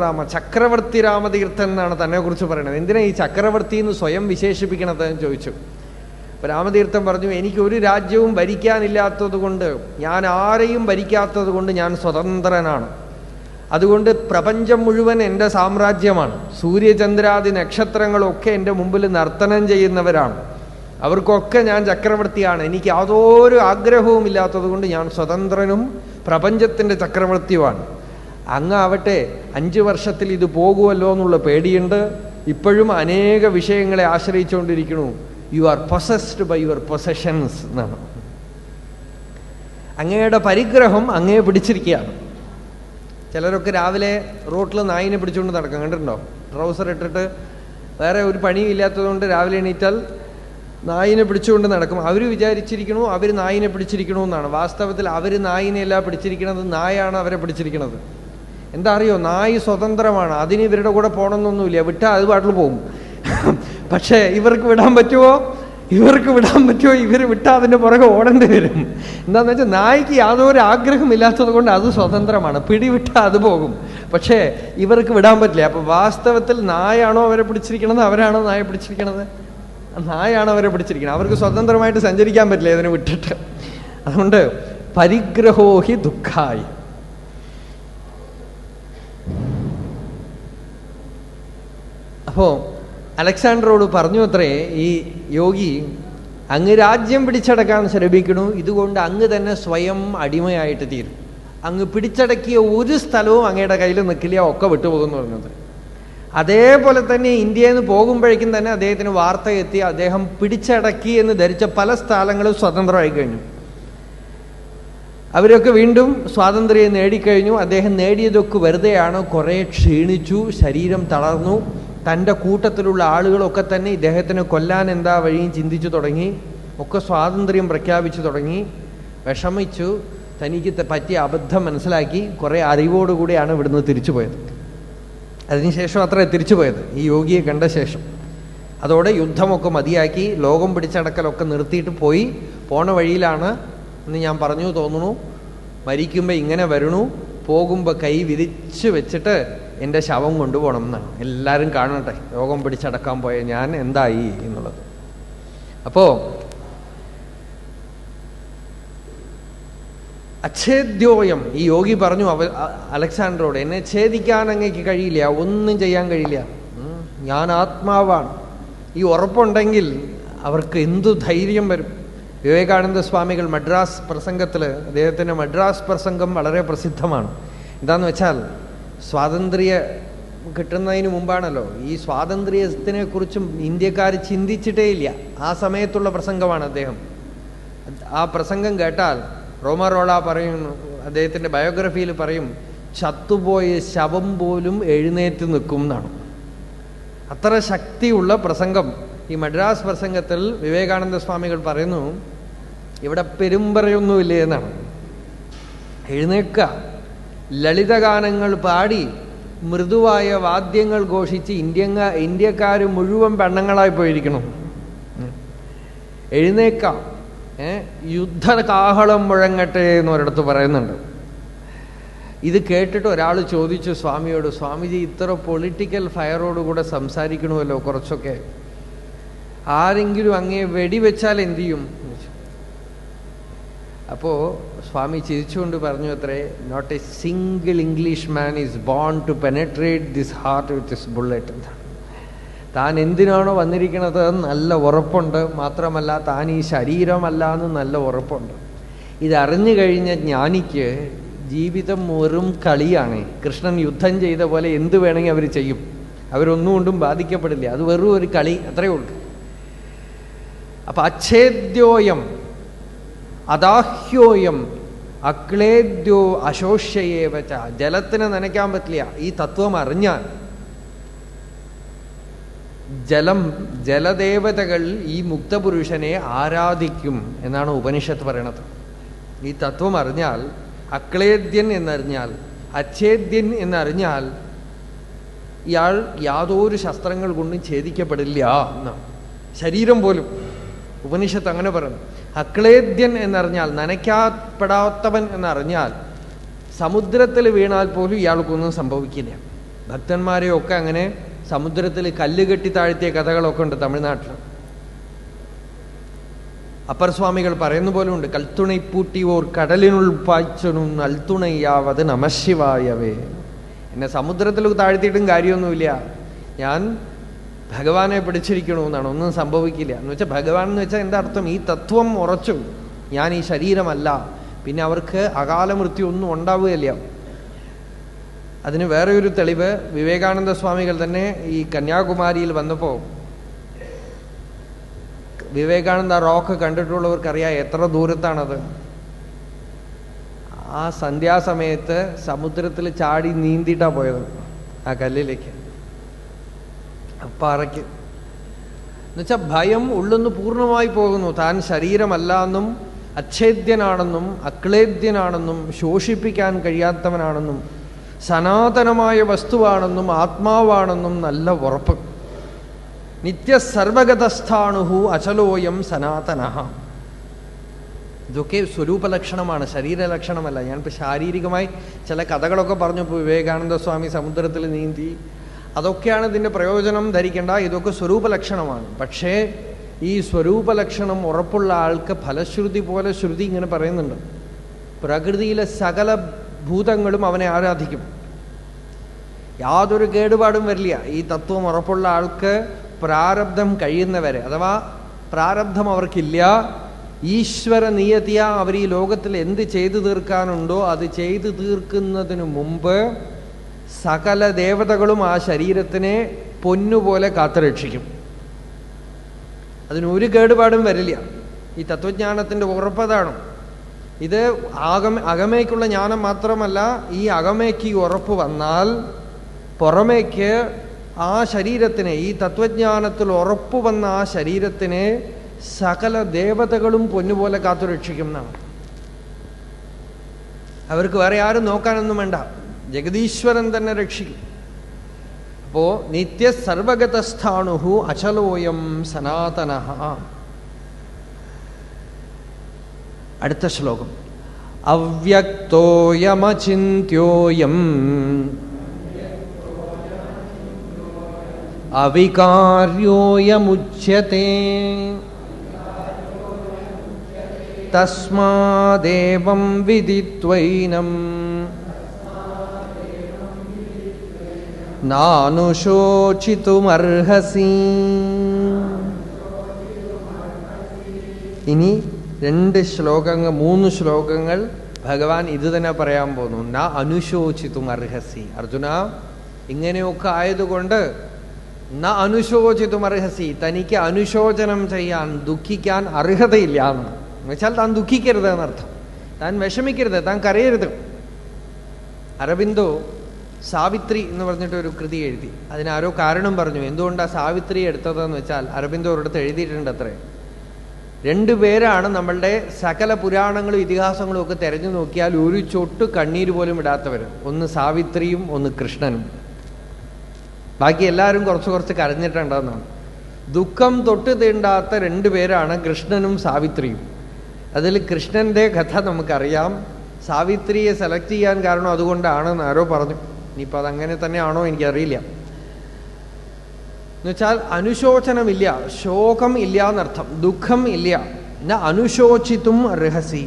രാമ ചക്രവർത്തി രാമതീർത്ഥൻ എന്നാണ് തന്നെക്കുറിച്ച് പറയണത്, എന്തിനാ ഈ ചക്രവർത്തി എന്ന് സ്വയം വിശേഷിപ്പിക്കണത് എന്ന് ചോദിച്ചു. അപ്പൊ രാമതീർത്ഥൻ പറഞ്ഞു, എനിക്കൊരു രാജ്യവും ഭരിക്കാനില്ലാത്തത് കൊണ്ട്, ഞാൻ ആരെയും ഭരിക്കാത്തത് കൊണ്ട് ഞാൻ സ്വതന്ത്രനാണ്. അതുകൊണ്ട് പ്രപഞ്ചം മുഴുവൻ എൻ്റെ സാമ്രാജ്യമാണ്. സൂര്യചന്ദ്രാദി നക്ഷത്രങ്ങളൊക്കെ എൻ്റെ മുമ്പിൽ നർത്തനം ചെയ്യുന്നവരാണ്. അവർക്കൊക്കെ ഞാൻ ചക്രവർത്തിയാണ്. എനിക്ക് യാതൊരു ആഗ്രഹവും ഇല്ലാത്തത് കൊണ്ട് ഞാൻ സ്വതന്ത്രനും പ്രപഞ്ചത്തിൻ്റെ ചക്രവർത്തിയുമാണ്. അങ്ങാവട്ടെ 5 വർഷത്തിൽ ഇത് പോകുമല്ലോ എന്നുള്ള പേടിയുണ്ട്. ഇപ്പോഴും അനേക വിഷയങ്ങളെ ആശ്രയിച്ചുകൊണ്ടിരിക്കുന്നു. You are possessed by your possessions എന്നാണ്. അങ്ങയുടെ പരിഗ്രഹം അങ്ങയെ പിടിച്ചിരിക്കുകയാണ്. ചിലരൊക്കെ രാവിലെ റോട്ടിൽ നായിനെ പിടിച്ചുകൊണ്ട് നടക്കും, കണ്ടിട്ടുണ്ടോ? ട്രൗസർ ഇട്ടിട്ട് വേറെ ഒരു പണിയും ഇല്ലാത്തതുകൊണ്ട് രാവിലെ എണീറ്റാൽ നായിനെ പിടിച്ചുകൊണ്ട് നടക്കും. അവർ വിചാരിച്ചിരിക്കണു അവർ നായിനെ പിടിച്ചിരിക്കണമെന്നാണ്. വാസ്തവത്തിൽ അവർ നായിനെയല്ല പിടിച്ചിരിക്കണത്, നായാണ് അവരെ പിടിച്ചിരിക്കണത്. എന്താ അറിയോ, നായി സ്വതന്ത്രമാണ്. അതിന് ഇവരുടെ കൂടെ പോകണമെന്നൊന്നുമില്ല, വിട്ടാൽ അത് പാട്ടിൽ പോകും. പക്ഷേ ഇവർക്ക് വിടാൻ പറ്റുമോ? ഇവർ വിട്ടാൽ അതിൻ്റെ പുറകെ ഓടേണ്ടി വരും. എന്താണെന്ന് വെച്ചാൽ നായ്ക്ക് യാതൊരു ആഗ്രഹമില്ലാത്തത് കൊണ്ട് അത് സ്വതന്ത്രമാണ്, പിടിവിട്ടാൽ അത് പോകും. പക്ഷേ ഇവർക്ക് വിടാൻ പറ്റില്ല. അപ്പൊ വാസ്തവത്തിൽ നായാണോ അവരെ പിടിച്ചിരിക്കണത്, അവരാണോ നായ പിടിച്ചിരിക്കണത്? നായാണ് അവരെ പിടിച്ചിരിക്കുന്നത്. അവർക്ക് സ്വതന്ത്രമായിട്ട് സഞ്ചരിക്കാൻ പറ്റില്ല ഇതിനെ വിട്ടിട്ട്. അതുകൊണ്ട് പരിഗ്രഹോഹി ദുഃഖായി. അപ്പോ അലക്സാണ്ടറോട് പറഞ്ഞു അത്രേ ഈ യോഗി, അങ്ങ് രാജ്യം പിടിച്ചടക്കാൻ ശ്രമിക്കണു, ഇതുകൊണ്ട് അങ്ങ് തന്നെ സ്വയം അടിമയായിട്ട് തീരും. അങ്ങ് പിടിച്ചടക്കിയ ഒരു സ്ഥലവും അങ്ങയുടെ കയ്യിൽ നിൽക്കില്ല, ഒക്കെ വിട്ടുപോകുന്നു പറഞ്ഞത്. അതേപോലെ തന്നെ ഇന്ത്യയിൽ നിന്ന് പോകുമ്പോഴേക്കും തന്നെ അദ്ദേഹത്തിന് വാർത്ത എത്തി, അദ്ദേഹം പിടിച്ചടക്കി എന്ന് ധരിച്ച പല സ്ഥലങ്ങളും സ്വതന്ത്രമായി കഴിഞ്ഞു. അവരൊക്കെ വീണ്ടും സ്വാതന്ത്ര്യം നേടിക്കഴിഞ്ഞു. അദ്ദേഹം നേടിയതൊക്കെ വെറുതെയാണ്. കുറേ ക്ഷീണിച്ചു, ശരീരം തളർന്നു. തൻ്റെ കൂട്ടത്തിലുള്ള ആളുകളൊക്കെ തന്നെ ഇദ്ദേഹത്തിനെ കൊല്ലാൻ എന്താ വഴിയും ചിന്തിച്ചു തുടങ്ങി. ഒക്കെ സ്വാതന്ത്ര്യം പ്രഖ്യാപിച്ചു തുടങ്ങി. വിഷമിച്ചു, തനിക്ക് പറ്റിയ അബദ്ധം മനസ്സിലാക്കി കുറേ അറിവോടുകൂടിയാണ് ഇവിടുന്ന് തിരിച്ചു പോയത്. അതിനുശേഷം അത്ര തിരിച്ചു പോയത് ഈ യോഗിയെ കണ്ട ശേഷം. അതോടെ യുദ്ധമൊക്കെ മതിയാക്കി, ലോകം പിടിച്ചടക്കലൊക്കെ നിർത്തിയിട്ട് പോയി. പോണ വഴിയിലാണ് എന്ന് ഞാൻ പറഞ്ഞു തോന്നുന്നു, മരിക്കുമ്പോൾ ഇങ്ങനെ വരണു, പോകുമ്പോൾ കൈ വിരിച്ച് വെച്ചിട്ട് എൻ്റെ ശവം കൊണ്ടുപോകണം എന്നാണ്. എല്ലാവരും കാണട്ടെ ലോകം പിടിച്ചടക്കാൻ പോയ ഞാൻ എന്തായി എന്നുള്ളത്. അപ്പോൾ അച്ഛേദ്യോയം, ഈ യോഗി പറഞ്ഞു അലക്സാണ്ടറോട്, എന്നെ ഛേദിക്കാൻ അങ്ങേക്ക് കഴിയില്ല, ഒന്നും ചെയ്യാൻ കഴിയില്ല, ഞാൻ ആത്മാവാണ്. ഈ ഉറപ്പുണ്ടെങ്കിൽ അവർക്ക് എന്തു ധൈര്യം വരും. വിവേകാനന്ദ സ്വാമികൾ മദ്രാസ് പ്രസംഗത്തിൽ, അദ്ദേഹത്തിൻ്റെ മദ്രാസ് പ്രസംഗം വളരെ പ്രസിദ്ധമാണ്. എന്താന്ന് വെച്ചാൽ, സ്വാതന്ത്ര്യം കിട്ടുന്നതിന് മുമ്പാണല്ലോ ഈ സ്വാതന്ത്ര്യത്തിനെ കുറിച്ചും ഇന്ത്യക്കാർ ചിന്തിച്ചിട്ടേ ഇല്ല. ആ സമയത്തുള്ള പ്രസംഗമാണ് അദ്ദേഹം. ആ പ്രസംഗം കേട്ടാൽ റോള പറയുന്നു, അദ്ദേഹത്തിൻ്റെ ബയോഗ്രഫിയിൽ പറയും, ചത്തുപോയ ശവം പോലും എഴുന്നേറ്റ് നിൽക്കും എന്നാണ്. അത്ര ശക്തിയുള്ള പ്രസംഗം. ഈ മദ്രാസ് പ്രസംഗത്തിൽ വിവേകാനന്ദ സ്വാമികൾ പറയുന്നു, ഇവിടെ പെരുമ്പറയൊന്നുമില്ലേ എന്നാണ്. എഴുന്നേൽക്കുക, ലളിതഗാനങ്ങൾ പാടി മൃദുവായ വാദ്യങ്ങൾ ഘോഷിച്ച് ഇന്ത്യക്കാർ മുഴുവൻ പെണ്ണങ്ങളായി പോയിരിക്കണം. എഴുന്നേക്കാം, യുദ്ധകാഹളം മുഴങ്ങട്ടെ എന്ന് ഒരിടത്ത് പറയുന്നുണ്ട്. ഇത് കേട്ടിട്ട് ഒരാൾ ചോദിച്ചു സ്വാമിയോട്, സ്വാമിജി ഇത്ര പൊളിറ്റിക്കൽ ഫയറോടുകൂടെ സംസാരിക്കണമല്ലോ, കുറച്ചൊക്കെ ആരെങ്കിലും അങ്ങേ വെടിവെച്ചാൽ എന്തു ചെയ്യും? അപ്പോൾ സ്വാമി ചിരിച്ചുകൊണ്ട് പറഞ്ഞു അത്രേ, not a single English man is born to penetrate this heart with this bullet. താൻ എന്തിനാണോ വന്നിരിക്കുന്നത് നല്ല ഉറപ്പുണ്ട്. മാത്രമല്ല താൻ ഈ ശരീരമല്ല എന്ന് നല്ല ഉറപ്പുണ്ട്. ഇതറിഞ്ഞു കഴിഞ്ഞ ജ്ഞാനിക്ക് ജീവിതം വെറും കളിയാണ്. കൃഷ്ണൻ യുദ്ധം ചെയ്ത പോലെ എന്ത് വേണമെങ്കിൽ അവർ ചെയ്യും, അവരൊന്നും കൊണ്ടും ബാധിക്കപ്പെടില്ല. അത് വെറും ഒരു കളി, അത്രയേ ഉള്ളൂ. അപ്പൊ അച്ഛേദ്യോയം അദാഹ്യോയം അക്ലേദ്യോ അശോഷ്യയേവച്ച. ജലത്തിന് നനയ്ക്കാൻ പറ്റില്ല. ഈ തത്വം അറിഞ്ഞാൽ ജലദേവതകൾ ഈ മുക്തപുരുഷനെ ആരാധിക്കും എന്നാണ് ഉപനിഷത്ത് പറയണത്. ഈ തത്വം അറിഞ്ഞാൽ, അക്ലേദ്യൻ എന്നറിഞ്ഞാൽ, അച്ഛേദ്യൻ എന്നറിഞ്ഞാൽ ഇയാൾ യാതൊരു ശസ്ത്രങ്ങൾ കൊണ്ടും ഛേദിക്കപ്പെടില്ല എന്നാണ്. ശരീരം പോലും ഉപനിഷത്ത് അങ്ങനെ പറയുന്നു. അക്ലേദ്യൻ എന്നറിഞ്ഞാൽ, നനയ്ക്കപ്പെടാത്തവൻ എന്നറിഞ്ഞാൽ സമുദ്രത്തിൽ വീണാൽ പോലും ഇയാൾക്കൊന്നും സംഭവിക്കില്ല. ഭക്തന്മാരെയൊക്കെ അങ്ങനെ സമുദ്രത്തിൽ കല്ലുകെട്ടി താഴ്ത്തിയ കഥകളൊക്കെ ഉണ്ട് തമിഴ്നാട്ടിൽ. അപ്പർ സ്വാമികൾ പറയുന്ന പോലെ ഉണ്ട്, കൽത്തുണை പൂട്ടിയോർ കടലിനുൾ പായ്ച്ചനും അൽത്തുണയ്യാവത് നമശിവായവേ. എന്നെ സമുദ്രത്തിൽ താഴ്ത്തിയിട്ടും കാര്യമൊന്നുമില്ല, ഞാൻ ഭഗവാനെ പിടിച്ചിരിക്കണമെന്നാണ്, ഒന്നും സംഭവിക്കില്ല എന്ന് വെച്ചാൽ. ഭഗവാൻ എന്ന് വെച്ചാൽ എന്താ അർത്ഥം? ഈ തത്വം ഉറച്ചു, ഞാൻ ഈ ശരീരമല്ല. പിന്നെ അവർക്ക് അകാല മൃത്യു ഒന്നും ഉണ്ടാവുകയില്ല. അതിന് വേറെ ഒരു തെളിവ് വിവേകാനന്ദ സ്വാമികൾ തന്നെ ഈ കന്യാകുമാരിയിൽ വന്നപ്പോൾ, വിവേകാനന്ദ റോക്ക് കണ്ടിട്ടുള്ളവർക്കറിയാം എത്ര ദൂരത്താണത്. ആ സന്ധ്യാസമയത്ത് സമുദ്രത്തിൽ ചാടി നീന്തിയിട്ടാ പോയത് ആ കല്ലിലേക്ക്, പാറയ്ക്ക്. എന്നുവെച്ചാൽ ഭയം ഉള്ളുന്ന് പൂർണ്ണമായി പോകുന്നു. താൻ ശരീരമല്ല എന്നും അച്ഛേദ്യനാണെന്നും അക്ലേദ്യനാണെന്നും ശോഷിപ്പിക്കാൻ കഴിയാത്തവനാണെന്നും സനാതനമായ വസ്തുവാണെന്നും ആത്മാവാണെന്നും നല്ല ഉറപ്പ്. നിത്യസർവഗതസ്ഥാണുഹു അചലോയം സനാതനഃ. ഇതൊക്കെ സ്വരൂപലക്ഷണമാണ്, ശരീരലക്ഷണമല്ല. ഞാനിപ്പോൾ ശാരീരികമായി ചില കഥകളൊക്കെ പറഞ്ഞപ്പോൾ വിവേകാനന്ദ സ്വാമി സമുദ്രത്തിൽ നീന്തി, അതൊക്കെയാണ് ഇതിൻ്റെ പ്രയോജനം ധരിക്കേണ്ട. ഇതൊക്കെ സ്വരൂപലക്ഷണമാണ്. പക്ഷേ ഈ സ്വരൂപലക്ഷണം ഉറപ്പുള്ള ആൾക്ക് ഫലശ്രുതി പോലെ ശ്രുതി ഇങ്ങനെ പറയുന്നുണ്ട്, പ്രകൃതിയിലെ സകല ഭൂതങ്ങളും അവനെ ആരാധിക്കും, യാതൊരു കേടുപാടും വരില്ല. ഈ തത്വം ഉറപ്പുള്ള ആൾക്ക് പ്രാരബ്ധം കഴിയുന്നവരെ, അഥവാ പ്രാരബ്ധം അവർക്കില്ല, ഈശ്വര നിയതിയ അവർ ഈ ലോകത്തിൽ എന്ത് ചെയ്തു തീർക്കാനുണ്ടോ അത് ചെയ്തു തീർക്കുന്നതിന് മുമ്പ് സകല ദേവതകളും ആ ശരീരത്തിനെ പൊന്നുപോലെ കാത്തുരക്ഷിക്കും. അതിനൊരു കേടുപാടും വരില്ല. ഈ തത്വജ്ഞാനത്തിൻ്റെ ഉറപ്പതാണ്. ഇത് അകമേക്കുള്ള ജ്ഞാനം മാത്രമല്ല, ഈ അകമേക്ക് ഉറപ്പ് വന്നാൽ പുറമേക്ക് ആ ശരീരത്തിനെ, ഈ തത്വജ്ഞാനത്തിൽ ഉറപ്പ് വന്ന ആ ശരീരത്തിനെ സകല ദേവതകളും പൊന്നുപോലെ കാത്തുരക്ഷിക്കും എന്നാണ്. അവർക്ക് വേറെ ആരും നോക്കാനൊന്നും വേണ്ട, ജഗദീശ്വരൻ തന്നെ രക്ഷിക്കും. അപ്പോ നിത്യ സർവഗതസ്ഥാണുഹു അചലോയം സനാതനഃ. അടുത്ത ശ്ലോകം, അവ്യക്തോയമചിന്യോയം അവികാര്യോയമുച്യത്തെ തസ്മാദേവം വിദിത്വൈനം നാനുശോചിതുമർഹസി. ഇനി 2 ശ്ലോകങ്ങൾ 3 ശ്ലോകങ്ങൾ ഭഗവാൻ ഇത് തന്നെ പറയാൻ പോകുന്നു. ന അനുശോചിതും അർഹസി. അർജുന, ഇങ്ങനെയൊക്കെ ആയതുകൊണ്ട് ന അനുശോചിതും അർഹസി, തനിക്ക് അനുശോചനം ചെയ്യാൻ, ദുഃഖിക്കാൻ അർഹതയില്ല എന്ന് വെച്ചാൽ താൻ ദുഃഖിക്കരുത് എന്നർത്ഥം. താൻ വിഷമിക്കരുത്, താൻ കരയരുത്. അരബിന്ദോ സാവിത്രി എന്ന് പറഞ്ഞിട്ടൊരു കൃതി എഴുതി. അതിനാരോ കാരണം പറഞ്ഞു എന്തുകൊണ്ടാണ് സാവിത്രി എടുത്തതെന്ന് വെച്ചാൽ, അരബിന്ദോ ഒരിടത്ത് എഴുതിയിട്ടുണ്ട് അത്രേ, രണ്ടുപേരാണ് നമ്മളുടെ സകല പുരാണങ്ങളും ഇതിഹാസങ്ങളും ഒക്കെ തിരഞ്ഞു നോക്കിയാൽ ഒരു ചൊട്ട് കണ്ണീര് പോലും ഇടാത്തവർ. ഒന്ന് സാവിത്രിയും ഒന്ന് കൃഷ്ണനും. ബാക്കി എല്ലാവരും കുറച്ച് കുറച്ച് കരഞ്ഞിട്ടുണ്ടെന്നാണ്. ദുഃഖം തൊട്ട് തീണ്ടാത്ത രണ്ടുപേരാണ് കൃഷ്ണനും സാവിത്രിയും. അതിൽ കൃഷ്ണന്റെ കഥ നമുക്കറിയാം. സാവിത്രിയെ സെലക്ട് ചെയ്യാൻ കാരണം അതുകൊണ്ടാണെന്ന് ആരോ പറഞ്ഞു. ഇനിയിപ്പോൾ അതങ്ങനെ തന്നെയാണോ എനിക്കറിയില്ല. എന്നുവെച്ചാൽ അനുശോചനമില്ല, ശോകം ഇല്ല എന്നർത്ഥം. ദുഃഖം ഇല്ല. അനുശോചിതും അർഹസി.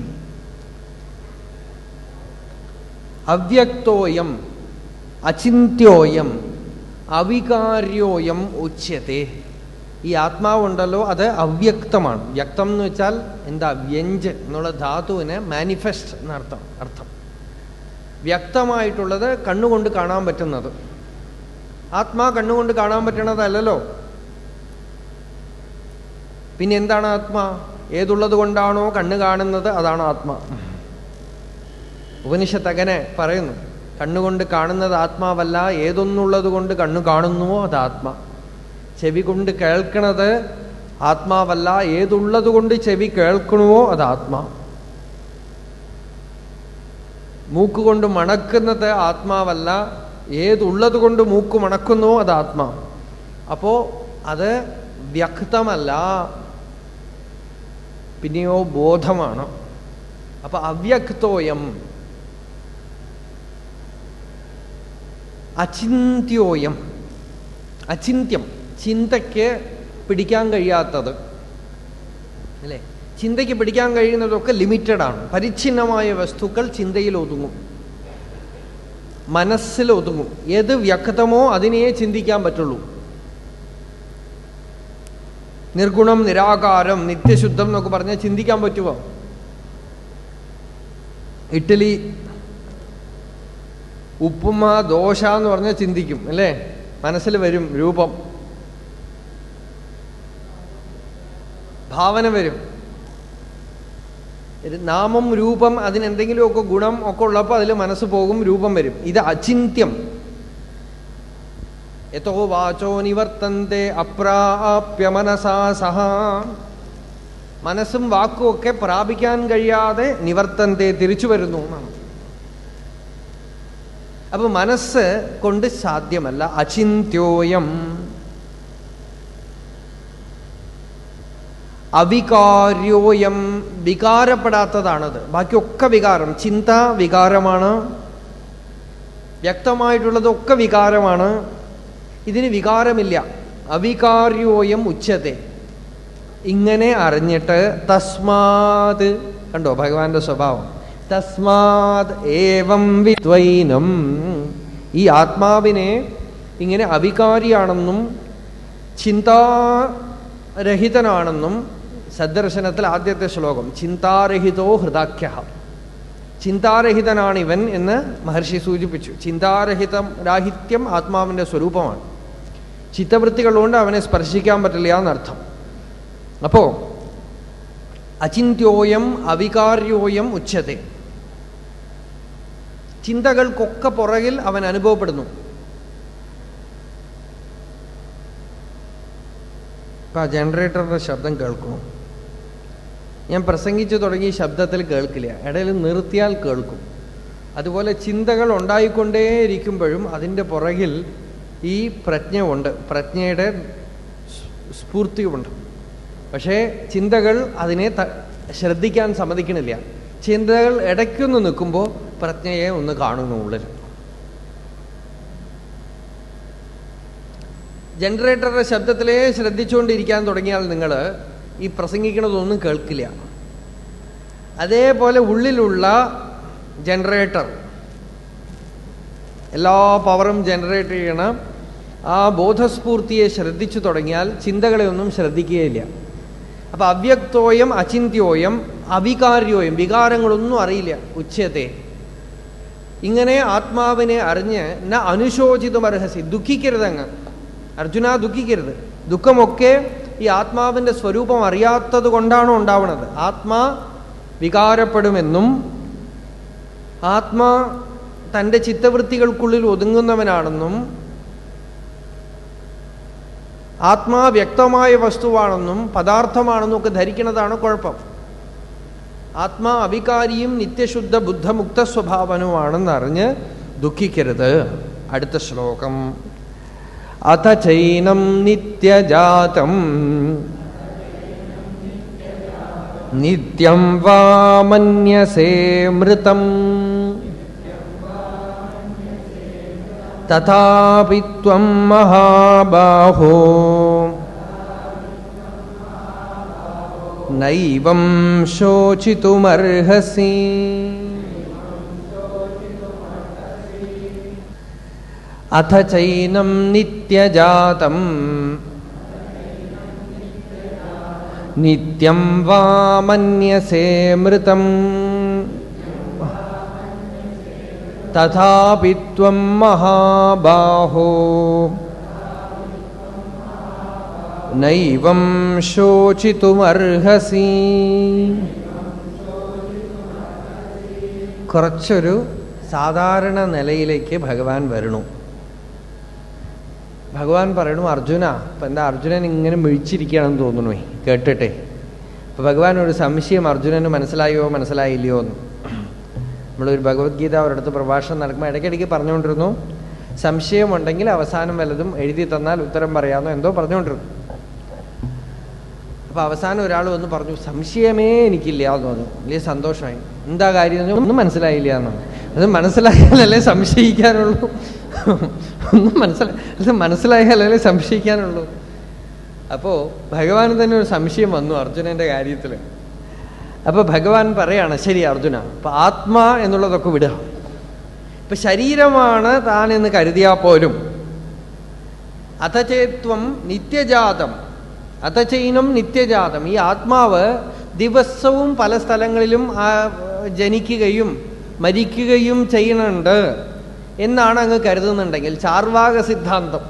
അവ്യക്തോയം അചിന്യോയം അവികാര്യോയം ഉച്യത്തെ. ഈ ആത്മാവുണ്ടല്ലോ അത് അവ്യക്തമാണ്. വ്യക്തം എന്ന് വെച്ചാൽ എന്താ? വ്യഞ്ച് എന്നുള്ള ധാതുവിന് മാനിഫെസ്റ്റ് എന്നർത്ഥം. വ്യക്തമായിട്ടുള്ളത് കണ്ണുകൊണ്ട് കാണാൻ പറ്റുന്നത്. ആത്മാ കണ്ണുകൊണ്ട് കാണാൻ പറ്റണതല്ലോ. പിന്നെ എന്താണ് ആത്മാ? ഏതുള്ളത് കൊണ്ടാണോ കണ്ണ് കാണുന്നത് അതാണ് ആത്മാ. ഉപനിഷത്ത് അങ്ങനെ പറയുന്നു. കണ്ണുകൊണ്ട് കാണുന്നത് ആത്മാവല്ല, ഏതൊന്നുള്ളത് കൊണ്ട് കണ്ണു കാണുന്നുവോ അത് ആത്മാ. ചെവി കൊണ്ട് കേൾക്കണത് ആത്മാവല്ല, ഏതുള്ളത് കൊണ്ട് ചെവി കേൾക്കണമോ അത് ആത്മാ. മൂക്കുകൊണ്ട് മണക്കുന്നത് ആത്മാവല്ല, ഏതുള്ളത് കൊണ്ട് മൂക്ക് മണക്കുന്നുവോ അത് ആത്മാ. അപ്പോ അത് വ്യക്തമല്ല, പിന്നെയോ ബോധമാണ്. അപ്പൊ അവ്യക്തോയം അചിന്യോയം. അചിന്യം, ചിന്തയ്ക്ക് പിടിക്കാൻ കഴിയാത്തത് അല്ലേ? ചിന്തയ്ക്ക് പിടിക്കാൻ കഴിയുന്നതൊക്കെ ലിമിറ്റഡാണ്. പരിച്ഛിന്നമായ വസ്തുക്കൾ ചിന്തയിൽ ഒതുങ്ങും, മനസ്സിൽ ഒതുങ്ങും. ഏത് വ്യക്തമോ അതിനെ ചിന്തിക്കാൻ പറ്റുള്ളൂ. നിർഗുണം, നിരാകാരം, നിത്യശുദ്ധം എന്നൊക്കെ പറഞ്ഞാൽ ചിന്തിക്കാൻ പറ്റുമോ? ഇഡ്ഡലി, ഉപ്പുമ, ദോശ എന്ന് പറഞ്ഞാൽ ചിന്തിക്കും അല്ലേ? മനസ്സിൽ വരും രൂപം, ഭാവന വരും. നാമം, രൂപം, അതിനെന്തെങ്കിലുമൊക്കെ ഗുണം ഒക്കെ ഉള്ളപ്പോൾ അതിൽ മനസ്സ് പോകും, രൂപം വരും. ഇത് അചിന്യം. യതോ വാചോ നിവർത്തന്തെ അപ്രാപ്യ മനസാ സഹ. മനസ്സും വാക്കും ഒക്കെ പ്രാപിക്കാൻ കഴിയാതെ നിവർത്തന്തെ, തിരിച്ചു വരുന്നു എന്നാണ്. അപ്പൊ മനസ്സ് കൊണ്ട് സാധ്യമല്ല. അചിന്യോയം അവികാര്യോയം, വികാരപ്പെടാത്തതാണത്. ബാക്കിയൊക്കെ വികാരം. ചിന്ത വികാരമാണ്, വ്യക്തമായിട്ടുള്ളതൊക്കെ വികാരമാണ്. ഇതിന് വികാരമില്ല. അവികാര്യോയം ഉച്യത്തെ. ഇങ്ങനെ അറിഞ്ഞിട്ട് തസ്മാത്, കണ്ടോ ഭഗവാന്റെ സ്വഭാവം, തസ്മാത് ഏവം വിദ്വൈനം. ഈ ആത്മാവിനെ ഇങ്ങനെ അവികാരിയാണെന്നും ചിന്താരഹിതനാണെന്നും സദ്ദർശനത്തിൽ ആദ്യത്തെ ശ്ലോകം, ചിന്താരഹിതോ ഹൃദാഖ്യ. ചിന്താരഹിതനാണിവൻ എന്ന് മഹർഷി സൂചിപ്പിച്ചു. രാഹിത്യം ആത്മാവിൻ്റെ സ്വരൂപമാണ്. ചിത്തവൃത്തികളുകൊണ്ട് അവനെ സ്പർശിക്കാൻ പറ്റില്ല എന്നർത്ഥം. അപ്പോ അചിന്യോയം അവികാര്യോയം ഉച്യത്തെ. ചിന്തകൾക്കൊക്കെ പുറകിൽ അവൻ അനുഭവപ്പെടുന്നു. ഇപ്പം ആ ജനറേറ്ററിൻ്റെ ശബ്ദം കേൾക്കുന്നു. ഞാൻ പ്രസംഗിച്ചു തുടങ്ങി ശബ്ദത്തിൽ കേൾക്കില്ല, ഇടയിൽ നിർത്തിയാൽ കേൾക്കും. അതുപോലെ ചിന്തകൾ ഉണ്ടായിക്കൊണ്ടേയിരിക്കുമ്പോഴും അതിൻ്റെ പുറകിൽ ഈ പ്രജ്ഞ ഉണ്ട്, പ്രജ്ഞയുടെ സ്ഫൂർത്തിയുമുണ്ട്. പക്ഷേ ചിന്തകൾ അതിനെ ശ്രദ്ധിക്കാൻ സമ്മതിക്കണില്ല. ചിന്തകൾ ഇടയ്ക്കൊന്ന് നിൽക്കുമ്പോൾ പ്രജ്ഞയെ ഒന്ന് കാണുന്നു ഉള്ളിൽ. ജനറേറ്ററുടെ ശബ്ദത്തിലേ ശ്രദ്ധിച്ചുകൊണ്ടിരിക്കാൻ തുടങ്ങിയാൽ നിങ്ങൾ ഈ പ്രസംഗിക്കണതൊന്നും കേൾക്കില്ല. അതേപോലെ ഉള്ളിലുള്ള ജനറേറ്റർ, എല്ലാ പവറും ജനറേറ്റ് ചെയ്യണം. ആ ബോധസ്ഫൂർത്തിയെ ശ്രദ്ധിച്ചു തുടങ്ങിയാൽ ചിന്തകളെ ഒന്നും ശ്രദ്ധിക്കുകയില്ല. അപ്പൊ അവ്യക്തോയം അചിന്യോയം അവികാര്യോയം, വികാരങ്ങളൊന്നും അറിയില്ല ഉച്യത്തെ. ഇങ്ങനെ ആത്മാവിനെ അറിഞ്ഞ് ന അനുശോചിതും അർഹസി. ദുഃഖിക്കരുതങ്ങ് അർജുന, ദുഃഖിക്കരുത്. ദുഃഖമൊക്കെ ഈ ആത്മാവിൻ്റെ സ്വരൂപം അറിയാത്തത് കൊണ്ടാണോ ഉണ്ടാവുന്നത്. ആത്മാ വികാരപ്പെടുമെന്നും ആത്മാ തൻ്റെ ചിത്തവൃത്തികൾക്കുള്ളിൽ ഒതുങ്ങുന്നവനാണെന്നും ആത്മാ വ്യക്തമായ വസ്തുവാണെന്നും പദാർത്ഥമാണെന്നും ഒക്കെ ധരിക്കുന്നതാണ് കുഴപ്പം. ആത്മാ അവികാരിയും നിത്യശുദ്ധ ബുദ്ധമുക്ത സ്വഭാവനുമാണെന്നറിഞ്ഞ് ദുഃഖിക്കരുത്. അടുത്ത ശ്ലോകം. അത ചൈനം നിത്യജാതം നിത്യം വാ മന്യസേ മൃതം തഥാപി ത്വം മഹാബാഹോ നൈവം ശോചിതുമർഹസി. അഥ ചൈനം നിത്യജാതം നിത്യം വാ മന്യസേ മൃതം തഥാപി ത്വം മഹാബാഹോ നൈവം ശോചിതുമർഹസി. കുറച്ചൊരു സാധാരണ നിലയിലേക്ക് ഭഗവാൻ വരണു. ഭഗവാൻ പറയണു, അർജുന, ഇപ്പം എന്താ അർജുനൻ ഇങ്ങനെ മിഴിച്ചിരിക്കുകയാണെന്ന് തോന്നുന്നു കേട്ടിട്ടെ. അപ്പം ഭഗവാൻ ഒരു സംശയം അർജുനന് മനസ്സിലായോ മനസ്സിലായില്ലയോ എന്ന്. നമ്മളൊരു ഭഗവത്ഗീത അവരടുത്ത് പ്രഭാഷണം നടക്കുമ്പോൾ ഇടയ്ക്കിടയ്ക്ക് പറഞ്ഞുകൊണ്ടിരുന്നു, സംശയമുണ്ടെങ്കിൽ അവസാനം വല്ലതും എഴുതി തന്നാൽ ഉത്തരം പറയാമെന്നോ എന്തോ പറഞ്ഞുകൊണ്ടിരുന്നു. അപ്പം അവസാനം ഒരാൾ വന്ന് പറഞ്ഞു, സംശയമേ എനിക്കില്ല എന്ന് പറഞ്ഞു. വലിയ സന്തോഷമായി. എന്താ കാര്യം? ഒന്നും മനസ്സിലായില്ല എന്നാണ്. അത് മനസ്സിലായാലല്ലേ സംശയിക്കാനുള്ളൂ. ഒന്നും മനസ്സിലായാലല്ലേ സംശയിക്കാനുള്ളൂ. അപ്പോൾ ഭഗവാന് തന്നെ ഒരു സംശയം വന്നു അർജുനന്റെ കാര്യത്തിൽ. അപ്പൊ ഭഗവാൻ പറയാണ്, ശരി അർജുന, ഇപ്പൊ ആത്മാ എന്നുള്ളതൊക്കെ വിടുക. ഇപ്പൊ ശരീരമാണ് താൻ എന്ന് കരുതിയാൽ പോലും അഥചേത്വം നിത്യജാതം, അഥചൈനം നിത്യജാതം, ഈ ആത്മാവ് ദിവസവും പല സ്ഥലങ്ങളിലും ജനിക്കുകയും മരിക്കുകയും ചെയ്യുന്നുണ്ട് എന്നാണ് അങ്ങ് കരുതുന്നുണ്ടെങ്കിൽ, ചാർവാക സിദ്ധാന്തം,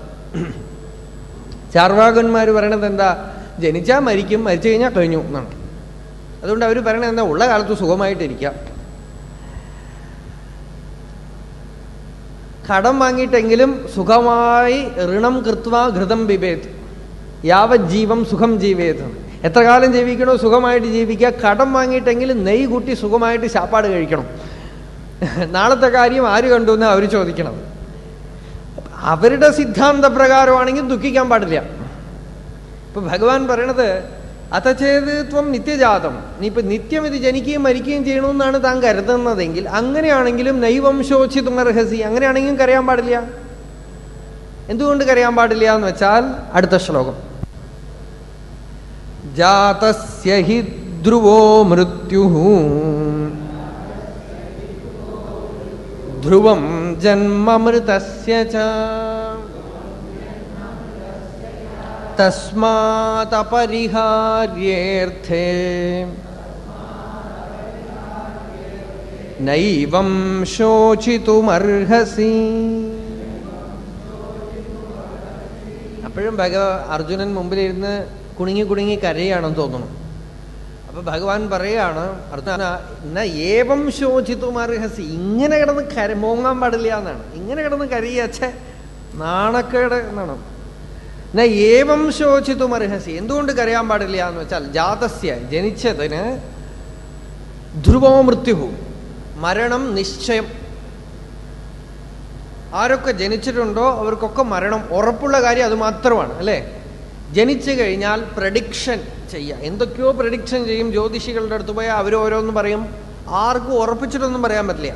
ചാർവാകന്മാർ പറയണത് എന്താ, ജനിച്ചാൽ മരിക്കും, മരിച്ചു കഴിഞ്ഞാൽ കഴിഞ്ഞു എന്നാണ്. അതുകൊണ്ട് അവർ പറയണത് എന്താ, ഉള്ള കാലത്ത് സുഖമായിട്ടിരിക്കാം. കടം വാങ്ങിയിട്ടെങ്കിലും സുഖമായി ഋണം കൃത്വാ ഘൃതം പിബേത് യാവത് ജീവം സുഖം ജീവേത്. എത്ര കാലം ജീവിക്കണോ സുഖമായിട്ട് ജീവിക്കുക. കടം വാങ്ങിയിട്ടെങ്കിലും നെയ്യ് കൂട്ടി സുഖമായിട്ട് ശാപ്പാട് കഴിക്കണം. നാളത്തെ കാര്യം ആര് കണ്ടു എന്ന് അവർ ചോദിക്കണം. അവരുടെ സിദ്ധാന്ത പ്രകാരമാണെങ്കിൽ ദുഃഖിക്കാൻ പാടില്ല. ഇപ്പൊ ഭഗവാൻ പറയണത്, അഥചേത്വം നിത്യജാതം, നീ ഇപ്പൊ നിത്യം ഇത് ജനിക്കുകയും മരിക്കുകയും ചെയ്യണമെന്നാണ് താൻ കരുതുന്നതെങ്കിൽ, അങ്ങനെയാണെങ്കിലും നൈവം ശോചിതുമർഹസി, അങ്ങനെയാണെങ്കിലും കരയാൻ പാടില്ല. എന്തുകൊണ്ട് കരയാൻ പാടില്ല എന്ന് വെച്ചാൽ അടുത്ത ശ്ലോകം. ജാതസ്യ ഹി ധ്രുവോ മൃത്യുഃ ധ്രുവം ജന്മമൃതസ്യ ച തസ്മാത് അപരിഹാര്യേർത്ഥേ നൈവം ശോചിതുമർഹസി. അപ്പോഴും അർജുനൻ മുമ്പിലിരുന്ന് കുണുങ്ങി കുണുങ്ങി കരയാണെന്ന് തോന്നുന്നു. അപ്പൊ ഭഗവാൻ പറയാണ്, അർജുന ഏവം ശോചിതുമർഹസി, ഇങ്ങനെ കിടന്ന് മോങ്ങാൻ പാടില്ല എന്നാണ്. ഇങ്ങനെ കിടന്ന് കരയച്ച നാണക്കേട് എന്നാണ്. ഏവം ശോചിതുമർഹസി, എന്തുകൊണ്ട് കരയാൻ പാടില്ല എന്ന് വെച്ചാൽ, ജാതസ്യ ജനിച്ചതിന് ധ്രുവോ മൃത്യുഹു, മരണം നിശ്ചയം. ആരൊക്കെ ജനിച്ചിട്ടുണ്ടോ അവർക്കൊക്കെ മരണം ഉറപ്പുള്ള കാര്യം അത് മാത്രമാണ്, അല്ലേ? ജനിച്ചു കഴിഞ്ഞാൽ പ്രഡിക്ഷൻ ചെയ്യുക, എന്തൊക്കെയോ പ്രഡിക്ഷൻ ചെയ്യും. ജ്യോതിഷികളുടെ അടുത്ത് പോയാൽ അവരോരോന്നും പറയും. ആർക്കും ഉറപ്പിച്ചിട്ടൊന്നും പറയാൻ പറ്റില്ല.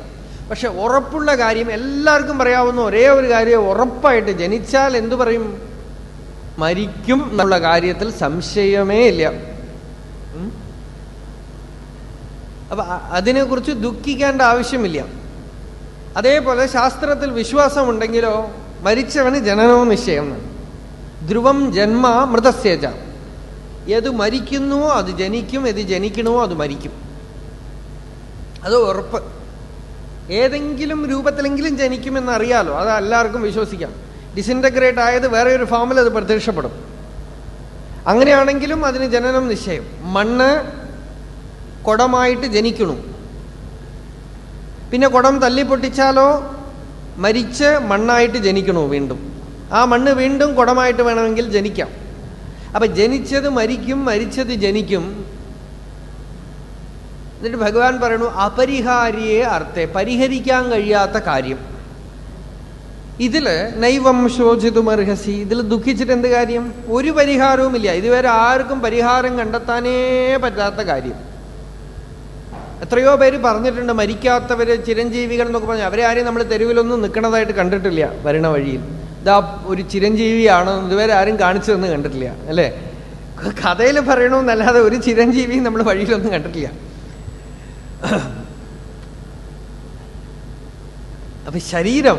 പക്ഷെ ഉറപ്പുള്ള കാര്യം എല്ലാവർക്കും പറയാവുന്ന ഒരേ ഒരു കാര്യം, ഉറപ്പായിട്ട് ജനിച്ചാൽ എന്തു പറയും, മരിക്കും എന്നുള്ള കാര്യത്തിൽ സംശയമേ ഇല്ല. അപ്പൊ അതിനെക്കുറിച്ച് ദുഃഖിക്കേണ്ട ആവശ്യമില്ല. അതേപോലെ ശാസ്ത്രത്തിൽ വിശ്വാസമുണ്ടെങ്കിലോ മരിച്ചവന് ജനനവും നിശ്ചയം. ധ്രുവം ജന്മ മൃതസ്യജ, ഏത് മരിക്കുന്നുവോ അത് ജനിക്കും, ഏത് ജനിക്കണമോ അത് മരിക്കും. അത് ഉറപ്പ്. ഏതെങ്കിലും രൂപത്തിലെങ്കിലും ജനിക്കുമെന്നറിയാലോ, അത് എല്ലാവർക്കും വിശ്വസിക്കാം. ഡിസിൻറ്റഗ്രേറ്റ് ആയത് വേറെ ഒരു ഫോമിൽ അത് പ്രത്യക്ഷപ്പെടും. അങ്ങനെയാണെങ്കിലും അതിന് ജനനം നിശ്ചയം. മണ്ണ് കുടമായിട്ട് ജനിക്കണു, പിന്നെ കുടം തല്ലിപ്പൊട്ടിച്ചാലോ മരിച്ച് മണ്ണായിട്ട് ജനിക്കണു വീണ്ടും. ആ മണ്ണ് വീണ്ടും കുടമായിട്ട് വേണമെങ്കിൽ ജനിക്കാം. അപ്പൊ ജനിച്ചത് മരിക്കും, മരിച്ചത് ജനിക്കും. എന്നിട്ട് ഭഗവാൻ പറയണു അപരിഹാരിയെ അർത്ഥേ, പരിഹരിക്കാൻ കഴിയാത്ത കാര്യം. ഇതില് നൈവം ശോചിതുമർഹസി, ഇതിൽ ദുഃഖിച്ചിട്ട് എന്ത് കാര്യം? ഒരു പരിഹാരവുമില്ല. ഇതുവരെ ആർക്കും പരിഹാരം കണ്ടെത്താനേ പറ്റാത്ത കാര്യം. എത്രയോ പേര് പറഞ്ഞിട്ടുണ്ട്, മരിക്കാത്തവര് ചിരഞ്ജീവികൾ എന്നൊക്കെ പറഞ്ഞു. അവരെ ആരെയും നമ്മൾ തെരുവിലൊന്നും നിൽക്കണതായിട്ട് കണ്ടിട്ടില്ല. വരണ വഴിയിൽ ഇതാ ഒരു ചിരഞ്ജീവിയാണ് ഇതുവരെ ആരും കാണിച്ചു തന്ന് കണ്ടിട്ടില്ല, അല്ലേ? കഥയിൽ പറയണമെന്നല്ലാതെ ഒരു ചിരഞ്ജീവിയും നമ്മൾ വഴിയിലൊന്നും കണ്ടിട്ടില്ല. അപ്പൊ ശരീരം,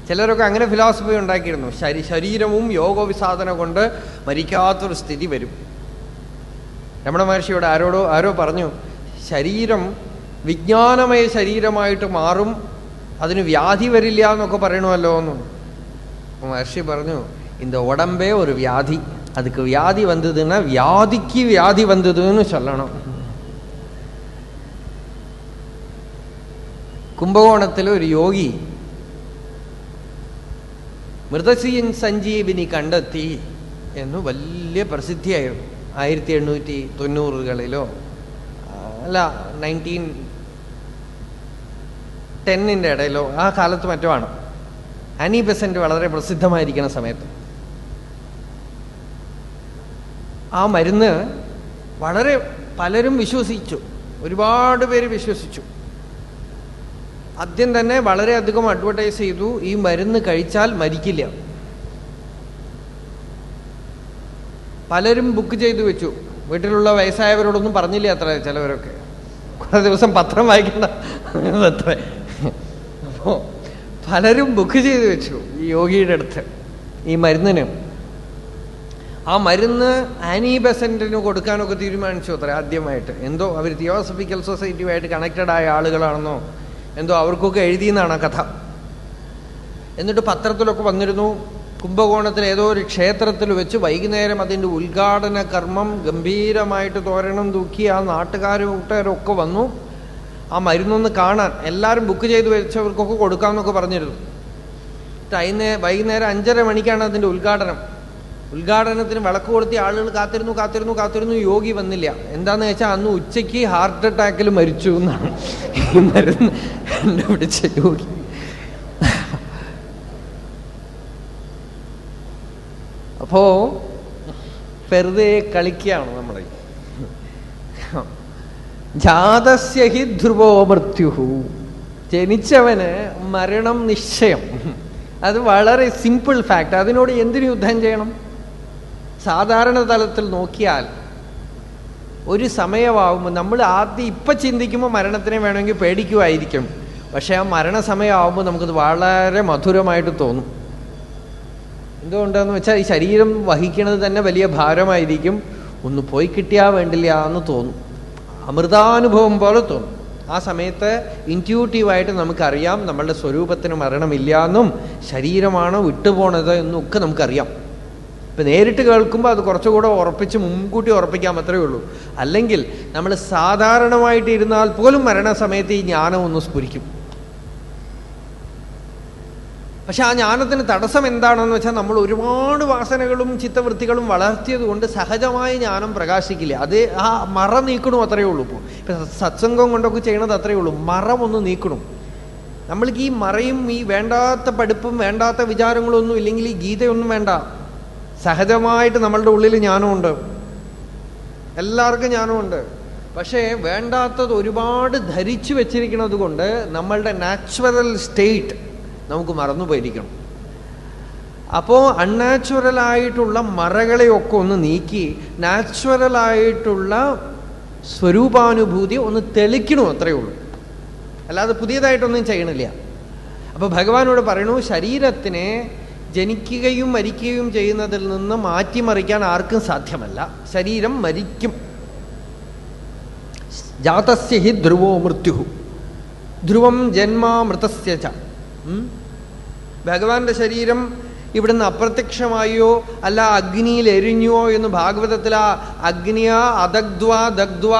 ചിലരൊക്കെ അങ്ങനെ ഫിലോസഫി ഉണ്ടാക്കിയിരുന്നു. ശരീരവും യോഗവിസാധന കൊണ്ട് മരിക്കാത്തൊരു സ്ഥിതി വരും. രമണ മഹർഷിയോട് ആരോ പറഞ്ഞു, ശരീരം വിജ്ഞാനമയ ശരീരമായിട്ട് മാറും, അതിന് വ്യാധി വരില്ല എന്നൊക്കെ പറയണമല്ലോ എന്ന്. മഹർഷി പറഞ്ഞു, இந்த உடம்பே ஒரு வியாதி, அதுக்கு வியாதி வந்ததுன்னா வியாதிக்கு வியாதி வந்ததுன்னு சொல்லணும். കുംഭകോണത്തിൽ ഒരു യോഗി മൃതസീൻ സഞ്ജീവിനി കണ്ടെത്തി എന്ന് വലിയ പ്രസിദ്ധിയായിരുന്നു. 1890കളിലോ അല്ല 1910 ഇടയിലോ ആ കാലത്ത് മറ്റോ ആണ്. ആനി ബെസന്റ് വളരെ പ്രസിദ്ധമായിരിക്കുന്ന സമയത്ത് ആ മരുന്ന് വളരെ പലരും വിശ്വസിച്ചു, ഒരുപാട് പേര് വിശ്വസിച്ചു. ആദ്യം തന്നെ വളരെയധികം അഡ്വർടൈസ് ചെയ്തു, ഈ മരുന്ന് കഴിച്ചാൽ മരിക്കില്ല. പലരും ബുക്ക് ചെയ്തു വെച്ചു. വീട്ടിലുള്ള വയസ്സായവരോടൊന്നും പറഞ്ഞില്ല അത്ര. ചിലവരൊക്കെ കുറെ ദിവസം പത്രം വായിക്കണ്ട അത്ര. അപ്പോ പലരും ബുക്ക് ചെയ്തു വെച്ചു ഈ യോഗിയുടെ അടുത്ത് ഈ മരുന്നിന്. ആ മരുന്ന് ആനി ബെസന്റിന് കൊടുക്കാനൊക്കെ തീരുമാനിച്ചു അത്ര ആദ്യമായിട്ട്. എന്തോ അവർ തിയോസഫിക്കൽ സൊസൈറ്റിയുമായിട്ട് കണക്റ്റഡ് ആയ ആളുകളാണെന്നോ എന്തോ അവർക്കൊക്കെ എഴുതിയെന്നാണ് ആ കഥ. എന്നിട്ട് പത്രത്തിലൊക്കെ വന്നിരുന്നു. കുംഭകോണത്തിൽ ഏതോ ഒരു ക്ഷേത്രത്തിൽ വെച്ച് വൈകുന്നേരം അതിൻ്റെ ഉദ്ഘാടന കർമ്മം ഗംഭീരമായിട്ട് തോരണം തൂക്കി ആ നാട്ടുകാരും കൂട്ടുകാരൊക്കെ വന്നു ആ മരുന്നൊന്ന് കാണാൻ. എല്ലാവരും ബുക്ക് ചെയ്ത് വെച്ചവർക്കൊക്കെ കൊടുക്കാമെന്നൊക്കെ പറഞ്ഞിരുന്നു. വൈകുന്നേരം 5:30 മണിക്കാണ് അതിൻ്റെ ഉദ്ഘാടനം. ഉദ്ഘാടനത്തിന് വിളക്ക് കൊടുത്തി ആളുകൾ കാത്തിരുന്നു. യോഗി വന്നില്ല. എന്താന്ന് വെച്ചാൽ അന്ന് ഉച്ചയ്ക്ക് ഹാർട്ട് അറ്റാക്കിൽ മരിച്ചു എന്നാണ് ഈ മരുന്ന് കണ്ടുപിടിച്ച യോഗി. അപ്പോ വെറുതെ കളിക്കുകയാണ് നമ്മളെ. ജാതസ്യ ഹി ധ്രുവോ മൃത്യുഹു, ജനിച്ചവന് മരണം നിശ്ചയം. അത് വളരെ സിമ്പിൾ ഫാക്ട്. അതിനോട് എന്തിനു യുദ്ധം ചെയ്യണം? സാധാരണ തലത്തിൽ നോക്കിയാൽ ഒരു സമയമാവുമ്പോൾ നമ്മൾ ഇപ്പം ചിന്തിക്കുമ്പോൾ മരണത്തിനെ വേണമെങ്കിൽ പേടിക്കുമായിരിക്കും. പക്ഷെ ആ മരണസമയമാവുമ്പോൾ നമുക്കത് വളരെ മധുരമായിട്ട് തോന്നും. എന്തുകൊണ്ടാന്ന് വെച്ചാൽ ഈ ശരീരം വഹിക്കുന്നത് തന്നെ വലിയ ഭാരമായിരിക്കും. ഒന്ന് പോയി കിട്ടിയാൽ വേണ്ടില്ല എന്ന് തോന്നും. അമൃതാനുഭവം പോലെ തോന്നും. ആ സമയത്ത് ഇൻറ്റ്യൂട്ടീവായിട്ട് നമുക്കറിയാം നമ്മളുടെ സ്വരൂപത്തിന് മരണമില്ല എന്നും ശരീരമാണ് വിട്ടുപോണത് എന്നും ഒക്കെ നമുക്കറിയാം. ഇപ്പം നേരിട്ട് കേൾക്കുമ്പോൾ അത് കുറച്ചുകൂടെ ഉറപ്പിച്ച് മുൻകൂട്ടി ഉറപ്പിക്കാം, അത്രയേ ഉള്ളൂ. അല്ലെങ്കിൽ നമ്മൾ സാധാരണമായിട്ട് ഇരുന്നാൽ പോലും മരണസമയത്ത് ഈ ജ്ഞാനം ഒന്ന് സ്ഫുരിക്കും. പക്ഷെ ആ ജ്ഞാനത്തിന് തടസ്സം എന്താണെന്ന് വെച്ചാൽ നമ്മൾ ഒരുപാട് വാസനകളും ചിത്തവൃത്തികളും വളർത്തിയത് കൊണ്ട് സഹജമായ ജ്ഞാനം പ്രകാശിക്കില്ല. അത് ആ മറ നീക്കണു, അത്രയേ ഉള്ളൂ. ഇപ്പം സത്സംഗം കൊണ്ടൊക്കെ ചെയ്യണത് അത്രയേ ഉള്ളൂ, മറം ഒന്ന് നീക്കണം. നമ്മൾക്ക് ഈ മറയും ഈ വേണ്ടാത്ത പഠിപ്പും വേണ്ടാത്ത വിചാരങ്ങളൊന്നും ഇല്ലെങ്കിൽ ഈ ഗീതയൊന്നും വേണ്ട. സഹജമായിട്ട് നമ്മളുടെ ഉള്ളിൽ ജ്ഞാനമുണ്ട്, എല്ലാവർക്കും ജ്ഞാനമുണ്ട്. പക്ഷേ വേണ്ടാത്തത് ഒരുപാട് ധരിച്ചു വെച്ചിരിക്കുന്നത് കൊണ്ട് നമ്മളുടെ നാച്ചുറൽ സ്റ്റേറ്റ് നമുക്ക് മറന്നുപോയിരിക്കണം. അപ്പോൾ അൺനാച്ചുറലായിട്ടുള്ള മറകളെയൊക്കെ ഒന്ന് നീക്കി നാച്ചുറലായിട്ടുള്ള സ്വരൂപാനുഭൂതി ഒന്ന് തെളിക്കണു, അത്രയേ ഉള്ളൂ. അല്ലാതെ പുതിയതായിട്ടൊന്നും ചെയ്യണില്ല. അപ്പോൾ ഭഗവാനോട് പറയണു, ശരീരത്തിനെ ജനിക്കുകയും മരിക്കുകയും ചെയ്യുന്നതിൽ നിന്ന് മാറ്റിമറിക്കാൻ ആർക്കും സാധ്യമല്ല. ശരീരം മരിക്കും. ജാതസ്യ ഹി ധ്രുവോ മൃത്യുഹു ധ്രുവം ജന്മാ മൃതസ്യ ച. ഭഗവാന്റെ ശരീരം ഇവിടുന്ന് അപ്രത്യക്ഷമായോ അല്ല അഗ്നിയിൽ എരിഞ്ഞോ എന്ന് ഭാഗവതത്തിൽ ആ അഗ്നിയ ദഗ്ധ്വ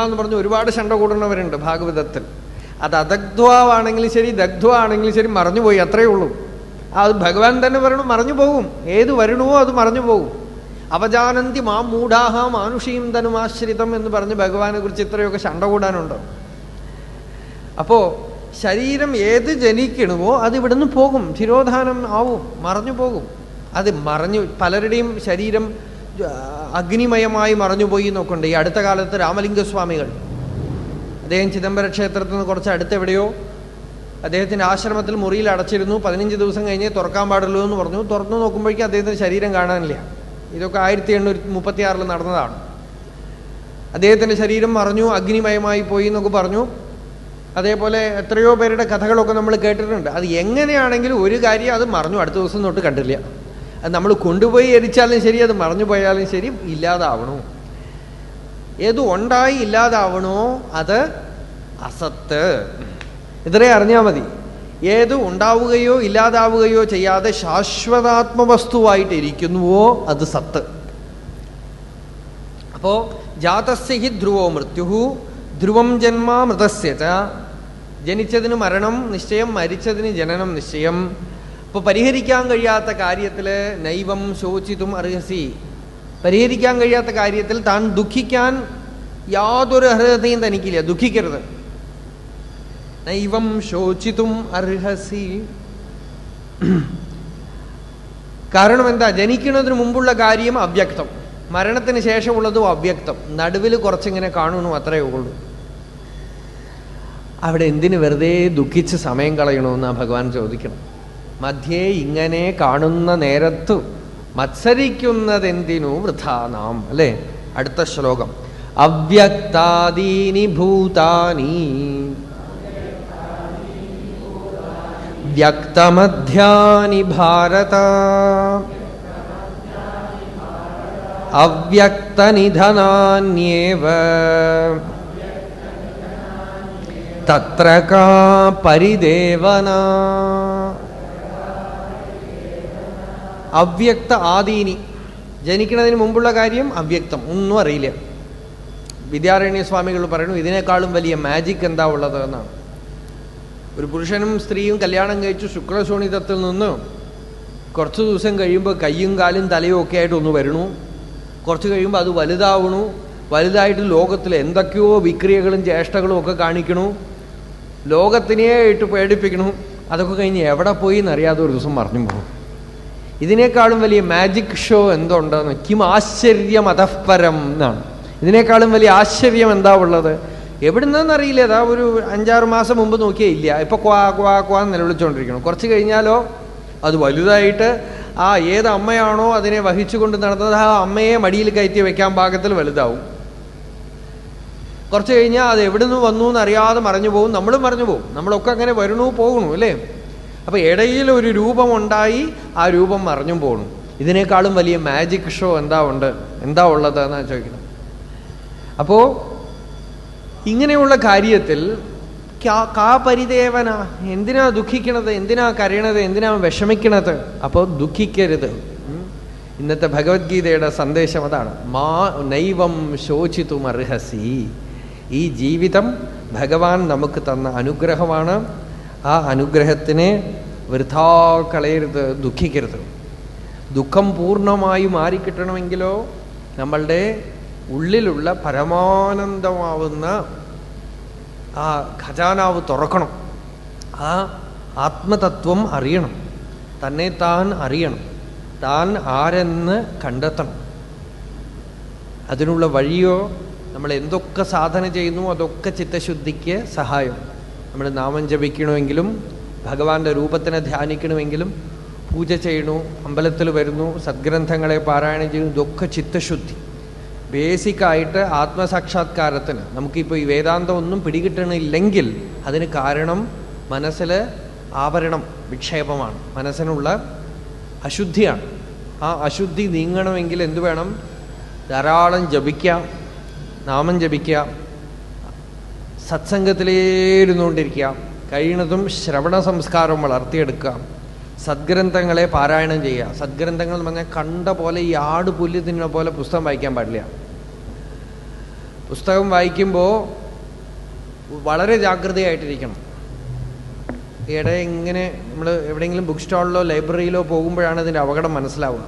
എന്ന് പറഞ്ഞ് ഒരുപാട് ശണ്ട കൂടുന്നവരുണ്ട് ഭാഗവതത്തിൽ. അത് അദഗ്ധ്വാണെങ്കിലും ശരി ദഗ്ധ്വാണെങ്കിലും ശരി മറഞ്ഞുപോയി, അത്രയേ ഉള്ളൂ. അത് ഭഗവാൻ തന്നെ പറയണു, മറഞ്ഞു പോകും. ഏത് വരണമോ അത് മറഞ്ഞു പോകും. അവജാനന്തി മാം മൂഢാഹ മാനുഷീം തനുമാശ്രിതം എന്ന് പറഞ്ഞ് ഭഗവാനെ കുറിച്ച് ഇത്രയൊക്കെ ശണ്ട കൂടാനുണ്ടോ? അപ്പോ ശരീരം ഏത് ജനിക്കണമോ അത് ഇവിടുന്ന് പോകും, തിരോധാനം ആവും, മറഞ്ഞു പോകും. അത് മറഞ്ഞു, പലരുടെയും ശരീരം അഗ്നിമയമായി മറഞ്ഞുപോയി എന്നൊക്കെയുണ്ട്. ഈ അടുത്ത കാലത്ത് രാമലിംഗസ്വാമികൾ, അദ്ദേഹം ചിദംബര ക്ഷേത്രത്തിൽ നിന്ന് കുറച്ച് അടുത്തെവിടെയോ അദ്ദേഹത്തിൻ്റെ ആശ്രമത്തിൽ മുറിയിൽ അടച്ചിരുന്നു. 15 ദിവസം കഴിഞ്ഞേ തുറക്കാൻ പാടുള്ളൂ എന്ന് പറഞ്ഞു. തുറന്നു നോക്കുമ്പോഴേക്കും അദ്ദേഹത്തിന് ശരീരം കാണാനില്ല. ഇതൊക്കെ 1836 നടന്നതാണ്. അദ്ദേഹത്തിൻ്റെ ശരീരം മറഞ്ഞു, അഗ്നിമയമായി പോയി എന്നൊക്കെ പറഞ്ഞു. അതേപോലെ എത്രയോ പേരുടെ കഥകളൊക്കെ നമ്മൾ കേട്ടിട്ടുണ്ട്. അത് എങ്ങനെയാണെങ്കിലും ഒരു കാര്യം, അത് മറഞ്ഞു, അടുത്ത ദിവസം തൊട്ട് കണ്ടില്ല. അത് നമ്മൾ കൊണ്ടുപോയി എരിച്ചാലും ശരി, അത് മറഞ്ഞു പോയാലും ശരി, ഇല്ലാതാവണോ. ഏത് ഉണ്ടായി ഇല്ലാതാവണോ അത് അസത്ത്. ഇത്രേ അറിഞ്ഞാൽ മതി. ഏത് ഉണ്ടാവുകയോ ഇല്ലാതാവുകയോ ചെയ്യാതെ ശാശ്വതാത്മവസ്തുവായിട്ടിരിക്കുന്നുവോ അത് സത്ത്. അപ്പോ ജാതസ്യ ഹി ധ്രുവോ മൃത്യുഹു ധ്രുവം ജന്മ മൃതസ്യ ച. ജനിച്ചതിന് മരണം നിശ്ചയം, മരിച്ചതിന് ജനനം നിശ്ചയം. ഇപ്പൊ പരിഹരിക്കാൻ കഴിയാത്ത കാര്യത്തിൽ നൈവം ശോചിതും അർഹസി. പരിഹരിക്കാൻ കഴിയാത്ത കാര്യത്തിൽ താൻ ദുഃഖിക്കാൻ യാതൊരു അർഹതയും തനിക്കില്ല. ദുഃഖിക്കരുത്. നൈവം ശോചിതും അർഹസി. കാരണം എന്താ? ജനിക്കുന്നതിന് മുമ്പുള്ള കാര്യം അവ്യക്തം, മരണത്തിന് ശേഷമുള്ളതും അവ്യക്തം. നടുവിൽ കുറച്ചിങ്ങനെ കാണുന്നു, അത്രയേ ഉള്ളൂ. അവിടെ എന്തിന് വെറുതെ ദുഃഖിച്ച് സമയം കളയണമെന്നാ ഭഗവാൻ ചോദിക്കണം. മധ്യേ ഇങ്ങനെ കാണുന്ന നേരത്തു മത്സരിക്കുന്നതെന്തിനു വൃഥാ നാം. അല്ലേ? അടുത്ത ശ്ലോകം. അവ്യക്താദീനി ഭൂതാനി വ്യക്തമധ്യാനി ഭാരത അവ്യക്തനിധനാന്യേവ തത്ര കാ പരിദേവന. അവ്യക്ത ആദീനി, ജനിക്കുന്നതിന് മുമ്പുള്ള കാര്യം അവ്യക്തം, ഒന്നും അറിയില്ല. വിദ്യാരണ്യ സ്വാമികൾ പറയുന്നു, ഇതിനേക്കാളും വലിയ മാജിക് എന്താ ഉള്ളത് എന്നാണ്. ഒരു പുരുഷനും സ്ത്രീയും കല്യാണം കഴിച്ചു ശുക്ലശോണിതത്തിൽ നിന്ന് കുറച്ച് ദിവസം കഴിയുമ്പോൾ കയ്യും കാലും തലയും ഒക്കെ ആയിട്ട് ഒന്ന് വരണു. കുറച്ച് കഴിയുമ്പോൾ അത് വലുതാവണു. വലുതായിട്ട് ലോകത്തിൽ എന്തൊക്കെയോ വിക്രിയകളും ചേഷ്ടകളും ഒക്കെ കാണിക്കണു. ലോകത്തിനെ ഇട്ട് പേടിപ്പിക്കണു. അതൊക്കെ കഴിഞ്ഞ് എവിടെ പോയി എന്നറിയാതെ ഒരു ദിവസം മറിഞ്ഞു പോകും. ഇതിനേക്കാളും വലിയ മാജിക് ഷോ എന്തുണ്ടെന്ന്, കിം ആശ്ചര്യം അതഃപരം എന്നാണ്. ഇതിനേക്കാളും വലിയ ആശ്ചര്യം എന്താ ഉള്ളത്? എവിടുന്നറിയില്ല. അതാ ഒരു 5-6 മാസം മുമ്പ് നോക്കിയേ ഇല്ല, ഇപ്പൊ ക്വാ ക്വാ ക്വാ നിലവിളിച്ചുകൊണ്ടിരിക്കണം. കുറച്ച് കഴിഞ്ഞാലോ അത് വലുതായിട്ട് ആ ഏത് അമ്മയാണോ അതിനെ വഹിച്ചുകൊണ്ട് നടന്നത് ആ അമ്മയെ മടിയിൽ കയറ്റി വെക്കാൻ പാകത്തിൽ വലുതാവും. കുറച്ച് കഴിഞ്ഞാൽ അത് എവിടുന്ന് വന്നു എന്നറിയാതെ മറഞ്ഞു പോകും. നമ്മളും മറഞ്ഞു പോകും. നമ്മളൊക്കെ അങ്ങനെ വരണു പോകണു അല്ലേ? അപ്പൊ ഇടയിൽ ഒരു രൂപം ഉണ്ടായി, ആ രൂപം മറഞ്ഞും പോകണു. ഇതിനേക്കാളും വലിയ മാജിക് ഷോ എന്താ ഉള്ളത് എന്നാ ചോദിക്കണം. അപ്പോ ഇങ്ങനെയുള്ള കാര്യത്തിൽ കാ പരിദേവന, എന്തിനാ ദുഃഖിക്കണത്, എന്തിനാ കരയണത്, എന്തിനാ വിഷമിക്കണത്? അപ്പോൾ ദുഃഖിക്കരുത്. ഇന്നത്തെ ഭഗവത്ഗീതയുടെ സന്ദേശം അതാണ്. മാ നൈവം ശോചിതും അർഹസി. ഈ ജീവിതം ഭഗവാൻ നമുക്ക് തന്ന അനുഗ്രഹമാണ്. ആ അനുഗ്രഹത്തിനെ വൃഥാ കളയരുത്, ദുഃഖിക്കരുത്. ദുഃഖം പൂർണ്ണമായി മാറിക്കിട്ടണമെങ്കിലോ നമ്മളുടെ ഉള്ളിലുള്ള പരമാനന്ദമാവുന്ന ആ ഖജാനാവ് തുറക്കണം. ആ ആത്മതത്വം അറിയണം. തന്നെ താൻ അറിയണം. താൻ ആരെന്ന് കണ്ടെത്തണം. അതിനുള്ള വഴിയോ നമ്മൾ എന്തൊക്കെ സാധന ചെയ്യുന്നു അതൊക്കെ ചിത്തശുദ്ധിക്ക് സഹായം. നമ്മൾ നാമം ജപിക്കണമെങ്കിലും ഭഗവാന്റെ രൂപത്തിനെ ധ്യാനിക്കണമെങ്കിലും പൂജ ചെയ്യണു, അമ്പലത്തിൽ വരുന്നു, സദ്ഗ്രന്ഥങ്ങളെ പാരായണം ചെയ്യുന്നു, ഇതൊക്കെ ചിത്തശുദ്ധി. ബേസിക്കായിട്ട് ആത്മസാക്ഷാത്കാരത്തിന് നമുക്കിപ്പോൾ ഈ വേദാന്തം ഒന്നും പിടികിട്ടണില്ലെങ്കിൽ അതിന് കാരണം മനസ്സിൽ ആവരണം വിക്ഷേപമാണ്, മനസ്സിനുള്ള അശുദ്ധിയാണ്. ആ അശുദ്ധി നീങ്ങണമെങ്കിൽ എന്തു വേണം? ധാരാളം ജപിക്കാം, നാമം ജപിക്കാം, സത്സംഗത്തിലേരുന്നുകൊണ്ടിരിക്കുക, കഴിയുന്നതും ശ്രവണ സംസ്കാരം വളർത്തിയെടുക്കാം, സദ്ഗ്രന്ഥങ്ങളെ പാരായണം ചെയ്യുക. സദ്ഗ്രന്ഥങ്ങൾ എന്ന് പറഞ്ഞാൽ കണ്ട പോലെ ഈ ആട് പുല്ല് തിന്നുന്ന പോലെ പുസ്തകം വായിക്കാൻ പാടില്ല. പുസ്തകം വായിക്കുമ്പോൾ വളരെ ജാഗ്രതയായിട്ടിരിക്കണം. ഇങ്ങനെ നമ്മൾ എവിടെയെങ്കിലും ബുക്ക് സ്റ്റാളിലോ ലൈബ്രറിയിലോ പോകുമ്പോഴാണ് ഇതിൻ്റെ അപകടം മനസ്സിലാവുക.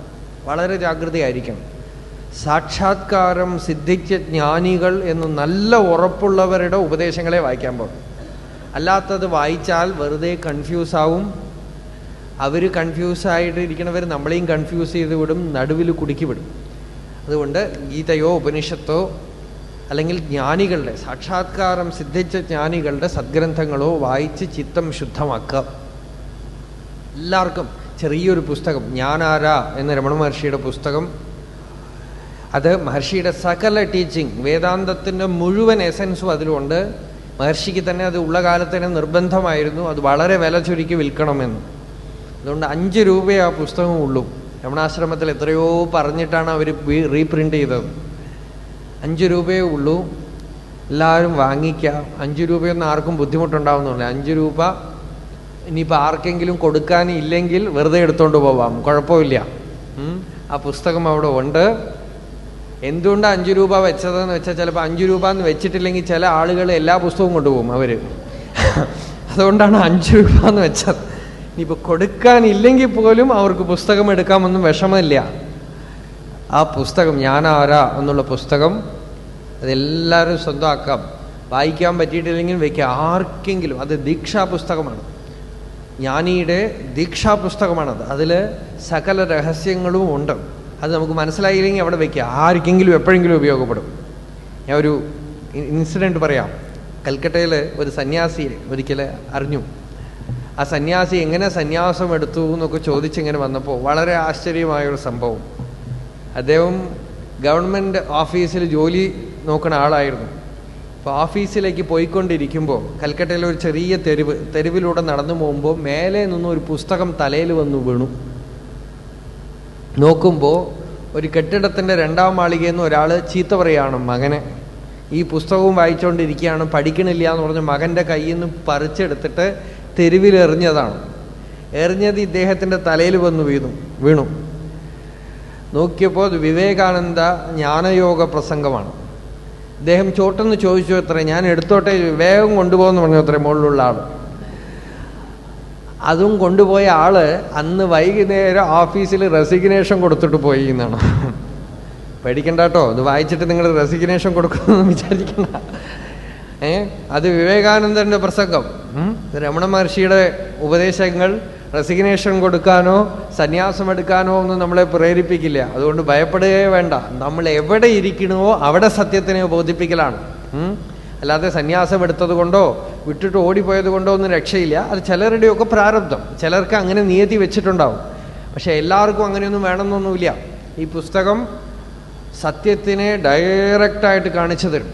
വളരെ ജാഗ്രതയായിരിക്കണം. സാക്ഷാത്കാരം സിദ്ധിച്ച ജ്ഞാനികൾ എന്ന് നല്ല ഉറപ്പുള്ളവരുടെ ഉപദേശങ്ങളെ വായിക്കാൻ പോകും. അല്ലാത്തത് വായിച്ചാൽ വെറുതെ കൺഫ്യൂസാവും. അവർ കൺഫ്യൂസായിട്ട് ഇരിക്കണവർ നമ്മളെയും കൺഫ്യൂസ് ചെയ്ത് വിടും, നടുവിൽ കുടുക്കി വിടും. അതുകൊണ്ട് ഗീതയോ ഉപനിഷത്തോ അല്ലെങ്കിൽ ജ്ഞാനികളുടെ, സാക്ഷാത്കാരം സിദ്ധിച്ച ജ്ഞാനികളുടെ സദ്ഗ്രന്ഥങ്ങളോ വായിച്ച് ചിത്തം ശുദ്ധമാക്കുക. എല്ലാവർക്കും ചെറിയൊരു പുസ്തകം, ഞാനാരാ എന്ന രമണ മഹർഷിയുടെ പുസ്തകം, അത് മഹർഷിയുടെ സകല ടീച്ചിങ്, വേദാന്തത്തിൻ്റെ മുഴുവൻ എസൻസും അതിലുണ്ട്. മഹർഷിക്ക് തന്നെ അത് ഉള്ള കാലത്ത് തന്നെ നിർബന്ധമായിരുന്നു അത് വളരെ വില ചുരുക്കി വിൽക്കണമെന്ന്. അതുകൊണ്ട് 5 രൂപയെ ആ പുസ്തകം ഉള്ളൂ. രമണാശ്രമത്തിൽ എത്രയോ പറഞ്ഞിട്ടാണ് അവർ റീപ്രിൻ്റ് ചെയ്തത്. 5 രൂപയേ ഉള്ളൂ. എല്ലാവരും വാങ്ങിക്കുക. 5 രൂപയൊന്നും ആർക്കും ബുദ്ധിമുട്ടുണ്ടാവുന്നില്ല. 5 രൂപ ഇനിയിപ്പോൾ ആർക്കെങ്കിലും കൊടുക്കാനില്ലെങ്കിൽ വെറുതെ എടുത്തുകൊണ്ട് പോവാം, കുഴപ്പമില്ല. ആ പുസ്തകം അവിടെ ഉണ്ട്. എന്തുകൊണ്ടാണ് 5 രൂപ വെച്ചതെന്ന് വെച്ചാൽ, ചിലപ്പോൾ 5 രൂപ എന്ന് വെച്ചിട്ടില്ലെങ്കിൽ ചില ആളുകൾ എല്ലാ പുസ്തകവും കൊണ്ടുപോകും അവർ. അതുകൊണ്ടാണ് 5 രൂപ എന്ന് വെച്ചത്. ഇനിയിപ്പോൾ കൊടുക്കാനില്ലെങ്കിൽ പോലും അവർക്ക് പുസ്തകം എടുക്കാമൊന്നും വിഷമമില്ല. ആ പുസ്തകം ഞാനാരാ എന്നുള്ള പുസ്തകം അതെല്ലാവരും സ്വന്തമാക്കാം. വായിക്കാൻ പറ്റിയിട്ടില്ലെങ്കിൽ വയ്ക്കുക. ആർക്കെങ്കിലും അത് ദീക്ഷാ പുസ്തകമാണ്, ജ്ഞാനിയുടെ ദീക്ഷാ പുസ്തകമാണത്. അതിൽ സകല രഹസ്യങ്ങളും ഉണ്ട്. അത് നമുക്ക് മനസ്സിലായില്ലെങ്കിൽ അവിടെ വയ്ക്കുക. ആർക്കെങ്കിലും എപ്പോഴെങ്കിലും ഉപയോഗപ്പെടും. ഞാൻ ഒരു ഇൻസിഡൻറ്റ് പറയാം. കൽക്കട്ടയിൽ ഒരു സന്യാസിയെ ഒരിക്കൽ അറിഞ്ഞു. ആ സന്യാസി എങ്ങനെ സന്യാസം എടുത്തു എന്നൊക്കെ ചോദിച്ചിങ്ങനെ വന്നപ്പോൾ വളരെ ആശ്ചര്യമായൊരു സംഭവം. അദ്ദേഹം ഗവൺമെൻറ് ഓഫീസിൽ ജോലി നോക്കുന്ന ആളായിരുന്നു. അപ്പോൾ ഓഫീസിലേക്ക് പോയിക്കൊണ്ടിരിക്കുമ്പോൾ കൽക്കട്ടയിലെ ഒരു ചെറിയ തെരുവിലൂടെ നടന്നു പോകുമ്പോൾ മേലെ നിന്നും ഒരു പുസ്തകം തലയിൽ വന്നു വീണു. നോക്കുമ്പോൾ ഒരു കെട്ടിടത്തിൻ്റെ 2ാം മാളികയിൽ നിന്ന് ഒരാൾ ചീത്ത പറയുകയാണ് മകനെ. ഈ പുസ്തകവും വായിച്ചുകൊണ്ടിരിക്കുകയാണ്, പഠിക്കണില്ല എന്ന് പറഞ്ഞ് മകൻ്റെ കയ്യിൽ നിന്ന് പറിച്ചെടുത്തിട്ട് തെരുവിലെറിഞ്ഞതാണ്. എറിഞ്ഞത് ഇദ്ദേഹത്തിൻ്റെ തലയിൽ വന്നു വീണു. നോക്കിയപ്പോൾ അത് വിവേകാനന്ദ ജ്ഞാനയോഗ പ്രസംഗമാണ്. ഇദ്ദേഹം ചോട്ടെന്ന് ചോദിച്ചു അത്രേ, ഞാൻ എടുത്തോട്ടെ, വേഗം കൊണ്ടുപോകുമെന്ന് പറഞ്ഞു അത്രേ മുകളിലുള്ള ആൾ. അതും കൊണ്ടുപോയ ആള് അന്ന് വൈകുന്നേരം ഓഫീസിൽ റെസിഗ്നേഷൻ കൊടുത്തിട്ട് പോയി എന്നാണ്. പേടിക്കണ്ട കേട്ടോ, ഇത് വായിച്ചിട്ട് നിങ്ങൾ റെസിഗ്നേഷൻ കൊടുക്കണമെന്ന് വിചാരിക്കണ്ട. അത് വിവേകാനന്ദൻ്റെ പ്രസംഗം, രമണ മഹർഷിയുടെ ഉപദേശങ്ങൾ റെസിഗ്നേഷൻ കൊടുക്കാനോ സന്യാസം എടുക്കാനോ ഒന്നും നമ്മളെ പ്രേരിപ്പിക്കില്ല. അതുകൊണ്ട് ഭയപ്പെടുകയേ വേണ്ട. നമ്മൾ എവിടെ ഇരിക്കണോ അവിടെ സത്യത്തിനെ ബോധിപ്പിക്കലാണ്. അല്ലാതെ സന്യാസം എടുത്തത് കൊണ്ടോ വിട്ടിട്ട് ഓടിപ്പോയത് കൊണ്ടോ ഒന്നും രക്ഷയില്ല. അത് ചിലരുടെയൊക്കെ പ്രാരബ്ധം, ചിലർക്ക് അങ്ങനെ നിയതി വെച്ചിട്ടുണ്ടാവും. പക്ഷെ എല്ലാവർക്കും അങ്ങനെയൊന്നും വേണമെന്നൊന്നുമില്ല. ഈ പുസ്തകം സത്യത്തിനെ ഡയറക്റ്റായിട്ട് കാണിച്ചു തരും.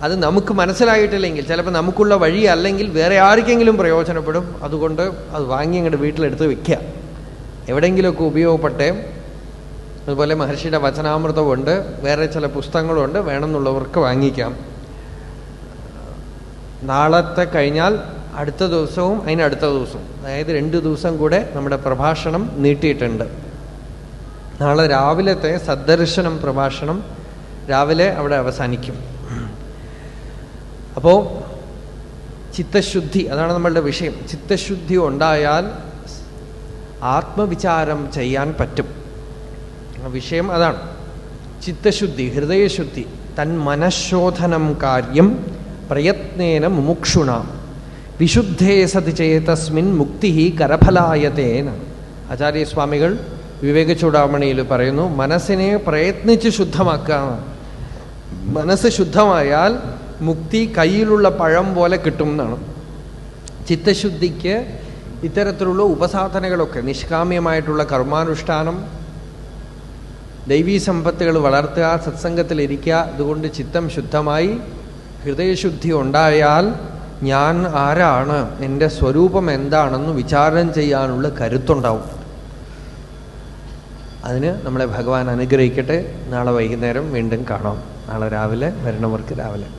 അത് നമുക്ക് മനസ്സിലായിട്ടില്ലെങ്കിൽ, ചിലപ്പോൾ നമുക്കുള്ള വഴി അല്ലെങ്കിൽ വേറെ ആർക്കെങ്കിലും പ്രയോജനപ്പെടും. അതുകൊണ്ട് അത് വാങ്ങി അങ്ങോട്ട് വീട്ടിലെടുത്ത് വെക്കുക, എവിടെയെങ്കിലുമൊക്കെ ഉപയോഗപ്പെട്ടേ. അതുപോലെ മഹർഷിയുടെ വചനാമൃതമുണ്ട്, വേറെ ചില പുസ്തകങ്ങളുണ്ട്, വേണമെന്നുള്ളവർക്ക് വാങ്ങിക്കാം. നാളത്തെ കഴിഞ്ഞാൽ അടുത്ത ദിവസവും അതിനടുത്ത ദിവസവും, അതായത് 2 ദിവസം കൂടെ നമ്മുടെ പ്രഭാഷണം നീട്ടിയിട്ടുണ്ട്. നാളെ രാവിലത്തെ സദ്ദർശനം പ്രഭാഷണം രാവിലെ അവിടെ അവസാനിക്കും. അപ്പോൾ ചിത്തശുദ്ധി, അതാണ് നമ്മളുടെ വിഷയം. ചിത്തശുദ്ധി ഉണ്ടായാൽ ആത്മവിചാരം ചെയ്യാൻ പറ്റും. വിഷയം അതാണ്. ചിത്തശുദ്ധി, ഹൃദയശുദ്ധി. തന്മനഃശോധനം കാര്യം പ്രയത്നേന മുമുക്ഷുണ വിശുദ്ധേ സതി ചേതസ്മിൻ മുക്തി കരഫലായതേന. ആചാര്യസ്വാമികൾ വിവേക ചൂടാമണിയിൽ പറയുന്നു, മനസ്സിനെ പ്രയത്നിച്ച് ശുദ്ധമാക്കുക. മനസ്സ് ശുദ്ധമായാൽ മുക്തി കയ്യിലുള്ള പഴം പോലെ കിട്ടും എന്നാണ്. ചിത്തശുദ്ധിക്ക് ഇത്തരത്തിലുള്ള ഉപസാധനകളൊക്കെ, നിഷ്കാമ്യമായിട്ടുള്ള കർമാനുഷ്ഠാനം, ദൈവീ സമ്പത്തുകൾ വളർത്തുക, സത്സംഗത്തിലിരിക്കുക, അതുകൊണ്ട് ചിത്തം ശുദ്ധമായി ഹൃദയശുദ്ധി ഉണ്ടായാൽ ഞാൻ ആരാണ്, എൻ്റെ സ്വരൂപം എന്താണെന്ന് വിചാരം ചെയ്യാനുള്ള കരുത്തുണ്ടാവും. അതിന് നമ്മളെ ഭഗവാൻ അനുഗ്രഹിക്കട്ടെ. നാളെ വൈകുന്നേരം വീണ്ടും കാണാം. നാളെ രാവിലെ വരണവർക്ക് രാവിലെ.